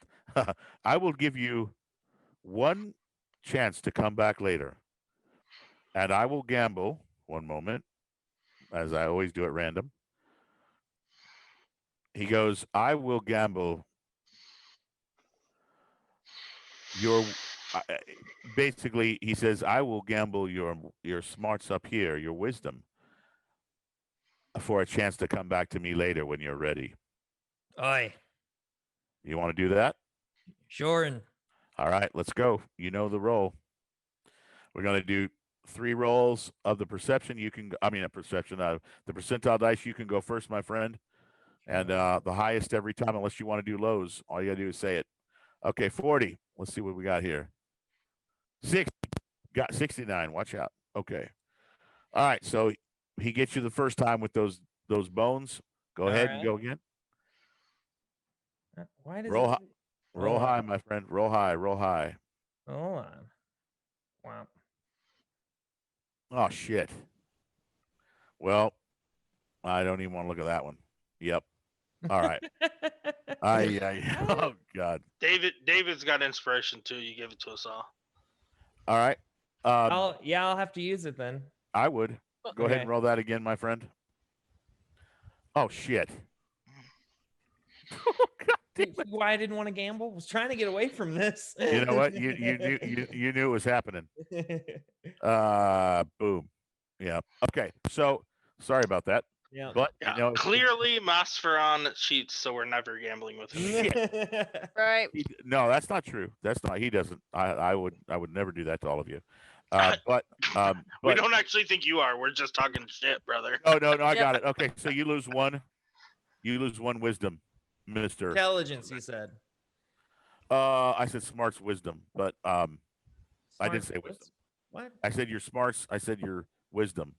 I will give you one chance to come back later, and I will gamble. One moment, as I always do at random. He goes, "I will gamble your." Basically, he says, "I will gamble your smarts up here, your wisdom, for a chance to come back to me later when you're ready." Aye. You want to do that? Sure. All right, let's go. You know the roll. We're going to do 3 rolls of the perception. You can, I mean, a perception of the percentile dice. You can go first, my friend. And the highest every time, unless you want to do lows. All you got to do is say it. Okay, 40. Let's see what we got here. 60. Got 69. Watch out. Okay. All right, so he gets you the first time with those bones. Go ahead and go again. Why does roll it... high, roll high, my friend. Roll high. Roll high. Hold on. Wow. Oh shit. Well, I don't even want to look at that one. Yep. All right. Oh God. David's got inspiration too. You give it to us all. All right. I'll have to use it then. I would. Go ahead and roll that again, my friend. Oh shit. Oh, God damn it. Why I didn't want to gamble? Was trying to get away from this. You know what? You knew it was happening. Boom. Yeah. Okay. So sorry about that. Yeah. But Yeah, you know, clearly Masferon cheats, so we're never gambling with him. Right. no, that's not true. That's not. He doesn't. I would never do that to all of you. But we don't actually think you are. We're just talking shit, brother. No. I got it. Okay. So you lose one. You lose one wisdom, Mister. Intelligence, you said. I said smarts wisdom, but I didn't say wisdom. What? I said your smarts. I said your wisdom.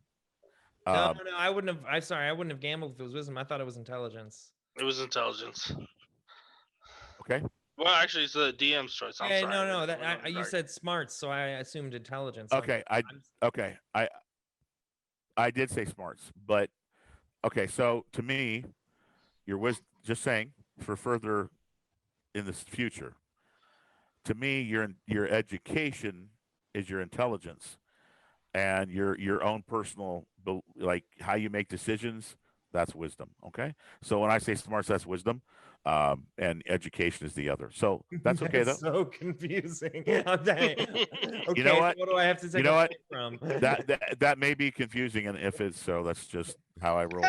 No, I wouldn't have. I'm sorry, I wouldn't have gambled if it was wisdom. I thought it was intelligence. It was intelligence. Okay. Well, actually, it's the DM's choice. I'm sorry. No. That you said smarts, so I assumed intelligence. Okay. I did say smarts, but okay. So to me, your wisdom. Just saying for further in the future. To me, your education is your intelligence, and your own personal, like how you make decisions. That's wisdom. Okay. So when I say smarts, that's wisdom, and education is the other. So that's okay though. So confusing. Okay. You know what? What do I have to take? You know what? From? That may be confusing, and if it's so, that's just how I roll.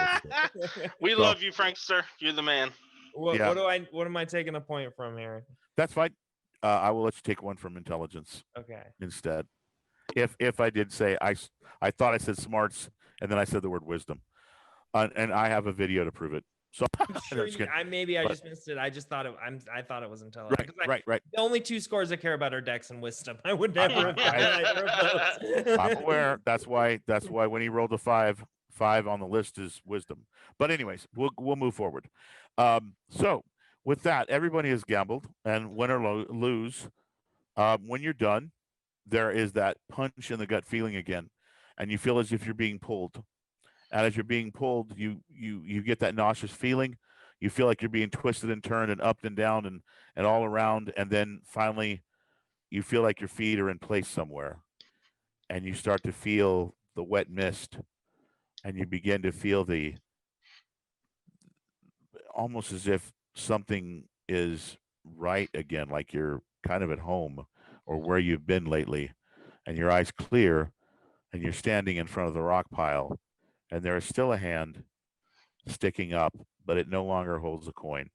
We love you, Frankster. You're the man. What am I taking a point from here? That's fine. I will let you take one from intelligence. Okay. Instead, if I did say I thought I said smarts and then I said the word wisdom, and I have a video to prove it. So I'm no, sure just kidding. maybe I But- just missed it. I just thought I thought it was intelligent. Right. The only two scores I care about are Dex and Wisdom. I would never have gotten either of those. I'm aware. That's why when he rolled a five on the list is wisdom. But anyways, we'll move forward. So with that, everybody has gambled, and win or lose. When you're done, there is that punch in the gut feeling again, and you feel as if you're being pulled. And as you're being pulled, you get that nauseous feeling. You feel like you're being twisted and turned and up and down and all around, and then finally, you feel like your feet are in place somewhere, and you start to feel the wet mist, and you begin to feel the almost as if something is right again, like you're kind of at home or where you've been lately, and your eyes clear, and you're standing in front of the rock pile, and there is still a hand sticking up, but it no longer holds a coin.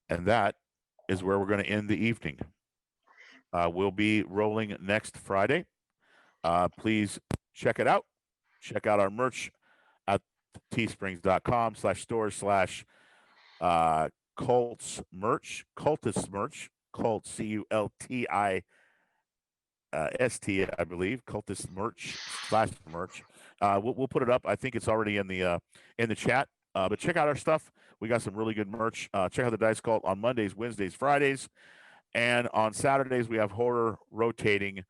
And that is where we're going to end the evening. We'll be rolling next Friday. Please check it out. Check out our merch at teesprings.com/store/cults merch, cultist merch, cult CULTIST, I believe, cultist merch/merch. We'll put it up. I think it's already in the chat. But check out our stuff. We got some really good merch. Check out the Dice Cult on Mondays, Wednesdays, Fridays, and on Saturdays we have horror rotating.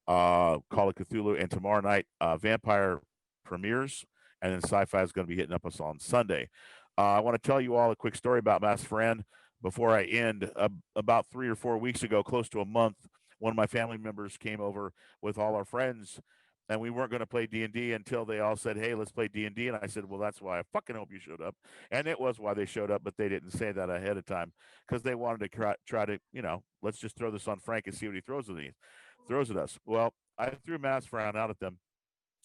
Call of Cthulhu, and tomorrow night Vampire premieres, and then Sci-Fi is going to be hitting up us on Sunday. I want to tell you all a quick story about Master Fran before I end. About 3 or 4 weeks ago, close to a month, one of my family members came over with all our friends, and we weren't going to play D&D until they all said, "Hey, let's play D&D." And I said, "Well, that's why I fucking hope you showed up." And it was why they showed up, but they didn't say that ahead of time because they wanted to try to, let's just throw this on Frank and see what he throws at us. Well, I threw Mass Fran out at them,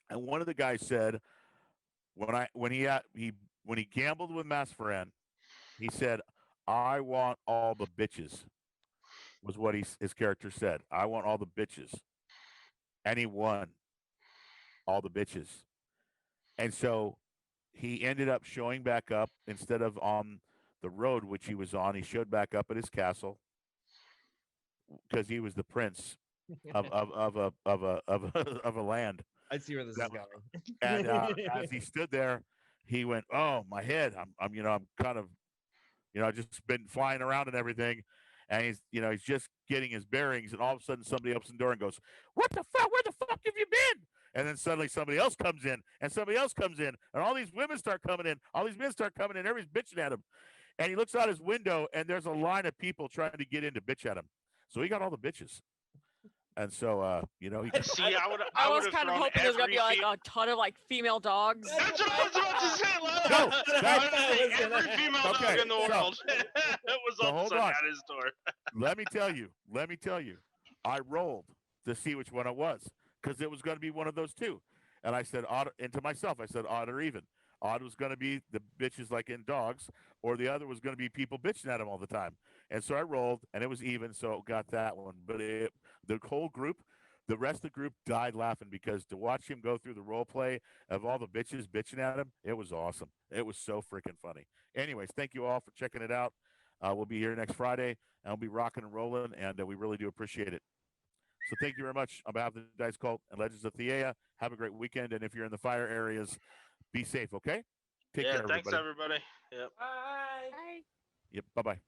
and one of the guys said, when he gambled with Mass Fran, he said, "I want all the bitches," was what his character said. "I want all the bitches," and he won all the bitches. And so he ended up showing back up instead of on the road which he was on. He showed back up at his castle because he was the prince of a land. I see where this is going. And as he stood there, he went, "Oh, my head! I'm kind of, just been flying around and everything." And he's just getting his bearings, and all of a sudden somebody opens the door and goes, "What the fuck? Where the fuck have you been?" And then suddenly somebody else comes in, and somebody else comes in, and all these women start coming in, all these men start coming in, everybody's bitching at him. And he looks out his window, and there's a line of people trying to get in to bitch at him. So he got all the bitches. And so, he See, I was kind of hoping there's gonna be like a ton of like female dogs. That's what I was about to say. No, every female dog in the world. It was so all hold of a sudden on. at his door. let me tell you, I rolled to see which one it was because it was going to be one of those two. And I said, odd, and to myself, I said, odd or even. Odd was going to be the bitches like in dogs, or the other was going to be people bitching at him all the time. And so I rolled, and it was even, so it got that one. But the whole group, the rest of the group died laughing because to watch him go through the role play of all the bitches bitching at him, it was awesome. It was so freaking funny. Anyways, thank you all for checking it out. We'll be here next Friday, and we'll be rocking and rolling, and we really do appreciate it. So thank you very much on behalf of the Dice Cult and Legends of Theia. Have a great weekend, and if you're in the fire areas, be safe, okay? Take care, Thanks everybody. everybody. Yep. Bye. Bye. Yep, bye-bye.